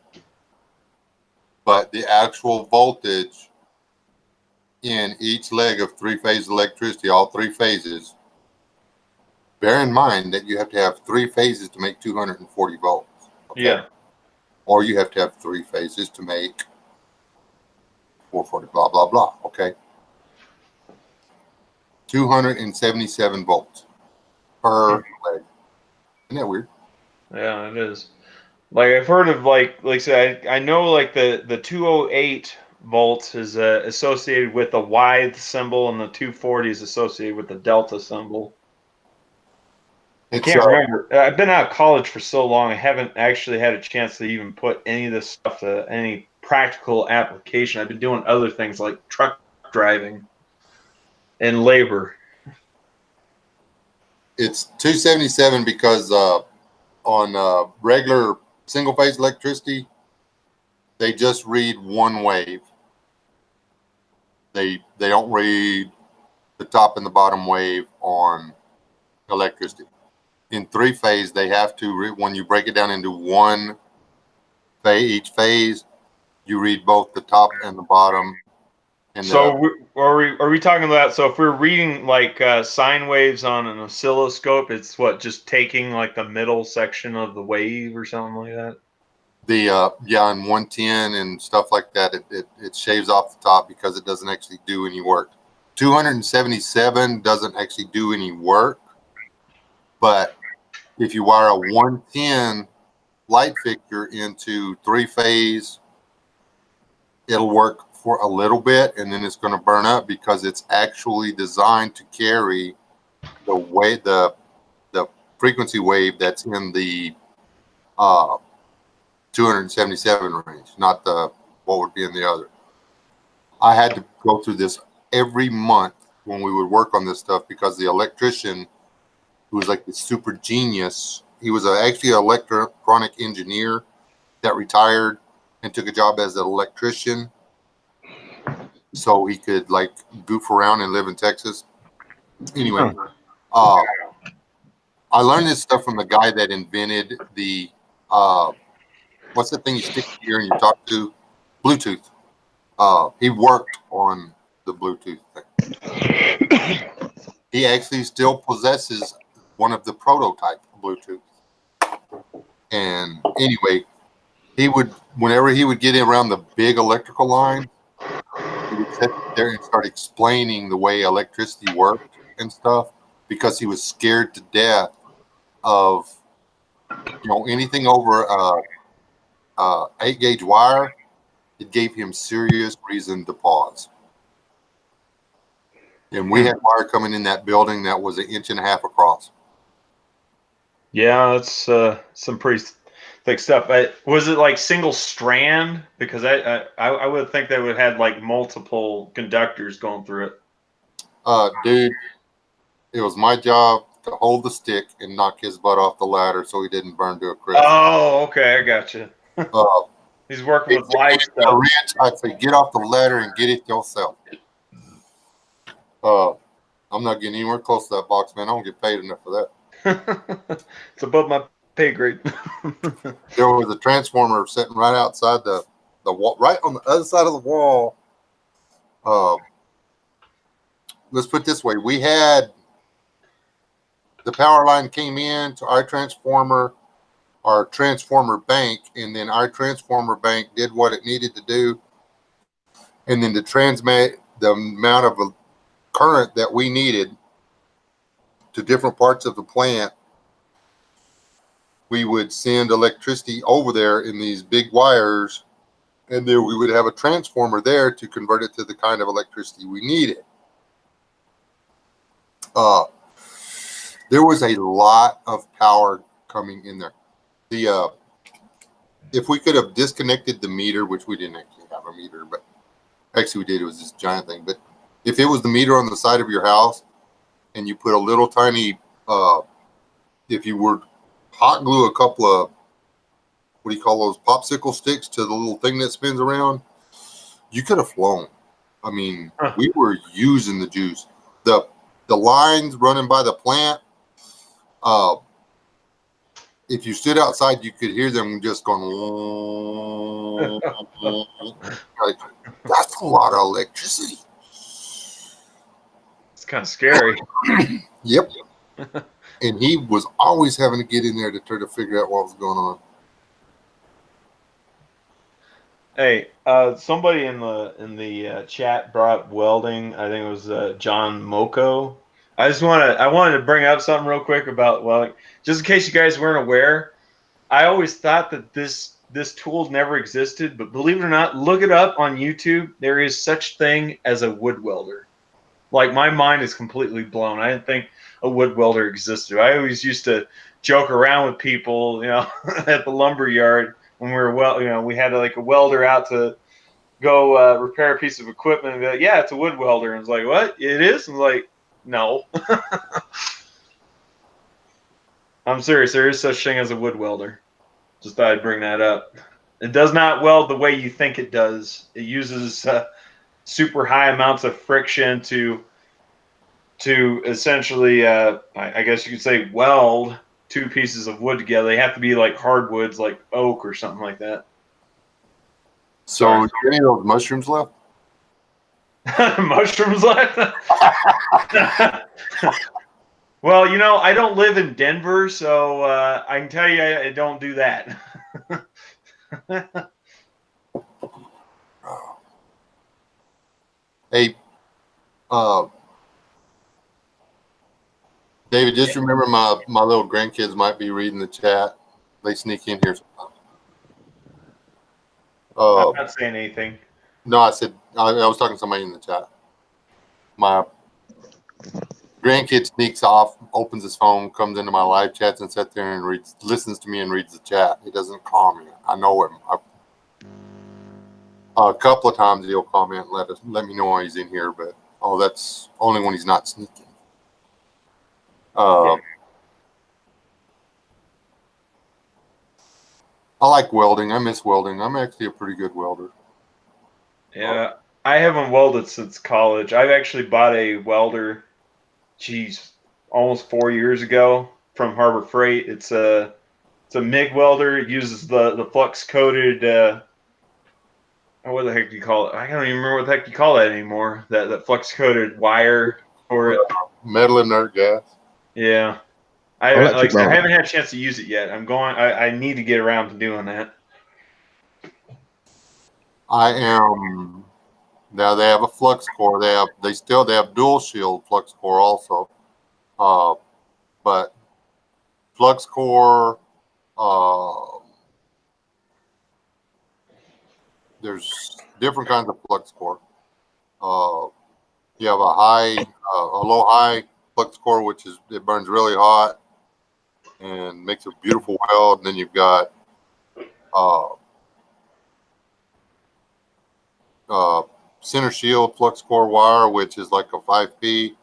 but the actual voltage in each leg of 3-phase electricity, all 3 phases, bear in mind that you have to have 3 phases to make 240 volts. Okay? Yeah. Or you have to have 3 phases to make 440, blah, blah, blah. Okay. 277 volts per leg. Isn't that weird? Yeah, it is. Like I've heard of like I said, I know like the 208 volts is associated with the withe symbol, and the 240 is associated with the delta symbol. I can't remember. I've been out of college for so long, I haven't actually had a chance to even put any of this stuff to any practical application. I've been doing other things like truck driving and labor. It's 277 because on regular single-phase electricity, They just read one wave. They don't read the top and the bottom wave on electricity. In three-phase, they have to when you break it down into one phase, each phase, you read both the top and the bottom. And so are we talking about, so if we're reading like sine waves on an oscilloscope, it's what, just taking like the middle section of the wave or something like that? yeah, and 110 and stuff like that, it shaves off the top because it doesn't actually do any work. 277 doesn't actually do any work, but if you wire a 110 light fixture into three-phase, it'll work for a little bit, and then it's going to burn up because it's actually designed to carry the frequency wave that's in the 277 range, not the what would be in the other. I had to go through this every month when we would work on this stuff because the electrician, who was like the super genius, he was actually an electronic engineer that retired and took a job as an electrician so he could like goof around and live in Texas. Anyway, I learned this stuff from the guy that invented the what's the thing you stick in your ear and you talk to? Bluetooth. He worked on the Bluetooth thing. He actually still possesses one of the prototype Bluetooth. And anyway, he would, whenever he would get around the big electrical line, he would sit there and start explaining the way electricity worked and stuff because he was scared to death of, anything over 8-gauge wire. It gave him serious reason to pause. And we had wire coming in that building that was 1.5 inches across. Yeah, that's some pretty thick stuff. Was it like single strand? Because I would think they would have had like multiple conductors going through it. Dude, it was my job to hold the stick and knock his butt off the ladder so he didn't burn to a crisp. Oh, okay, I got you. He's working with live stuff. I'd say, get off the ladder and get it yourself. I'm not getting anywhere close to that box, man. I don't get paid enough for that. It's above my pay grade. There was a transformer sitting right outside the wall, right on the other side of the wall. Let's put it this way. We had the power line came in to our transformer bank, and then our transformer bank did what it needed to do. And then to transmit the amount of current that we needed to different parts of the plant, we would send electricity over there in these big wires, and then we would have a transformer there to convert it to the kind of electricity we needed. There was a lot of power coming in there. If we could have disconnected the meter, which we didn't actually have a meter, but actually we did, it was this giant thing. But if it was the meter on the side of your house and you put a little tiny, if you were hot glue a couple of, what do you call those, popsicle sticks to the little thing that spins around, you could have flown. I mean, we were using the juice. The lines running by the plant, if you stood outside, you could hear them just going, like, that's a lot of electricity. It's kind of scary. Yep. And he was always having to get in there to try to figure out what was going on. Hey, somebody in the chat brought up welding. I think it was John Moko. I wanted to bring up something real quick about welding, just in case you guys weren't aware. I always thought that this tool never existed, but believe it or not, look it up on YouTube. There is such thing as a wood welder. Like, my mind is completely blown. I didn't think a wood welder existed. I always used to joke around with people, at the lumber yard when we were we had like a welder out to go repair a piece of equipment and be like, yeah, it's a wood welder. And it's like, what? It is? And like, no. I'm serious. There is such thing as a wood welder. Just thought I'd bring that up. It does not weld the way you think it does. It uses super high amounts of friction to essentially, I guess you could say, weld two pieces of wood together. They have to be like hardwoods, like oak or something like that. So, Sorry. any of those mushrooms left? Mushrooms left? Well, I don't live in Denver, so I can tell you I don't do that. Hey, David, just remember my little grandkids might be reading the chat. They sneak in here sometimes. I'm not saying anything. No, I said I was talking to somebody in the chat. My grandkid sneaks off, opens his phone, comes into my live chats, and sits there and listens to me and reads the chat. He doesn't comment. I know him. A couple of times he'll comment, let me know when he's in here, but that's only when he's not sneaking. I like welding. I miss welding. I'm actually a pretty good welder. Yeah, I haven't welded since college. I've actually bought a welder, almost 4 years ago from Harbor Freight. It's a MIG welder. It uses the flux coated. What the heck do you call it? I don't even remember what the heck you call that anymore. That flux coated wire for it. Metal inert gas. Yeah, I haven't had a chance to use it yet. I need to get around to doing that. I am. Now they have a flux core. They have dual shield flux core also. But flux core, there's different kinds of flux core. You have a low high flux core, which it burns really hot and makes a beautiful weld. And then you've got center shield flux core wire, which is like a 5P,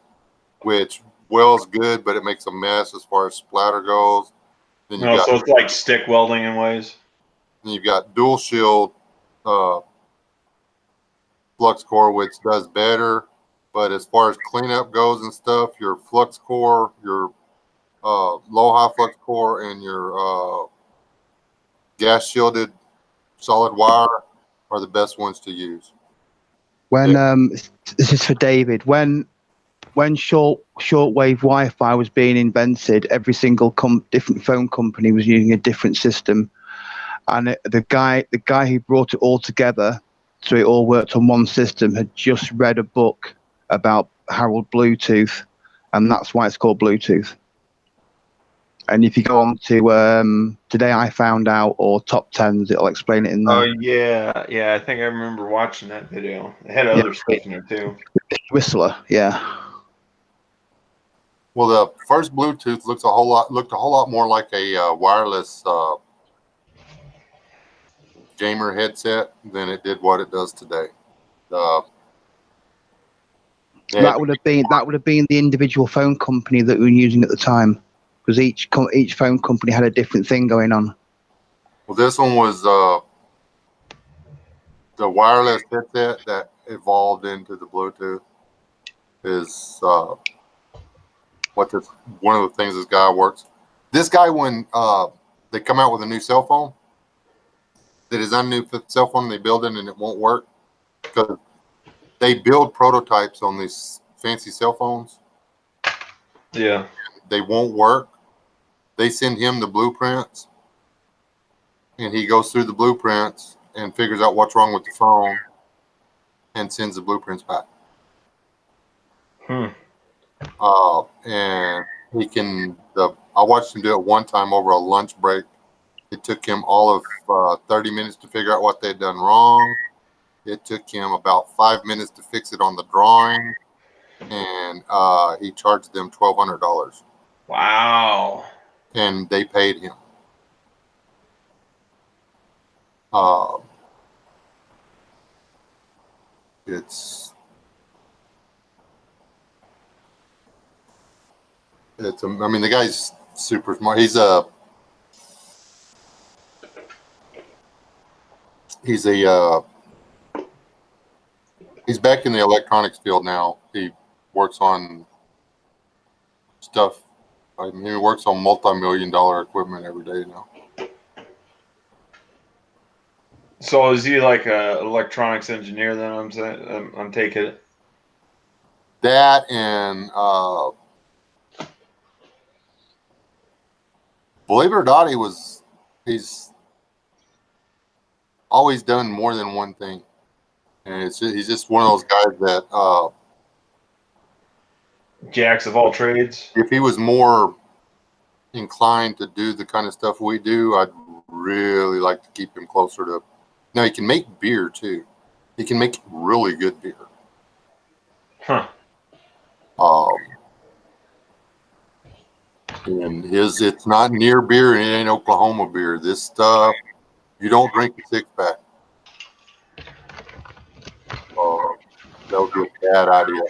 which welds good, but it makes a mess as far as splatter goes. Then So it's like stick welding in ways. Then you've got dual shield flux core, which does better. But as far as cleanup goes and stuff, your flux core, your low high flux core, and your gas shielded solid wire are the best ones to use. This is for David. When shortwave Wi-Fi was being invented, every single different phone company was using a different system, and the guy who brought it all together, so it all worked on one system, had just read a book about Harold Bluetooth, and that's why it's called Bluetooth. And if you go on to Today I Found Out or Top Tens, it'll explain it in there. Oh yeah. I think I remember watching that video. It had other stuff in there too. Whistler, yeah. Well, the first Bluetooth looked a whole lot more like a wireless gamer headset than it did what it does today. That would have been the individual phone company that we were using at the time, because each phone company had a different thing going on. Well, this one was the wireless headset that evolved into the Bluetooth. Is one of the things this guy works. This guy, when they come out with a new cell phone, they design a new cell phone, they build it, and it won't work because they build prototypes on these fancy cell phones. Yeah. They won't work. They send him the blueprints, and he goes through the blueprints and figures out what's wrong with the phone and sends the blueprints back. And he can. I watched him do it one time over a lunch break. It took him all of 30 minutes to figure out what they'd done wrong. It took him about 5 minutes to fix it on the drawing, and he charged them $1,200. Wow. And they paid him. I mean, the guy's super smart. he's he's back in the electronics field now. He works on stuff. I mean, he works on multi-million-dollar equipment every day now. So is he like a electronics engineer? Then I'm saying I'm taking it. That and believe it or not, he's always done more than one thing, and he's just one of those guys that Jacks of all trades. if he was more inclined to do the kind of stuff we do, I'd really like to keep him closer to. Now he can make beer too. He can make really good beer. Huh. And it's not near beer and it ain't Oklahoma beer. This stuff, you don't drink a 6-pack. That would be a bad idea.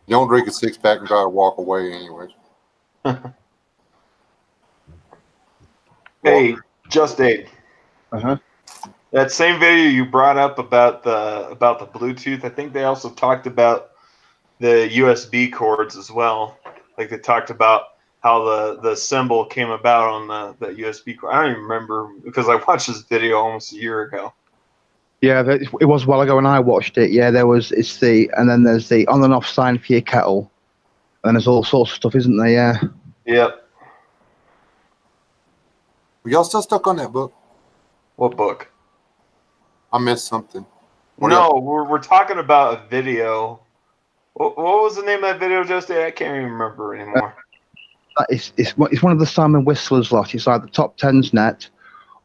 You don't drink a 6-pack and try to walk away anyways. Hey, Just Aid. Uh-huh. That same video you brought up about the Bluetooth, I think they also talked about the USB cords as well. Like they talked about how the symbol came about on the USB cord. I don't even remember because I watched this video almost a year ago. Yeah, it was a while ago when I watched it. Yeah, and then there's the on and off sign for your kettle, and there's all sorts of stuff, isn't there? Yeah. Yep. Were y'all still stuck on that book? What book? I missed something. No, we're talking about a video. What was the name of that video, Just Aid? I can't even remember anymore. It's one of the Simon Whistler's lot. It's either Top Tens Net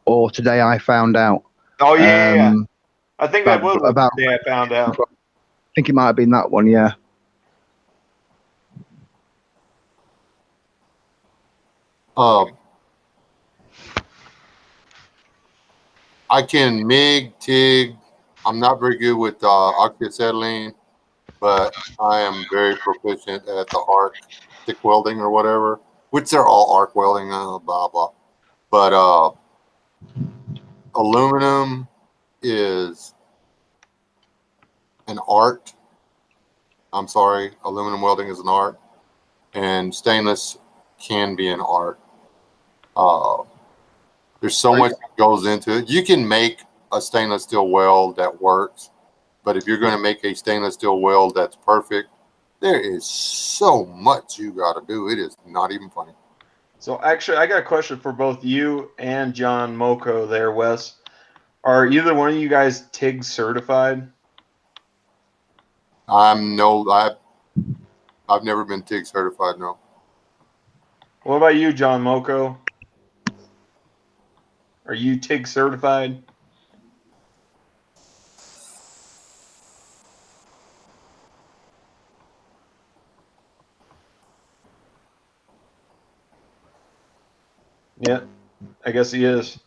or Today I Found Out. Oh yeah. I think that was about the day I found out. I think it might have been that one. Yeah. I can MIG, TIG. I'm not very good with oxyacetylene, but I am very proficient at the arc stick welding or whatever, which they're all arc welding, blah, blah. But aluminum is an art. I'm sorry, aluminum welding is an art, and stainless can be an art. There's so much that goes into it. You can make a stainless steel weld that works, but if you're going to make a stainless steel weld that's perfect, there is so much you got to do. It is not even funny. So actually, I got a question for both you and John Moko there, Wes. Are either one of you guys TIG certified? I've never been TIG certified, no. What about you, John Moko? Are you TIG certified? Yeah, I guess he is.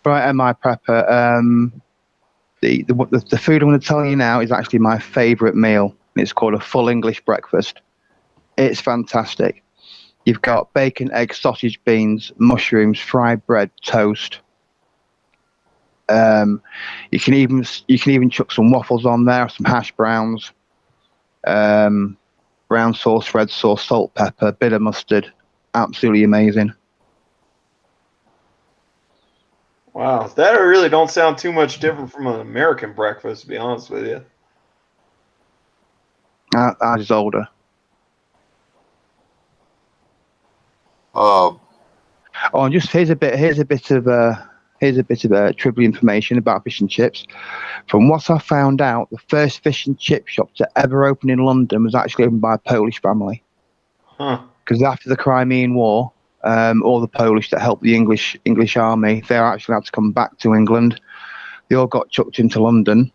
Right, MI Prepper. The food I'm going to tell you now is actually my favourite meal. It's called a full English breakfast. It's fantastic. You've got bacon, egg, sausage, beans, mushrooms, fried bread, toast. You can even chuck some waffles on there, some hash browns, brown sauce, red sauce, salt, pepper, bit of mustard. Absolutely amazing. Wow, that really don't sound too much different from an American breakfast, to be honest with you. I was older. And just here's a bit of trivia information about fish and chips. From what I found out, the first fish and chip shop to ever open in London was actually opened by a Polish family. Huh. Because after the Crimean War, all the Polish that helped the English army, they actually had to come back to England. They all got chucked into London.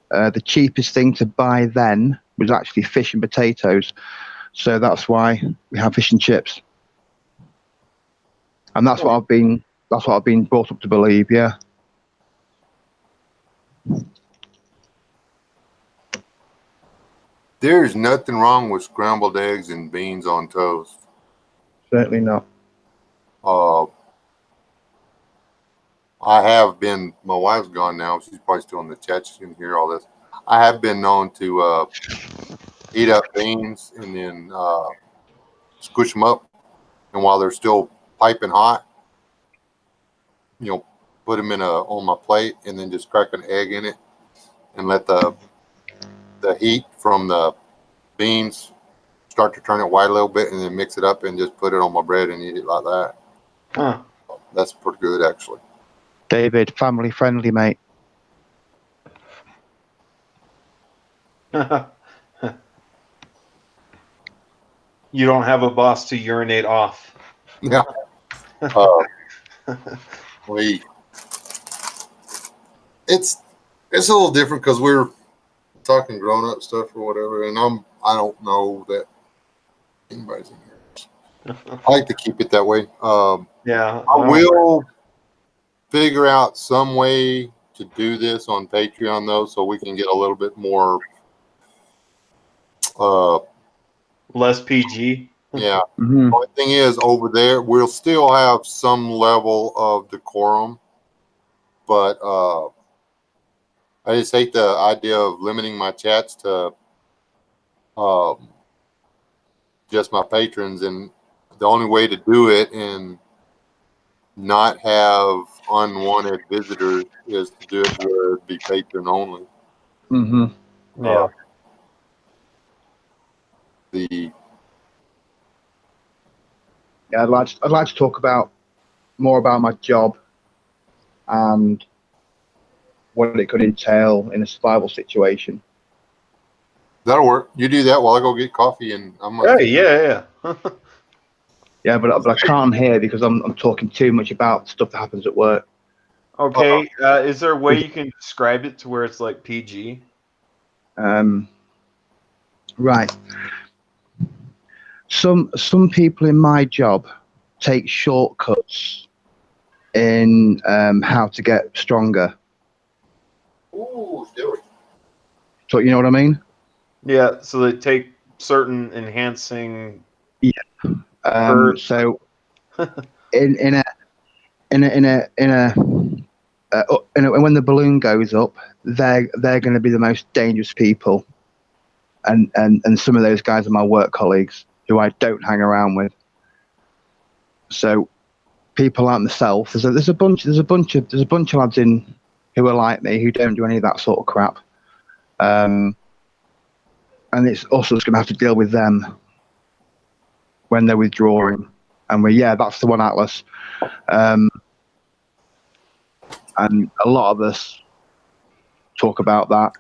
The cheapest thing to buy then was actually fish and potatoes. So that's why we have fish and chips. And that's what I've been brought up to believe, yeah. There's nothing wrong with scrambled eggs and beans on toast. Certainly not. I have been, my wife's gone now. She's probably still in the chat. She can hear all this. I have been known to heat up beans and then squish them up. And while they're still piping hot, put them on my plate and then just crack an egg in it and let the heat from the beans start to turn it white a little bit and then mix it up and just put it on my bread and eat it like that. Huh. That's pretty good, actually. David, family friendly, mate. You don't have a boss to urinate off. Yeah. It's a little different because we're talking grown up stuff or whatever, and I don't know that anybody's in here. I like to keep it that way. Yeah. I will figure out some way to do this on Patreon though, so we can get a little bit more less PG. Yeah. Mm-hmm. The only thing is, over there, we'll still have some level of decorum, but I just hate the idea of limiting my chats to just my patrons, and the only way to do it and not have unwanted visitors is to do it where it'd be patron only. Mm-hmm. Yeah. Yeah, I'd like to talk more about my job and what it could entail in a survival situation. That'll work. You do that while I go get coffee, and I'm Hey, yeah. Yeah, but I can't hear because I'm talking too much about stuff that happens at work. Okay. Is there a way you can describe it to where it's like PG? Right. Some people in my job take shortcuts in how to get stronger. Ooh, steroids. So you know what I mean? Yeah. So they take certain enhancing. So when the balloon goes up, they're going to be the most dangerous people, and some of those guys are my work colleagues who I don't hang around with. So people like myself, there's a bunch of lads in who are like me who don't do any of that sort of crap, and it's also just going to have to deal with them when they're withdrawing. And that's the one, Atlas. And a lot of us talk about that,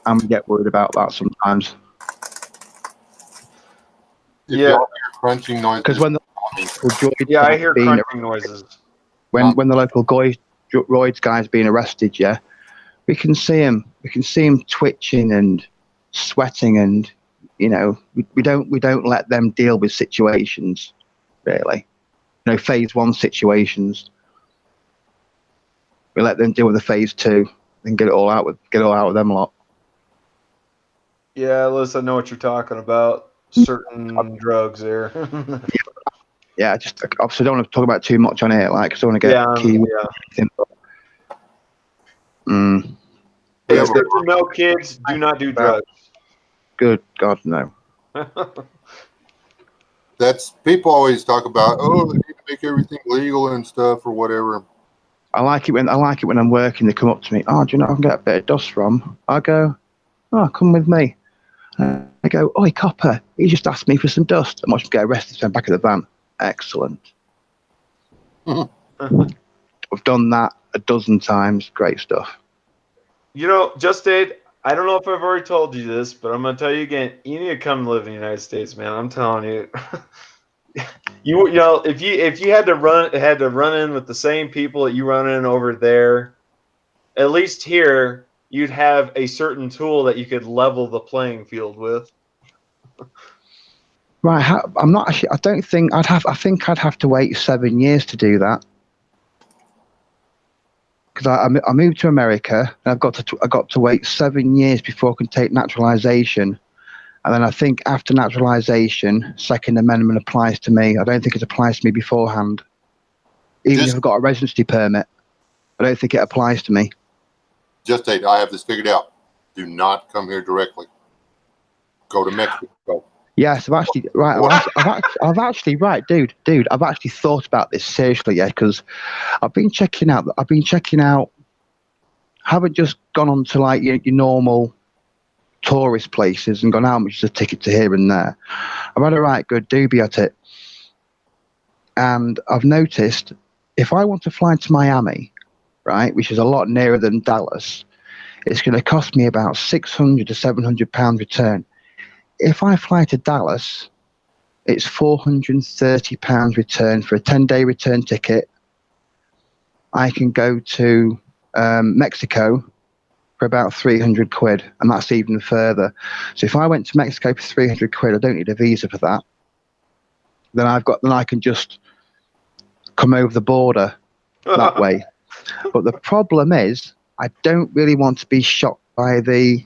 and we get worried about that sometimes. If y'all hear crunching noises, Because when the Yeah, I hear crunching noises. when the local Roids guy's being arrested, we can see him. We can see him twitching and sweating, and we don't let them deal with situations, really. Phase 1 situations. We let them deal with the phase 2 and get it all out with them lot. Yeah, Liz, I know what you're talking about. Certain drugs there. Yeah, just obviously don't want to talk about too much on it, because I don't want to get key. Hey, stick to no, kids. Do not do drugs. Good God, no. That's people always talk about. Oh, they need to make everything legal and stuff or whatever. I like it when I'm working. They come up to me. Oh, do you know I can get a bit of dust from? I go, oh, come with me. I go, oi, copper. He just asked me for some dust. I must get arrested. So I'm back of the van. Excellent. I've done that a dozen times. Great stuff. Just Dave, I don't know if I've already told you this, but I'm gonna tell you again. You need to come live in the United States, man. I'm telling you. If you had to run in with the same people that you run in over there, at least here you'd have a certain tool that you could level the playing field with. Right, I'm not actually. I don't think I'd have. I think I'd have to wait 7 years to do that. Because I moved to America and I got to wait 7 years before I could take naturalization, and then I think after naturalization, Second Amendment applies to me. I don't think it applies to me beforehand. even Just- if I've got a residency permit. I don't think it applies to me. Just say, I have this figured out. Do not come here directly. Go to Mexico. Yes, I've actually I've actually right, dude. I've actually thought about this seriously, yeah, because I've been checking out. Haven't just gone on to like your normal tourist places and gone how much is a ticket to here and there. I've had a right good doobie at it, and I've noticed if I want to fly to Miami, right, which is a lot nearer than Dallas, it's going to cost me about £600 to £700 return. If I fly to Dallas, it's £430 return for a 10-day return ticket. I can go to Mexico for about 300 quid, and that's even further. So if I went to Mexico for 300 quid, I don't need a visa for that. Then I can just come over the border that way. But the problem is, I don't really want to be shot by the.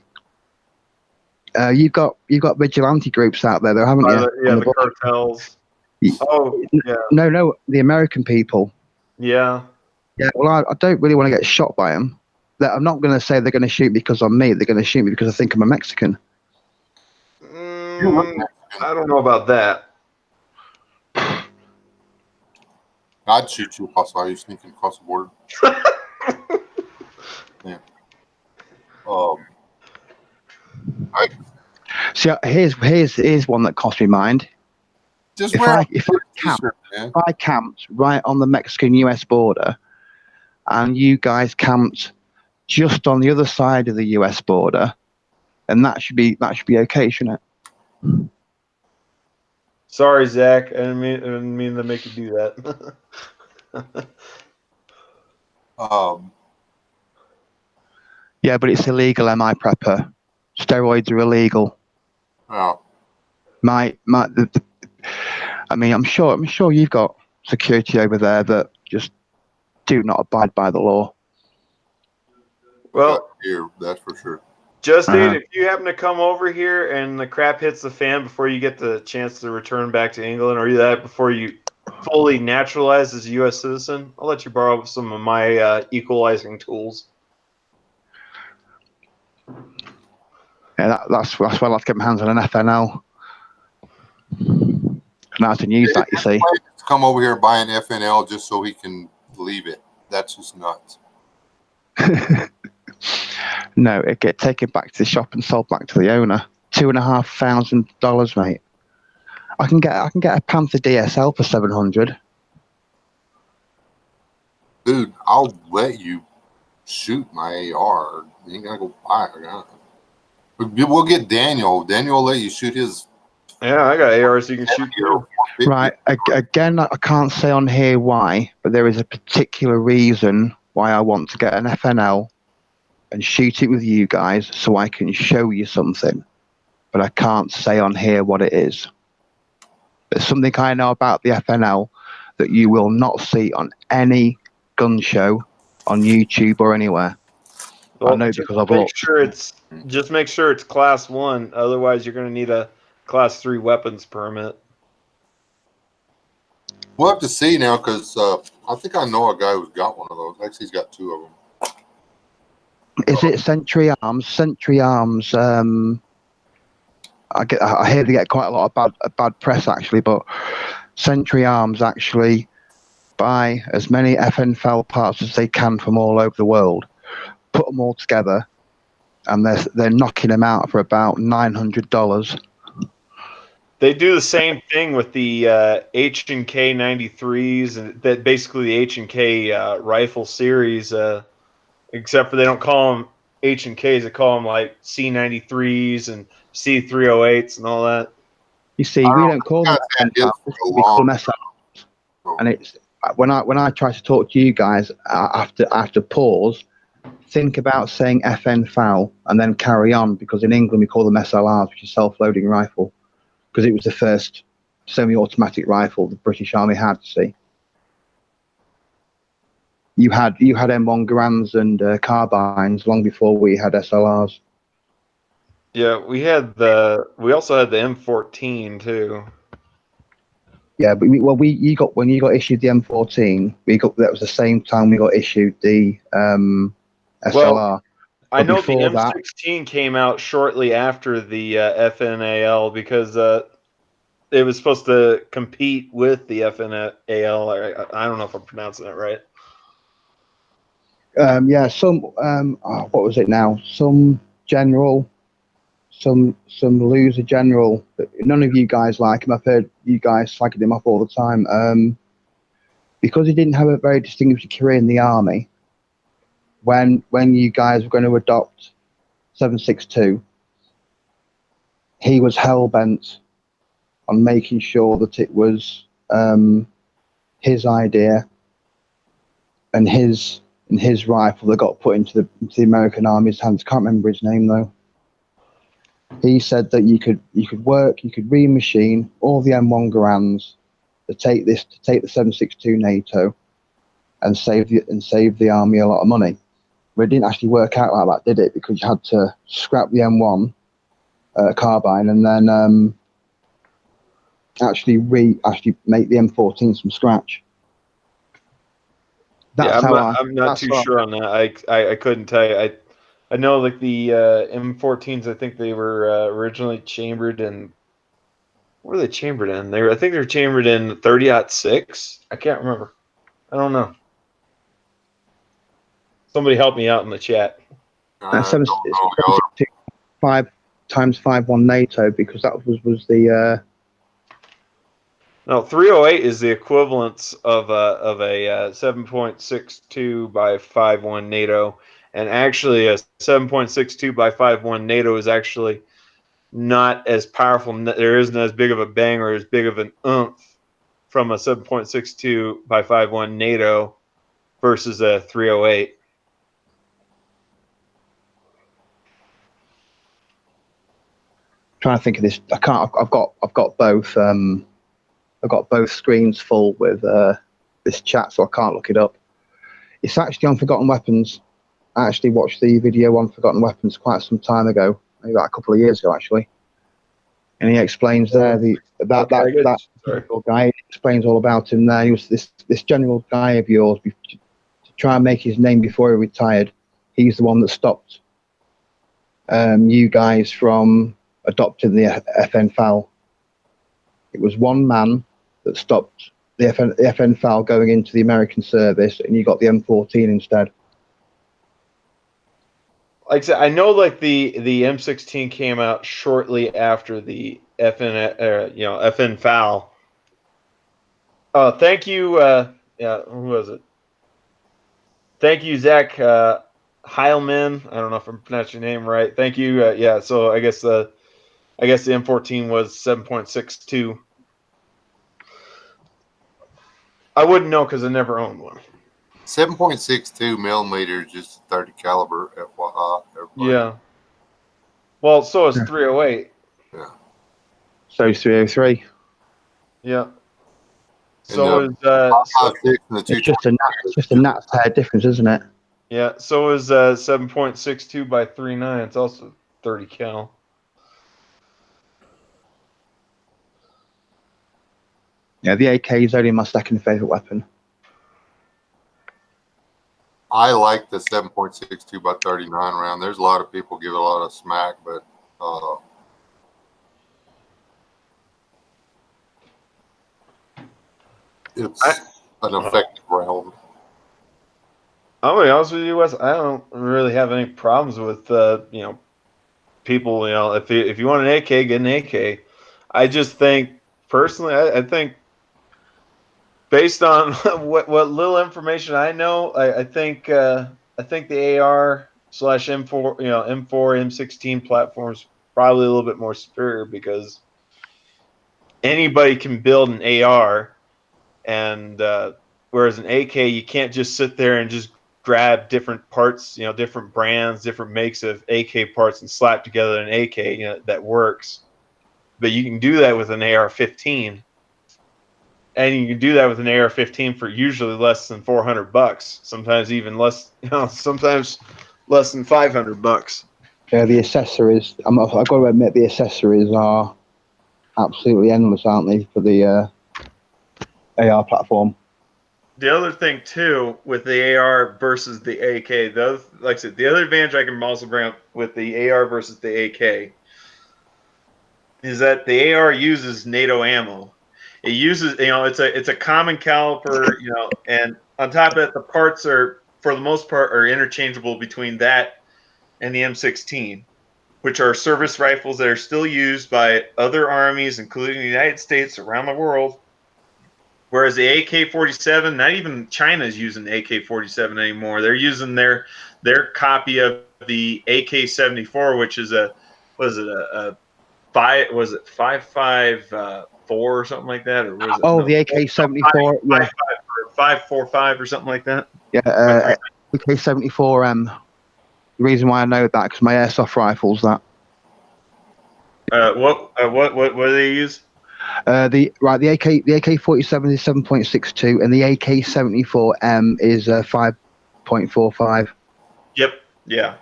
You've got vigilante groups out there, though, haven't you? The cartels. Oh, yeah. No, the American people. Yeah. Yeah, well, I don't really want to get shot by them. I'm not going to say they're going to shoot because I'm me. They're going to shoot me because I think I'm a Mexican. I don't know about that. I'd shoot you if I saw you sneaking across the border. Yeah. See, here's one that cost me mind. Just If wear I camped right on the Mexican-US border, and you guys camped just on the other side of the US border, and that should be okay, shouldn't it? Sorry, Zach. I didn't mean to make you do that. Yeah, but it's illegal, MI Prepper. Steroids are illegal. Oh. I mean, I'm sure you've got security over there that just do not abide by the law. Well, here, that's for sure. Justine, if you happen to come over here and the crap hits the fan before you get the chance to return back to England, or that before you fully naturalize as a U.S. citizen, I'll let you borrow some of my equalizing tools. Yeah, that's why I like to get my hands on an FNL. Now I can use that, you see. Come over here and buy an FNL just so he can leave it. That's just nuts. No, it get taken back to the shop and sold back to the owner. $2,500, mate. I can get a Panther DSL for 700. Dude, I'll let you shoot my AR. You ain't gotta go buy it. We'll get Daniel. Daniel will let you shoot his. Yeah, I got ARs you can shoot too. Right. Again, I can't say on here why, but there is a particular reason why I want to get an FNL and shoot it with you guys so I can show you something. But I can't say on here what it is. There's something I know about the FNL that you will not see on any gun show on YouTube or anywhere. Well, I know because I've looked. Just make sure it's class 1. Otherwise, you're going to need a class 3 weapons permit. We'll have to see now because I think I know a guy who's got one of those. Actually, he's got 2 of them. Is it Century Arms? Century Arms. I hear they get quite a lot of bad press actually, but Century Arms actually buy as many FNFL parts as they can from all over the world, put them all together, and they're knocking them out for about $900. They do the same thing with the H&K 93s, and that basically the H&K rifle series. Except for they don't call them H&Ks, they call them like C93s and C308s and all that. You see, we don't call them FNFL, we call them SLRs. And it's when I try to talk to you guys after pause, think about saying FNFL and then carry on, because in England we call them SLRs, which is self-loading rifle, because it was the first semi-automatic rifle the British Army had. See. You had M1 Garands and carbines long before we had SLRs. Yeah, we also had the M14 too. Yeah, but when you got issued the M14, that was the same time we got issued the SLR. I But know the before that- M16 came out shortly after the FNAL because it was supposed to compete with the FNAL. I don't know if I'm pronouncing it right. What was it now? Some general, some loser general. None of you guys like him. I've heard you guys slagging him off all the time. Because he didn't have a very distinguished career in the army. When you guys were going to adopt 762, he was hell bent on making sure that it was his idea and his rifle that got put into the American Army's hands. Can't remember his name though. He said that you could remachine all the M1 Garands to take the 762 NATO and save the army a lot of money. But it didn't actually work out like that, did it? Because you had to scrap the M1 carbine and then actually make the M14s from scratch. I'm not too sure on that. I couldn't tell you. I know like the M14s. I think they were originally chambered in. What were they chambered in? I think they were chambered in 30-06. I can't remember. I don't know. Somebody help me out in the chat. 5 times 5.1 NATO because that was the. No, 308 is the equivalence of a 7.62 by 5.1 NATO, and actually a 7.62 by 5.1 NATO is actually not as powerful. There isn't as big of a bang or as big of an oomph from a 7.62 by 5.1 NATO versus a 308. Trying to think of this. I can't. I've got both. I've got both screens full with this chat, so I can't look it up. It's actually on Forgotten Weapons. I actually watched the video on Forgotten Weapons quite some time ago, maybe about a couple of years ago, actually. And he explains there that general guy explains all about him there. He was this general guy of yours to try and make his name before he retired. He's the one that stopped you guys from adopting the FN FAL. It was one man that stopped the FN FAL going into the American service, and you got the M14 instead. Like I said, I know like the M16 came out shortly after the FN FAL. Thank you. Who was it? Thank you, Zach Heilman. I don't know if I'm pronouncing your name right. Thank you. So I guess the M14 was 7.62. I wouldn't know because I never owned one. 7.62 millimeters, just 30 caliber. FYI, everybody. Yeah. Well, so is 308. Yeah. So is 303. Yeah. So is it's just a gnat's hair difference, isn't it? Yeah. So is 7.62 by 3.9. It's also 30 cal. Yeah, the AK is only my second favorite weapon. I like the 7.62 by 39 round. There's a lot of people give it a lot of smack, but it's an effective round. I'm gonna be honest with you, Wes. I don't really have any problems with people. If you want an AK, get an AK. I just think personally, I think based on what little information I know, I think the AR/M4 M4 M16 platforms probably a little bit more superior because anybody can build an AR, and whereas an AK you can't just sit there and just grab different parts, different brands, different makes of AK parts and slap together an AK that works. But you can do that with an AR-15. And you can do that with an AR-15 for usually less than $400. Sometimes even less. Sometimes less than $500. Yeah, the accessories. I've got to admit, the accessories are absolutely endless, aren't they? For the AR platform. The other thing too with the AR versus the AK, those like I said, the other advantage I can also bring up with the AR versus the AK is that the AR uses NATO ammo. It uses, it's a common caliber, and on top of that, the parts are for the most part are interchangeable between that and the M16, which are service rifles that are still used by other armies, including the United States around the world. Whereas the AK-47, not even China is using the AK-47 anymore. They're using their copy of the AK-74, which is a 554 or something like that, or was it? Oh, No, the AK-74, yeah, 545 or something like that. yeah, AK-74. The reason why I know that because my airsoft rifle's that. What do they use? The AK-47 is 7.62, and the AK-74M is 5.45. Yep. Yeah.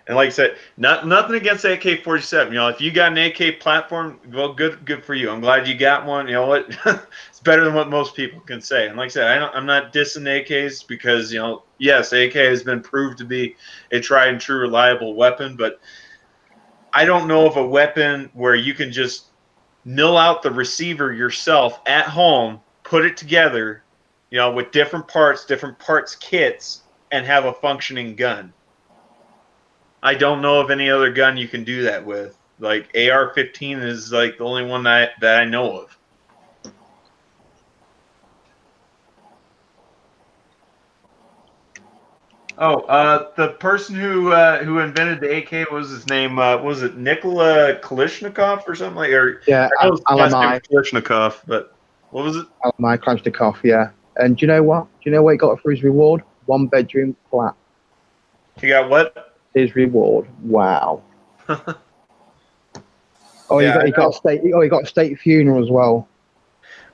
And like I said, nothing against AK-47. If you got an AK platform, well, good for you. I'm glad you got one. You know what? It's better than what most people can say. And like I said, I'm not dissing AKs because yes, AK has been proved to be a tried and true reliable weapon, but I don't know of a weapon where you can just mill out the receiver yourself at home, put it together, with different parts kits, and have a functioning gun. I don't know of any other gun you can do that with. Like AR-15 is like the only one that I know of. Oh, the person who invented the AK, what was his name? Was it Nikola Kalashnikov or something like? Or Yeah, I know his last name LMI, was Kalashnikov, but what was it? LMI Kalashnikov, yeah. And do you know what? Do you know what he got for his reward? 1-bedroom flat. He got what? His reward. Wow. Oh, Yeah, he got a state funeral as well.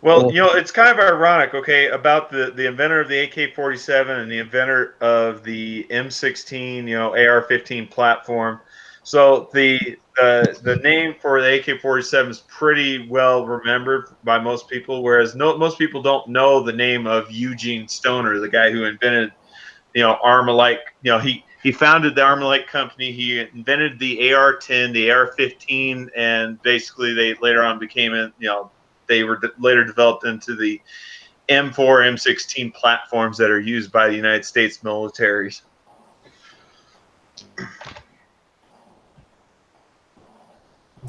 Well, it's kind of ironic, okay, about the inventor of the AK-47 and the inventor of the M16, AR-15 platform. So the name for the AK-47 is pretty well remembered by most people, whereas most people don't know the name of Eugene Stoner, the guy who invented, Armalite. He founded the Armalite company. He invented the AR-10, the AR-15, and basically they later on became, they were later developed into the M4, M16 platforms that are used by the United States militaries.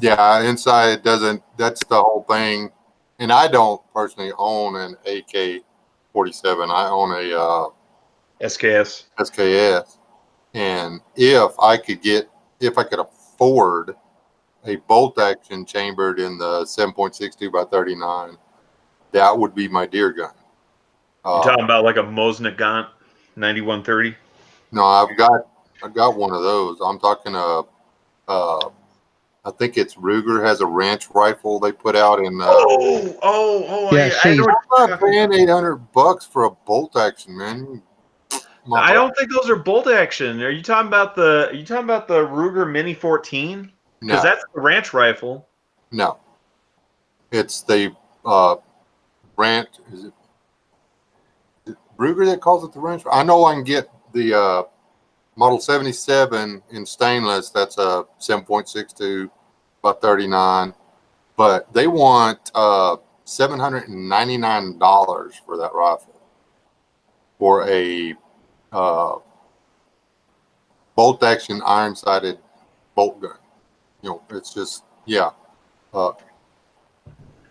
Yeah, inside it doesn't. That's the whole thing. And I don't personally own an AK-47. I own a SKS. SKS. And if I could afford a bolt action chambered in the 7.62 by 39, that would be my deer gun. You're talking about like a Mosnagant 9130? No, I've got one of those. I'm talking I think it's Ruger has a ranch rifle they put out in. Yeah, I know. I'm not paying $800 for a bolt action, man. I don't think those are bolt action. Are you talking about the Ruger Mini 14? Because that's the ranch rifle. No, it's the ranch. Is it Ruger that calls it the ranch? I know I can get the Model 77 in stainless. That's a 7.62 by 39, but they want $799 for that rifle for a bolt action iron sighted bolt gun. It's just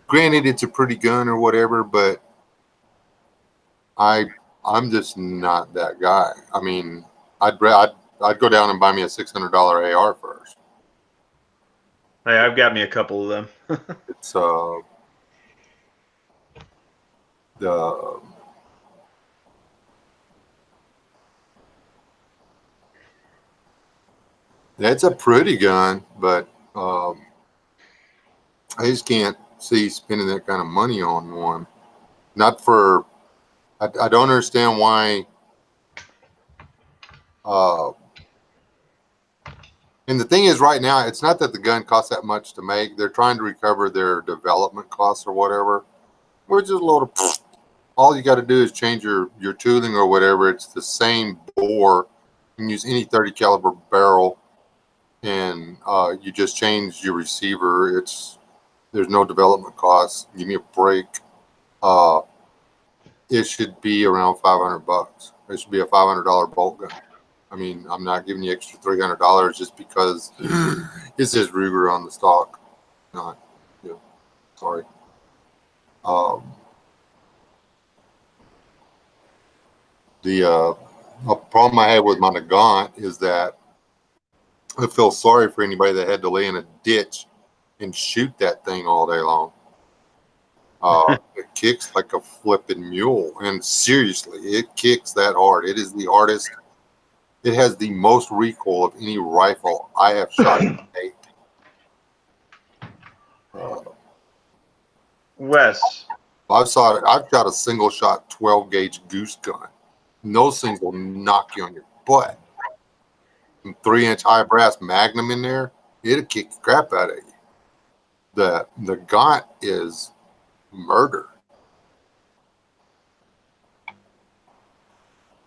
granted, it's a pretty gun or whatever, but I'm just not that guy. I mean, I'd go down and buy me a $600 AR first. Hey, I've got me a couple of them. It's the it's a pretty gun, but I just can't see spending that kind of money on one. Not for I don't understand why. And the thing is, right now, it's not that the gun costs that much to make. They're trying to recover their development costs or whatever. We're just a load of. All you got to do is change your tooling or whatever. It's the same bore. You can use any 30 caliber barrel, and you just change your receiver. There's no development costs. Give me a break. It should be around $500. It should be a $500 bolt gun. I mean, I'm not giving you extra $300 just because it says Ruger on the stock. Not, sorry. The problem I had with my Nagant is that I feel sorry for anybody that had to lay in a ditch and shoot that thing all day long. It kicks like a flipping mule, and seriously, it kicks that hard. It is the hardest. It has the most recoil of any rifle I have shot to date. Wes, I've shot a single shot 12 gauge goose gun. And those things will knock you on your butt. And 3-inch high brass Magnum in there, it'll kick the crap out of you. The Gaunt is murder.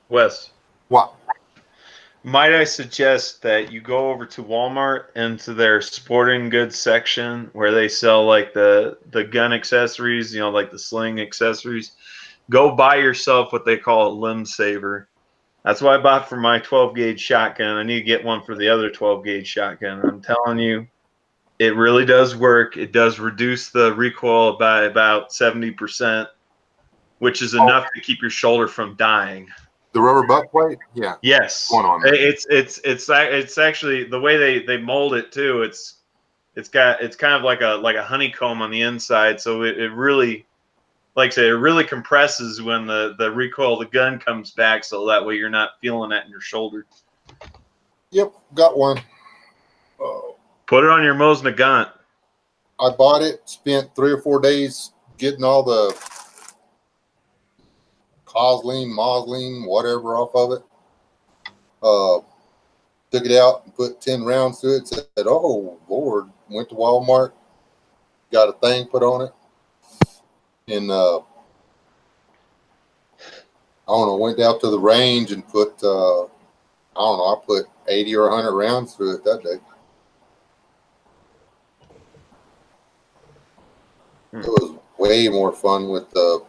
Wes, What? might I suggest that you go over to Walmart into their sporting goods section where they sell like the gun accessories, like the sling accessories. Go buy yourself what they call a limb saver. That's what I bought for my 12 gauge shotgun. I need to get one for the other 12 gauge shotgun. I'm telling you, it really does work. It does reduce the recoil by about 70%, which is enough to keep your shoulder from dying. The rubber butt plate? Yeah. Yes, One on there. it's actually the way they mold it too. It's kind of like a honeycomb on the inside, so it really, like I say, it really compresses when the recoil of the gun comes back, so that way you're not feeling that in your shoulder. Yep, got one. Put it on your Mosin Nagant. I bought it, spent 3 or 4 days getting all the Moslin, whatever off of it. Took it out and put 10 rounds through it. Said, oh, Lord. Went to Walmart, got a thing put on it. And I don't know, went down to the range and put, I put 80 or 100 rounds through it that day. It was way more fun with the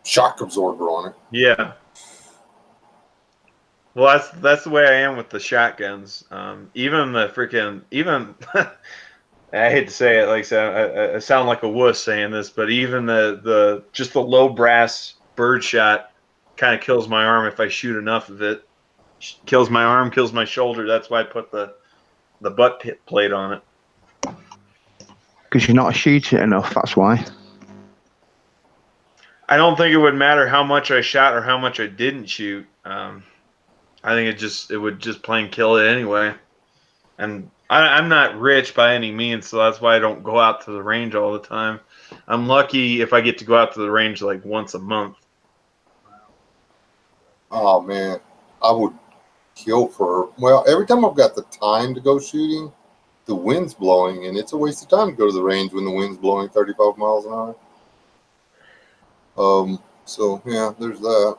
shock absorber on it. Yeah. Well, that's the way I am with the shotguns. Even I hate to say it, like I said, I sound like a wuss saying this, but even the low brass birdshot kind of kills my arm if I shoot enough of it. Kills my arm, kills my shoulder. That's why I put the butt plate on it. Because you're not shooting it enough, that's why. I don't think it would matter how much I shot or how much I didn't shoot. I think it would just plain kill it anyway. And I'm not rich by any means, so that's why I don't go out to the range all the time. I'm lucky if I get to go out to the range like once a month. Oh, man. I would kill every time I've got the time to go shooting, the wind's blowing, and it's a waste of time to go to the range when the wind's blowing 35 miles an hour. So, yeah, there's that.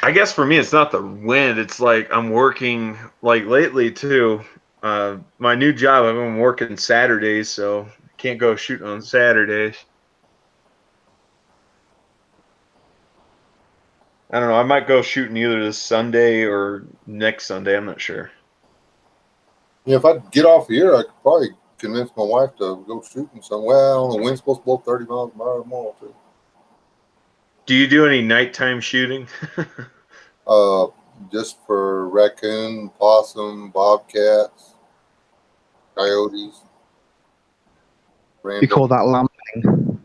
I guess for me, it's not the wind. It's like I'm working, like lately too. My new job, I've been working Saturdays, so can't go shooting on Saturdays. I don't know. I might go shooting either this Sunday or next Sunday. I'm not sure. Yeah, if I get off here, I could probably convince my wife to go shooting somewhere. Well, the wind's supposed to blow 30 miles an hour tomorrow, too. Do you do any nighttime shooting? Just for raccoon, possum, bobcats, coyotes. You call that lamping?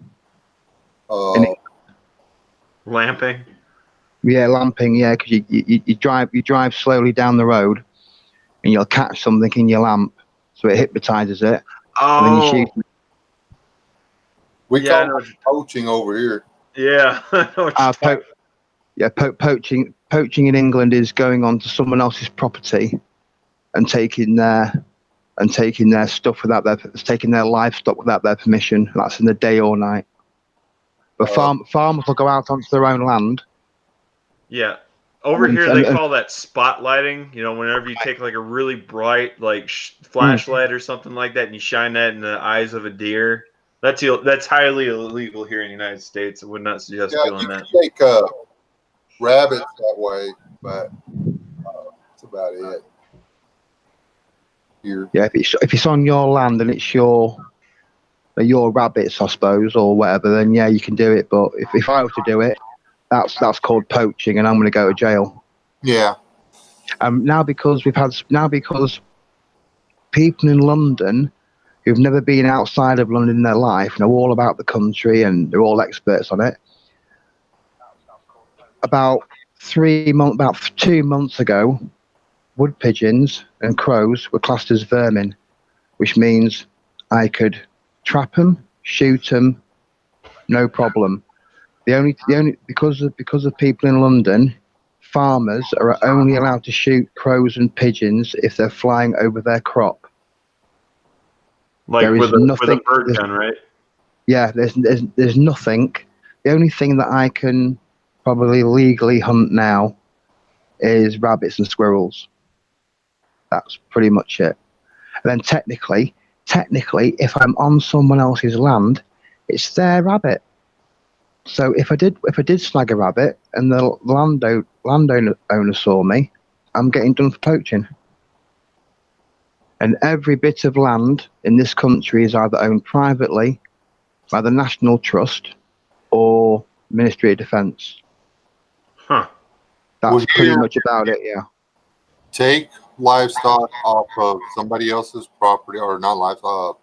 Lamping? Yeah, lamping. Yeah, because you drive slowly down the road, and you'll catch something in your lamp, so it hypnotizes it. Oh, and then you shoot. We call it poaching over here. Yeah. Poaching in England is going onto someone else's property and taking their and taking their stuff without taking their livestock without their permission. That's in the day or night. But farmers will go out onto their own land. Yeah. Over And- here, and- they and- call that spotlighting. You know, whenever you take like a really bright like flashlight or something like that, and you shine that in the eyes of a deer, that's highly illegal here in the United States. I would not suggest Yeah, doing you that. can take rabbits that way, but that's about it. Here. Yeah, if it's on your land and it's your rabbits, I suppose, or whatever, then yeah, you can do it. But if I were to do it, that's called poaching, and I'm going to go to jail. Yeah. Now because people in London who've never been outside of London in their life know all about the country and they're all experts on it. About 2 months ago, wood pigeons and crows were classed as vermin, which means I could trap them, shoot them, no problem. The only because of people in London, farmers are only allowed to shoot crows and pigeons if they're flying over their crop. Like There is with a nothing- bird there's- gun, right? Yeah, there's nothing. The only thing that I can probably legally hunt now is rabbits and squirrels. That's pretty much it. And then technically, if I'm on someone else's land, it's their rabbit. So if I did snag a rabbit and the landowner saw me, I'm getting done for poaching. And every bit of land in this country is either owned privately by the National Trust or Ministry of Defence. Huh. That's Well, pretty here- much about it, yeah. Take livestock off of somebody else's property, or not livestock,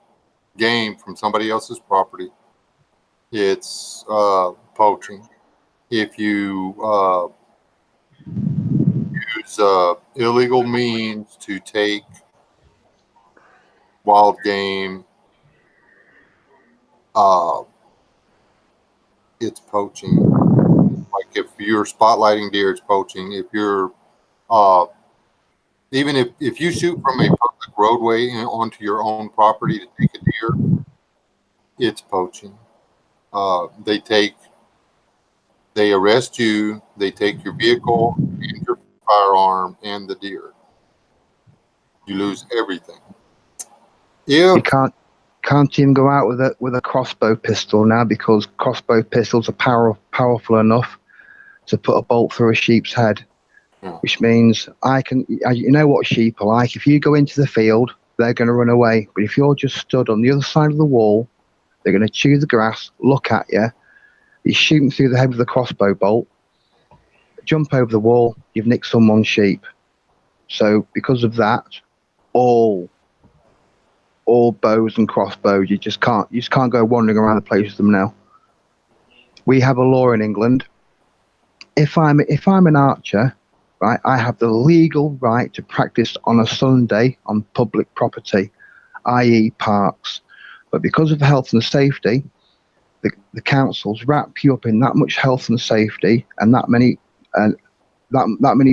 game from somebody else's property. It's poaching. If you use illegal means to take wild game, it's poaching. Like if you're spotlighting deer, it's poaching. If you're even if you shoot from a public roadway onto your own property to take a deer, it's poaching. They arrest you, they take your vehicle and your firearm and the deer. You lose everything. You If can't even go out with a crossbow pistol now because crossbow pistols are powerful enough to put a bolt through a sheep's head. Yeah. Which means you know what sheep are like. If you go into the field, they're going to run away. But if you're just stood on the other side of the wall, they're going to chew the grass, look at you. You shoot them through the head with a crossbow bolt, jump over the wall, you've nicked someone's sheep. So because of that, all bows and crossbows, you just can't go wandering around the place with them now. We have a law in England. If I'm an archer, right, I have the legal right to practice on a Sunday on public property, i.e. parks. But because of health and safety, the councils wrap you up in that much health and safety and that many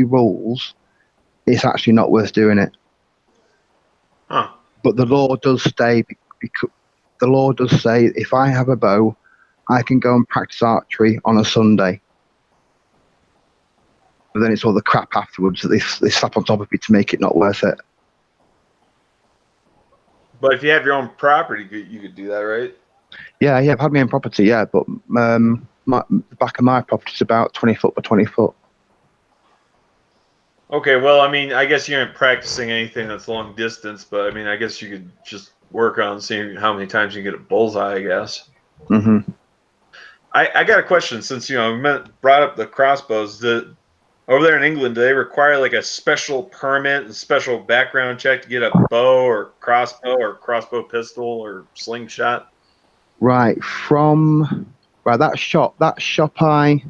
rules, it's actually not worth doing it. Huh. But the law does say if I have a bow, I can go and practice archery on a Sunday. But then it's all the crap afterwards that they slap on top of it to make it not worth it. But if you have your own property, you could do that, right? Yeah, I've had my own property, yeah, but the back of my property is about 20 foot by 20 foot. Okay, well, I mean, I guess you aren't practicing anything that's long distance, but I mean, I guess you could just work on seeing how many times you can get a bullseye, I guess. hmm I got a question since, brought up the crossbows. Over there in England, do they require like a special permit and special background check to get a bow or crossbow pistol or slingshot? Right, that shop I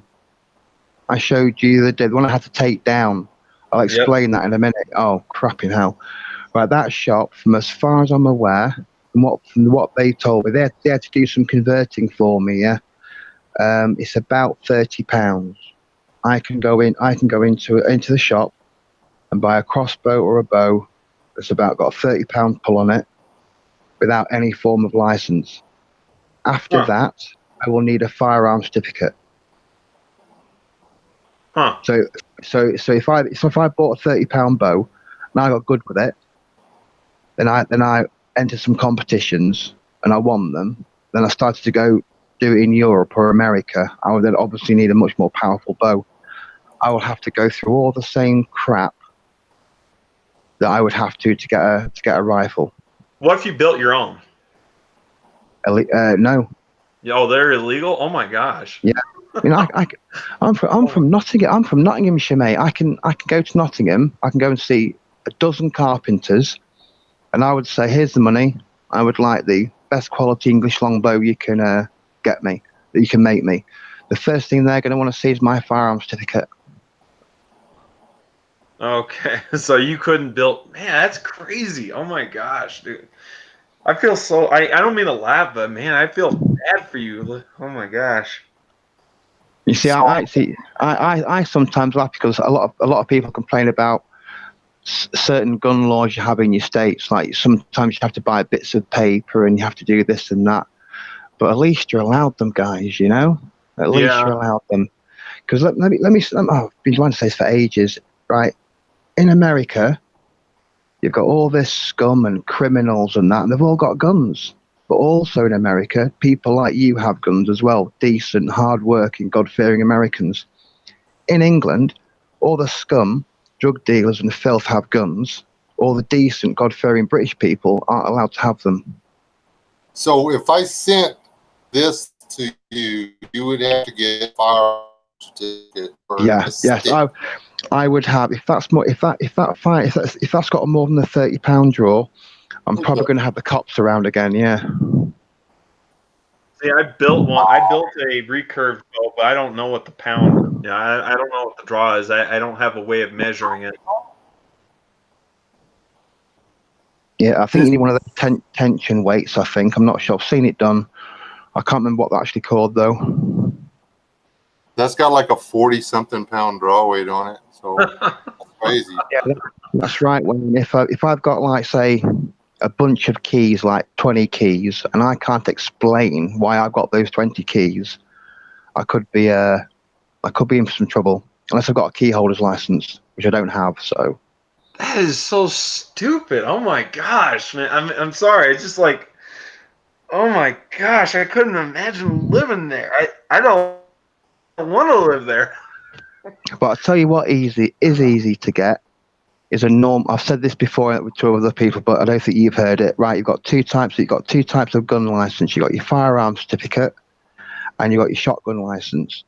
showed you the other day, the one I had to take down. I'll explain that in a minute. Oh, crapping hell. Right, that shop, from as far as I'm aware, from what they told me, they had to do some converting for me, yeah. It's about £30. I can go into the shop and buy a crossbow or a bow that's about got a £30 pull on it without any form of license. After Huh. that, I will need a firearm certificate. Huh. So if I bought a £30 bow and I got good with it, then I entered some competitions and I won them. Then I started to go do it in Europe or America. I would then obviously need a much more powerful bow. I will have to go through all the same crap that I would have to get a rifle. What if you built your own? No. Oh, they're illegal? Oh my gosh. Yeah. I mean, I'm from Nottingham. I'm from Nottinghamshire, mate. I can go to Nottingham. I can go and see a dozen carpenters, and I would say, here's the money. I would like the best quality English longbow you can get me, that you can make me. The first thing they're going to want to see is my firearm certificate. Okay, so you couldn't build. Man, that's crazy. Oh my gosh, dude. I feel so. I don't mean to laugh, but man, I feel bad for you. Oh my gosh. You see, I sometimes laugh because a lot of people complain about certain gun laws you have in your states. Like sometimes you have to buy bits of paper and you have to do this and that. But at least you're allowed them, guys. You know, at least you're allowed them. Because let me. I've been trying to say this for ages, right? In America, you've got all this scum and criminals and that, and they've all got guns. But also in America, people like you have guns as well. Decent, hard-working, God-fearing Americans. In England, all the scum, drug dealers and filth have guns. All the decent, God-fearing British people aren't allowed to have them. So if I sent this to you, you would have to get a firearm certificate. Yes. I would have, if that's got a more than a £30 draw, I'm probably going to have the cops around again. Yeah. See, I built one. I built a recurve bow, but I don't know what the pound. Yeah, I don't know what the draw is. I don't have a way of measuring it. Yeah, I think you need one of the tension weights. I think I'm not sure. I've seen it done. I can't remember what that's actually called though. That's got like a 40-something pound draw weight on it. So that's crazy. Yeah, that's right. When if I've got like say a bunch of keys, like 20 keys, and I can't explain why I've got those 20 keys, I could be in some trouble unless I've got a key holder's license, which I don't have. So that is so stupid. Oh my gosh, man. I'm sorry. It's just like, oh my gosh, I couldn't imagine living there. I don't want to live there. But I'll tell you what easy to get is a norm. I've said this before to other people, but I don't think you've heard it. Right, you've got two types of gun license. You've got your firearm certificate and you've got your shotgun license.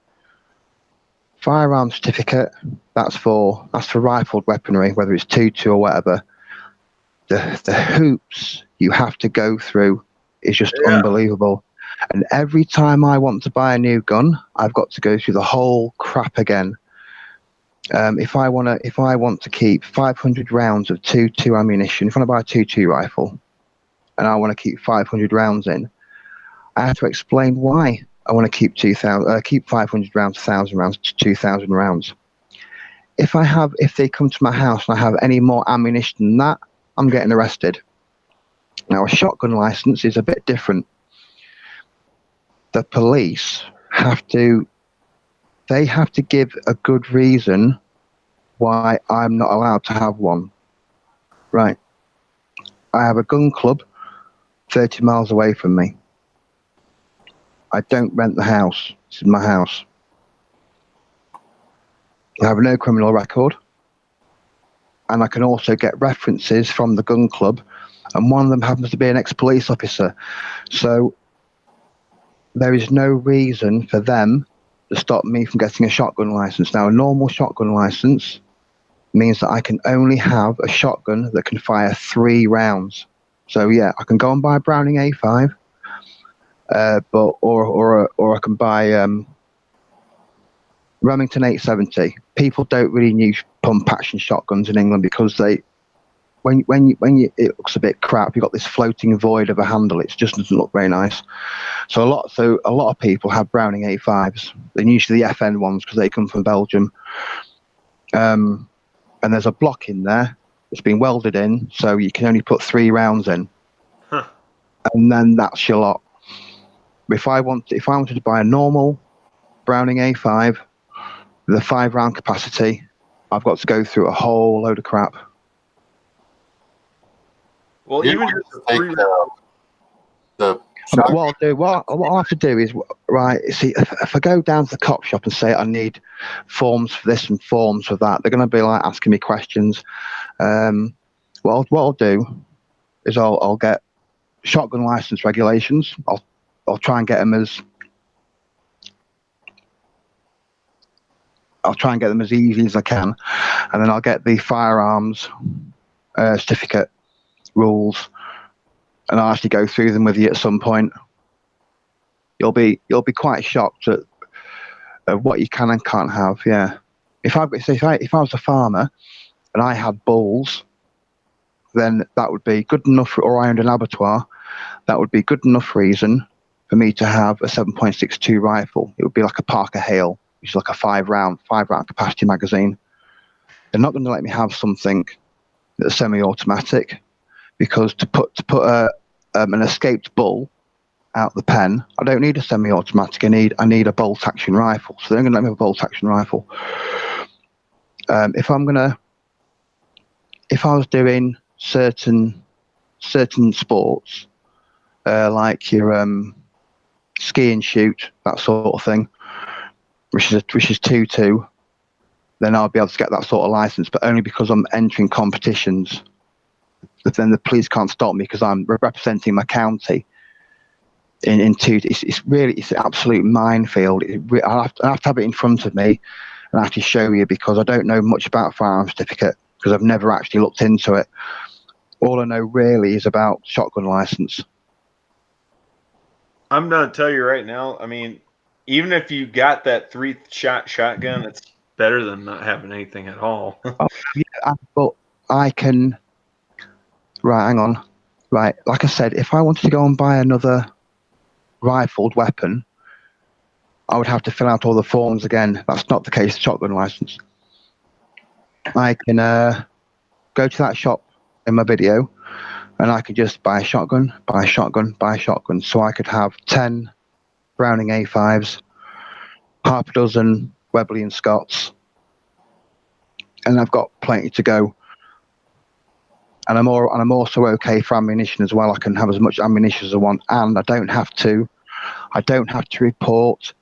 Firearm certificate, that's for rifled weaponry, whether it's 2.2 or whatever. The hoops you have to go through is just unbelievable. And every time I want to buy a new gun, I've got to go through the whole crap again. If I want to keep 500 rounds of 2.2 ammunition, if I want to buy a 2.2 rifle, and I want to keep 500 rounds in, I have to explain why I want to keep 500 rounds, 1,000 rounds, 2,000 rounds. If they come to my house and I have any more ammunition than that, I'm getting arrested. Now a shotgun license is a bit different. The police have to give a good reason why I'm not allowed to have one. Right. I have a gun club 30 miles away from me. I don't rent the house. This is my house. I have no criminal record. And I can also get references from the gun club. And one of them happens to be an ex-police officer. So there is no reason for them to stop me from getting a shotgun license. Now, a normal shotgun license means that I can only have a shotgun that can fire 3 rounds. So yeah, I can go and buy a Browning A5, or I can buy Remington 870. People don't really use pump action shotguns in England because when it looks a bit crap. You've got this floating void of a handle. It just doesn't look very nice. So a lot of people have Browning A5s. They're usually the FN ones because they come from Belgium. And there's a block in there It's been welded in, so you can only put 3 rounds in, Huh. and then that's your lot. If I wanted to buy a normal Browning A5 with a 5-round capacity, I've got to go through a whole load of crap. Well, You even would just take the shotgun. What I'll have to do is, right, see, if I go down to the cop shop and say I need forms for this and forms for that, they're going to be like asking me questions. What I'll do is I'll get shotgun license regulations. I'll try and get them as easy as I can, and then I'll get the firearms certificate rules, and I'll actually go through them with you at some point. You'll be quite shocked at what you can and can't have. Yeah, if I was a farmer and I had bulls, then that would be good enough, or I owned an abattoir, that would be good enough reason for me to have a 7.62 rifle. It would be like a Parker Hale, which is like a 5-round capacity magazine. They're not going to let me have something that's semi-automatic, because to put an escaped bull out the pen, I don't need a semi-automatic. I need a bolt action rifle. So they're going to let me have a bolt action rifle. If I was doing certain sports, like your ski and shoot, that sort of thing, which is 2.2, then I'll be able to get that sort of license, but only because I'm entering competitions. But then the police can't stop me because I'm representing my county. It's an absolute minefield. I'll have to have it in front of me and actually show you, because I don't know much about a firearms certificate, because I've never actually looked into it. All I know really is about shotgun license. I'm gonna tell you right now. I mean, even if you got that 3-shot shotgun, it's better than not having anything at all. But I can. Right, hang on. Right, like I said, if I wanted to go and buy another rifled weapon, I would have to fill out all the forms again. That's not the case with shotgun license. I can go to that shop in my video, and I could just buy a shotgun, buy a shotgun, buy a shotgun. So I could have 10 Browning A5s, half a dozen Webley and Scotts, and I've got plenty to go. And I'm also okay for ammunition as well. I can have as much ammunition as I want, and I don't have to report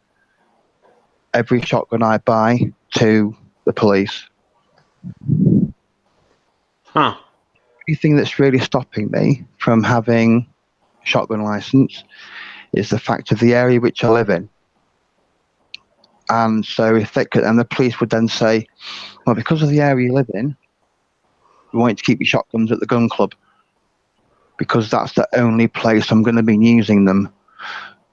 every shotgun I buy to the police. Huh. The only thing that's really stopping me from having a shotgun license is the fact of the area which I live in. And so the police would then say, well, because of the area you live in, we want you to keep your shotguns at the gun club, because that's the only place I'm going to be using them.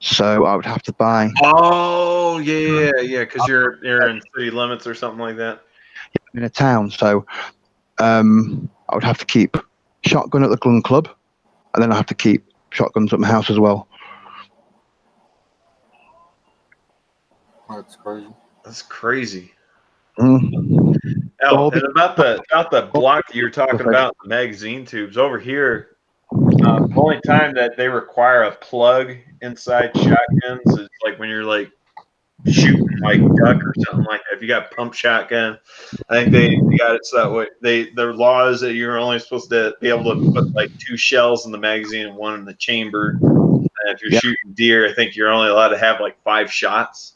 So I would have to buy. Oh yeah, because you're in city limits or something like that. In a town, so I would have to keep shotgun at the gun club, and then I have to keep shotguns at my house as well. That's crazy. That's crazy. Mm. Oh, and about the block that you're talking about, the magazine tubes over here. The only time that they require a plug inside shotguns is like when you're like shooting like duck or something like that. If you got pump shotgun, I think they got it so that way. Their law is that you're only supposed to be able to put like 2 shells in the magazine and 1 in the chamber. And if you're shooting deer, I think you're only allowed to have like 5 shots.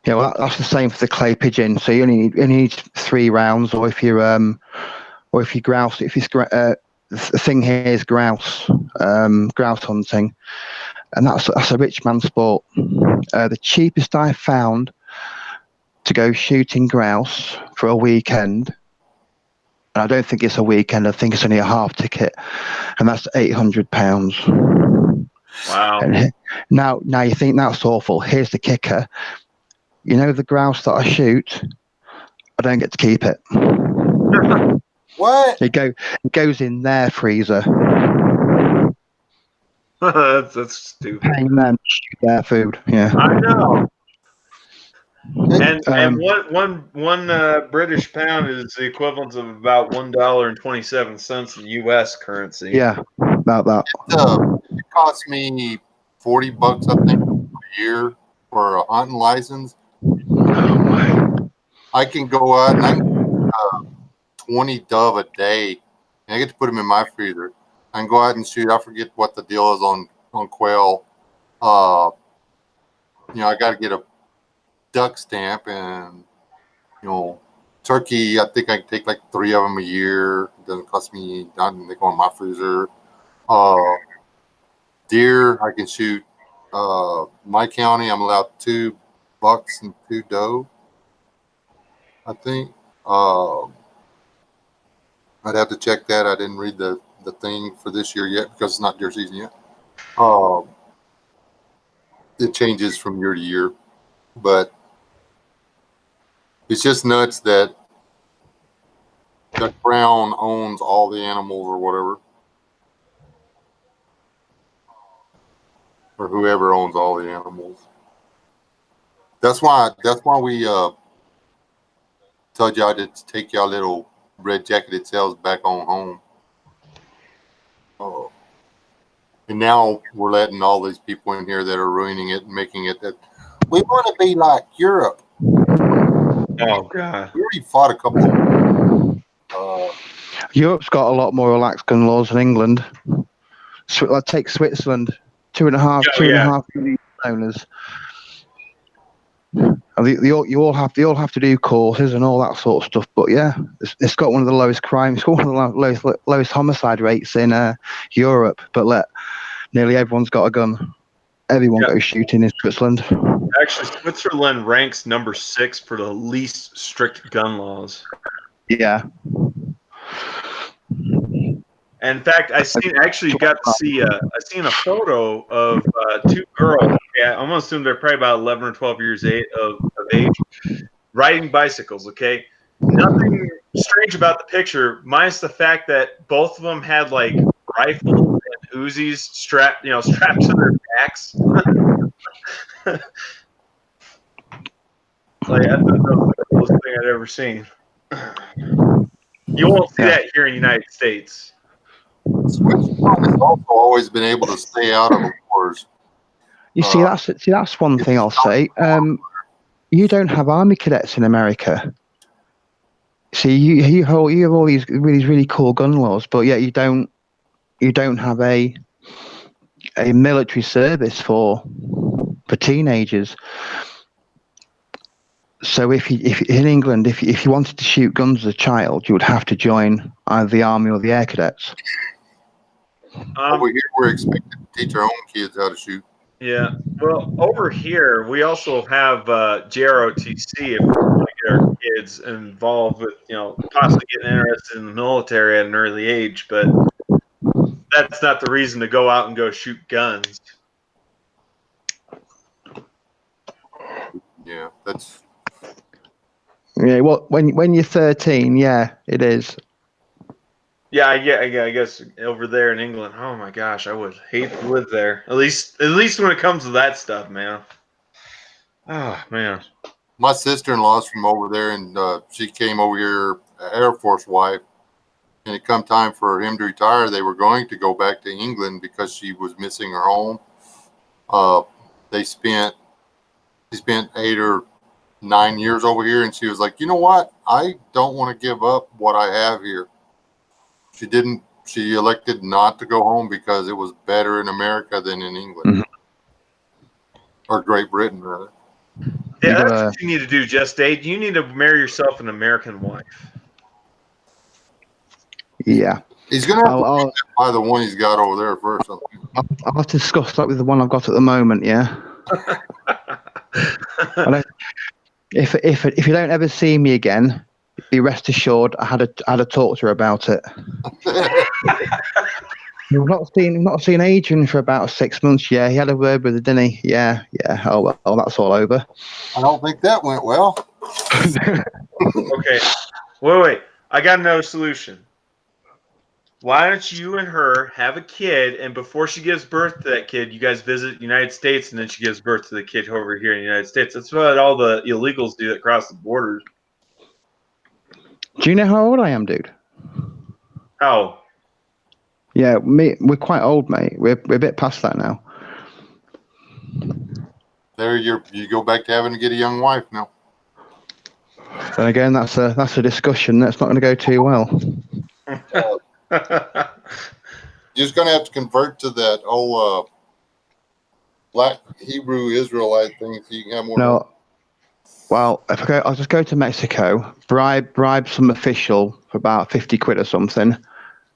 Yeah, well, that's the same for the clay pigeon. So you only need 3 rounds, or if you're grouse, the thing here is grouse hunting, and that's a rich man's sport. The cheapest I found to go shooting grouse for a weekend, and I don't think it's a weekend, I think it's only a half ticket, and that's £800. Wow. And now you think that's awful. Here's the kicker. You know, the grouse that I shoot, I don't get to keep it. What? It goes in their freezer. That's stupid. Paying them to shoot their food. Yeah. I know. And one British pound is the equivalent of about $1.27 in U.S. currency. Yeah, about that. It cost me $40, I think, a year for a hunting license. Oh my. I can go out and I can 20 dove a day, and I get to put them in my freezer. I can go out and shoot. I forget what the deal is on quail. I got to get a duck stamp, and turkey. I think I can take like 3 of them a year. It doesn't cost me nothing. They go in my freezer. Deer, I can shoot. My county, I'm allowed 2 bucks and 2 doe, I think. I'd have to check that. I didn't read the thing for this year yet because it's not deer season yet. It changes from year to year, but it's just nuts that the Crown owns all the animals or whatever, or whoever owns all the animals. That's why we told y'all to take y'all little red jacketed selves back on home. And now we're letting all these people in here that are ruining it and making it that we want to be like Europe. Oh God! We already fought a couple of Europe's got a lot more relaxed gun laws than England. Take Switzerland, 2.5 million owners. You all have to do courses and all that sort of stuff. But yeah, it's got one of the lowest crimes, one of the lowest homicide rates in Europe. But nearly everyone's got a gun. Everyone goes shooting in Switzerland. Actually, Switzerland ranks number 6 for the least strict gun laws. Yeah. And in fact, I seen a photo of 2 girls. Yeah, I'm gonna assume they're probably about 11 or 12 years of age, riding bicycles. Okay, nothing strange about the picture, minus the fact that both of them had like rifles and Uzis strapped to their backs. Like I thought that was the coolest thing I'd ever seen. You won't see that here in the United States. Switzerland has also always been able to stay out of the wars. You see, that's one thing I'll say. You don't have army cadets in America. See, you have all these really cool gun laws, but yet you don't have a military service for teenagers. So if in England, if you wanted to shoot guns as a child, you would have to join either the army or the air cadets. Over here, we're expected to teach our own kids how to shoot. Yeah. Well, over here, we also have JROTC if we want to get our kids involved with, possibly getting interested in the military at an early age. But that's not the reason to go out and go shoot guns. Yeah, that's. Yeah, well, when you're 13, yeah, it is. Yeah, I guess over there in England, oh my gosh, I would hate to live there. At least when it comes to that stuff, man. Oh man. My sister-in-law's from over there, and she came over here, Air Force wife. And it come time for him to retire. They were going to go back to England because she was missing her home. She spent 8 or 9 years over here, and she was like, you know what? I don't want to give up what I have here. She elected not to go home because it was better in America than in England. Or Great Britain, rather. Yeah, that's what you need to do, Just Dave. You need to marry yourself an American wife. Yeah. He's going to have to buy the one he's got over there first. I'll have to discuss that with the one I've got at the moment, yeah. If you don't ever see me again, be rest assured I had a talk to her about it. We've not seen Adrian for about 6 months. Yeah, he had a word with her, didn't he? Yeah. Oh well, that's all over. I don't think that went well. Okay, wait. I got another solution. why don't you and her have a kid, and before she gives birth to that kid, you guys visit the United States, and then she gives birth to the kid over here in the United States. That's what all the illegals do that cross the borders. Do you know how old I am, dude? How? Yeah, we're quite old, mate. We're a bit past that now. There, you go back to having to get a young wife now. Then again, that's a discussion that's not going to go too well. You're just gonna have to convert to that old black Hebrew Israelite thing so you can have more. No. Well, if I go, I'll just go to Mexico, bribe some official for about 50 quid or something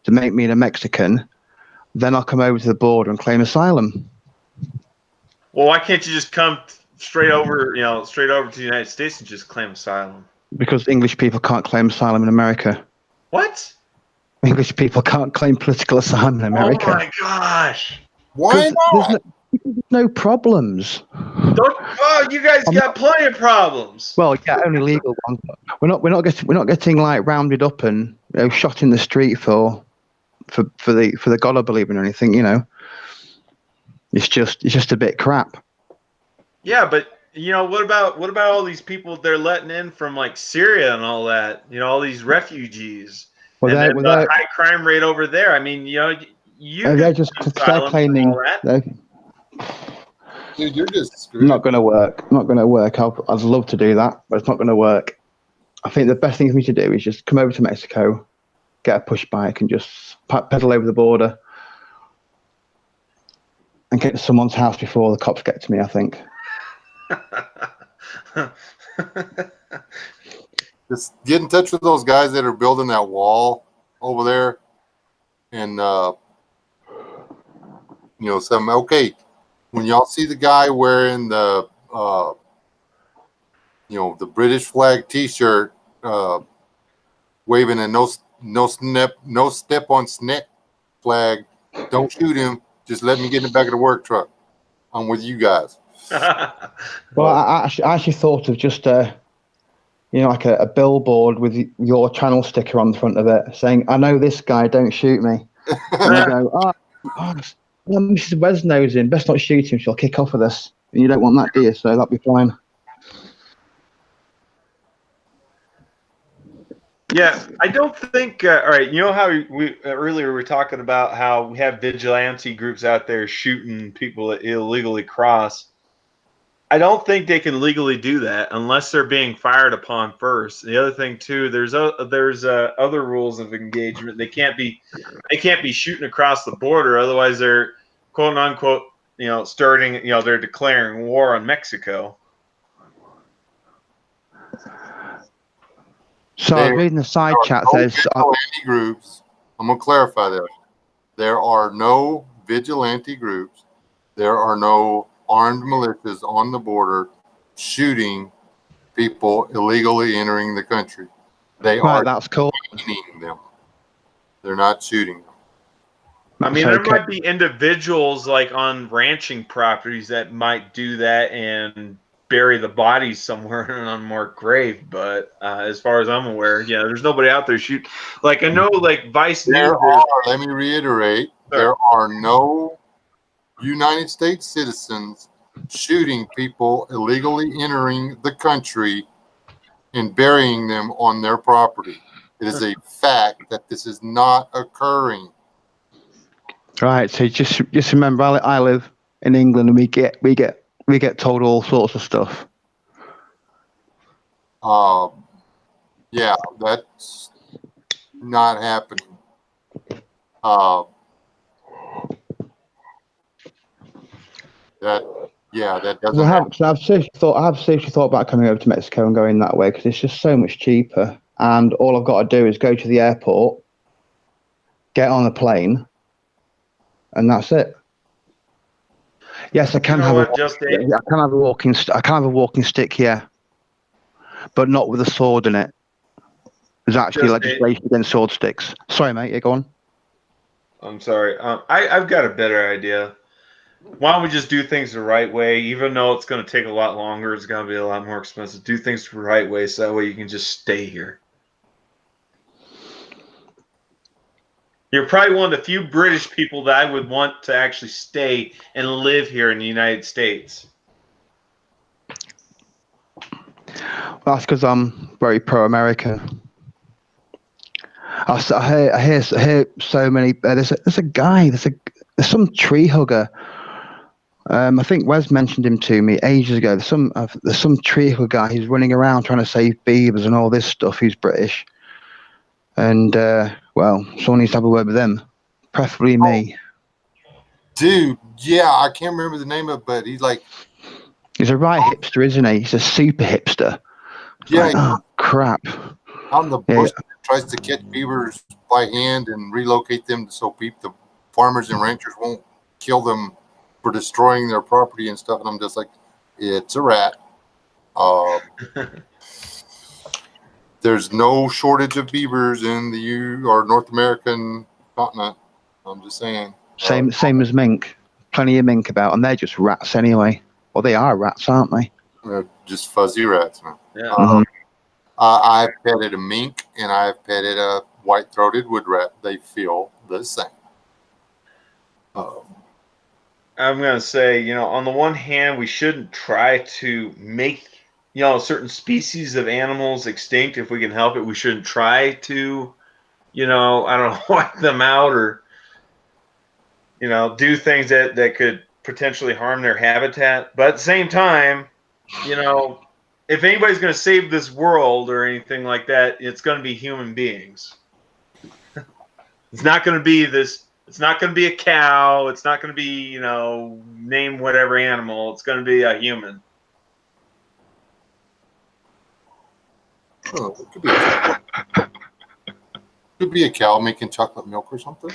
to make me a Mexican. Then I'll come over to the border and claim asylum. Well, why can't you just come straight over to the United States and just claim asylum? Because English people can't claim asylum in America. What? English people can't claim political asylum in America. Oh my gosh! Why not? There's no problems. You guys got plenty of problems. Well, yeah, only legal ones. We're not getting like rounded up and shot in the street for the God I believe in or anything. It's just a bit crap. Yeah, but what about all these people they're letting in from like Syria and all that? All these refugees. Well, and the high crime rate over there. I mean, they're just claiming. Dude, you're just screwed. Not going to work. Not going to work. I'd love to do that, but it's not going to work. I think the best thing for me to do is just come over to Mexico, get a push bike, and just pedal over the border and get to someone's house before the cops get to me, I think. Just get in touch with those guys that are building that wall over there, and okay. When y'all see the guy wearing the the British flag T-shirt, waving a no step on snake flag, don't shoot him. Just let me get in the back of the work truck. I'm with you guys. Well, I actually thought of just like a billboard with your channel sticker on the front of it saying, "I know this guy, don't shoot me." And I go, Mrs. Wesnow's in, best not shoot him, she'll kick off with us. And you don't want that, do you? So that'll be fine. Yeah, I don't think. All right, how we earlier were talking about how we have vigilante groups out there shooting people that illegally cross. I don't think they can legally do that unless they're being fired upon first. The other thing too, there's other rules of engagement. They can't be shooting across the border, otherwise they're quote unquote starting they're declaring war on Mexico. So I was reading the side chat says vigilante groups. I'm gonna clarify that. There are no vigilante groups. There are no armed militias on the border shooting people illegally entering the country. They are that's cool. detaining them. They're not shooting them. I mean, there might be individuals like on ranching properties that might do that and bury the bodies somewhere in an unmarked grave. But as far as I'm aware, there's nobody out there shooting. Like I know, like Vice News. Let me reiterate: there are no United States citizens shooting people illegally entering the country and burying them on their property. It is a fact that this is not occurring. Right. So just remember, I live in England, and we get told all sorts of stuff. Yeah, that's not happening. That doesn't happen. So I've seriously thought about coming over to Mexico and going that way because it's just so much cheaper. And all I've got to do is go to the airport, get on a plane, and that's it. Yes, I can have a walking stick, yeah, but not with a sword in it. There's actually legislation against sword sticks. Sorry, mate. Yeah, go on. I'm sorry. I've got a better idea. Why don't we just do things the right way? Even though it's going to take a lot longer, it's going to be a lot more expensive. Do things the right way so that way you can just stay here. You're probably one of the few British people that I would want to actually stay and live here in the United States. That's because I'm very pro-American. I hear so many. There's a guy. There's some tree hugger. I think Wes mentioned him to me ages ago. There's some tree hugger guy who's running around trying to save beavers and all this stuff. He's British, and well, someone needs to have a word with him, preferably me. Dude, yeah, I can't remember the name of it, but he's like, He's a right hipster, isn't he? He's a super hipster. It's yeah, like, oh crap. out in the Yeah. bush, tries to catch beavers by hand and relocate them so the farmers and ranchers won't kill them for destroying their property and stuff. And I'm just like, it's a rat. There's no shortage of beavers in the North American continent. I'm just saying. Same as mink. Plenty of mink about, and they're just rats anyway. Well, they are rats, aren't they? Just fuzzy rats, man. Yeah. Mhm. I've petted a mink and I've petted a white-throated wood rat. They feel the same. I'm going to say, on the one hand, we shouldn't try to make, certain species of animals extinct if we can help it. We shouldn't try to, I don't know, wipe them out or, do things that could potentially harm their habitat. But at the same time, if anybody's going to save this world or anything like that, it's going to be human beings. It's not going to be this. It's not going to be a cow. It's not going to be, name whatever animal. It's going to be a human. Oh, it could be a cow making chocolate milk or something.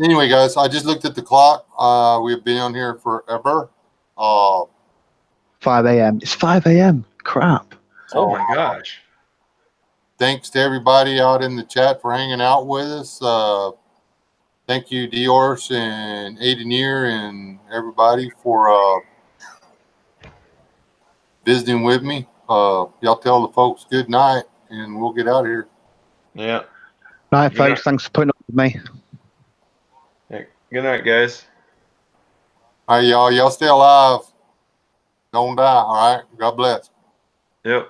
Anyway, guys, I just looked at the clock. We've been on here forever. 5 a.m. It's 5 a.m. Crap. Oh my gosh. Thanks to everybody out in the chat for hanging out with us. Thank you, Diorce and Aideneer and everybody for visiting with me. Y'all tell the folks good night, and we'll get out of here. Yeah. Night, folks. Thanks for putting up with me. Good night, guys. All right, y'all. Y'all stay alive. Don't die. All right. God bless. Yep.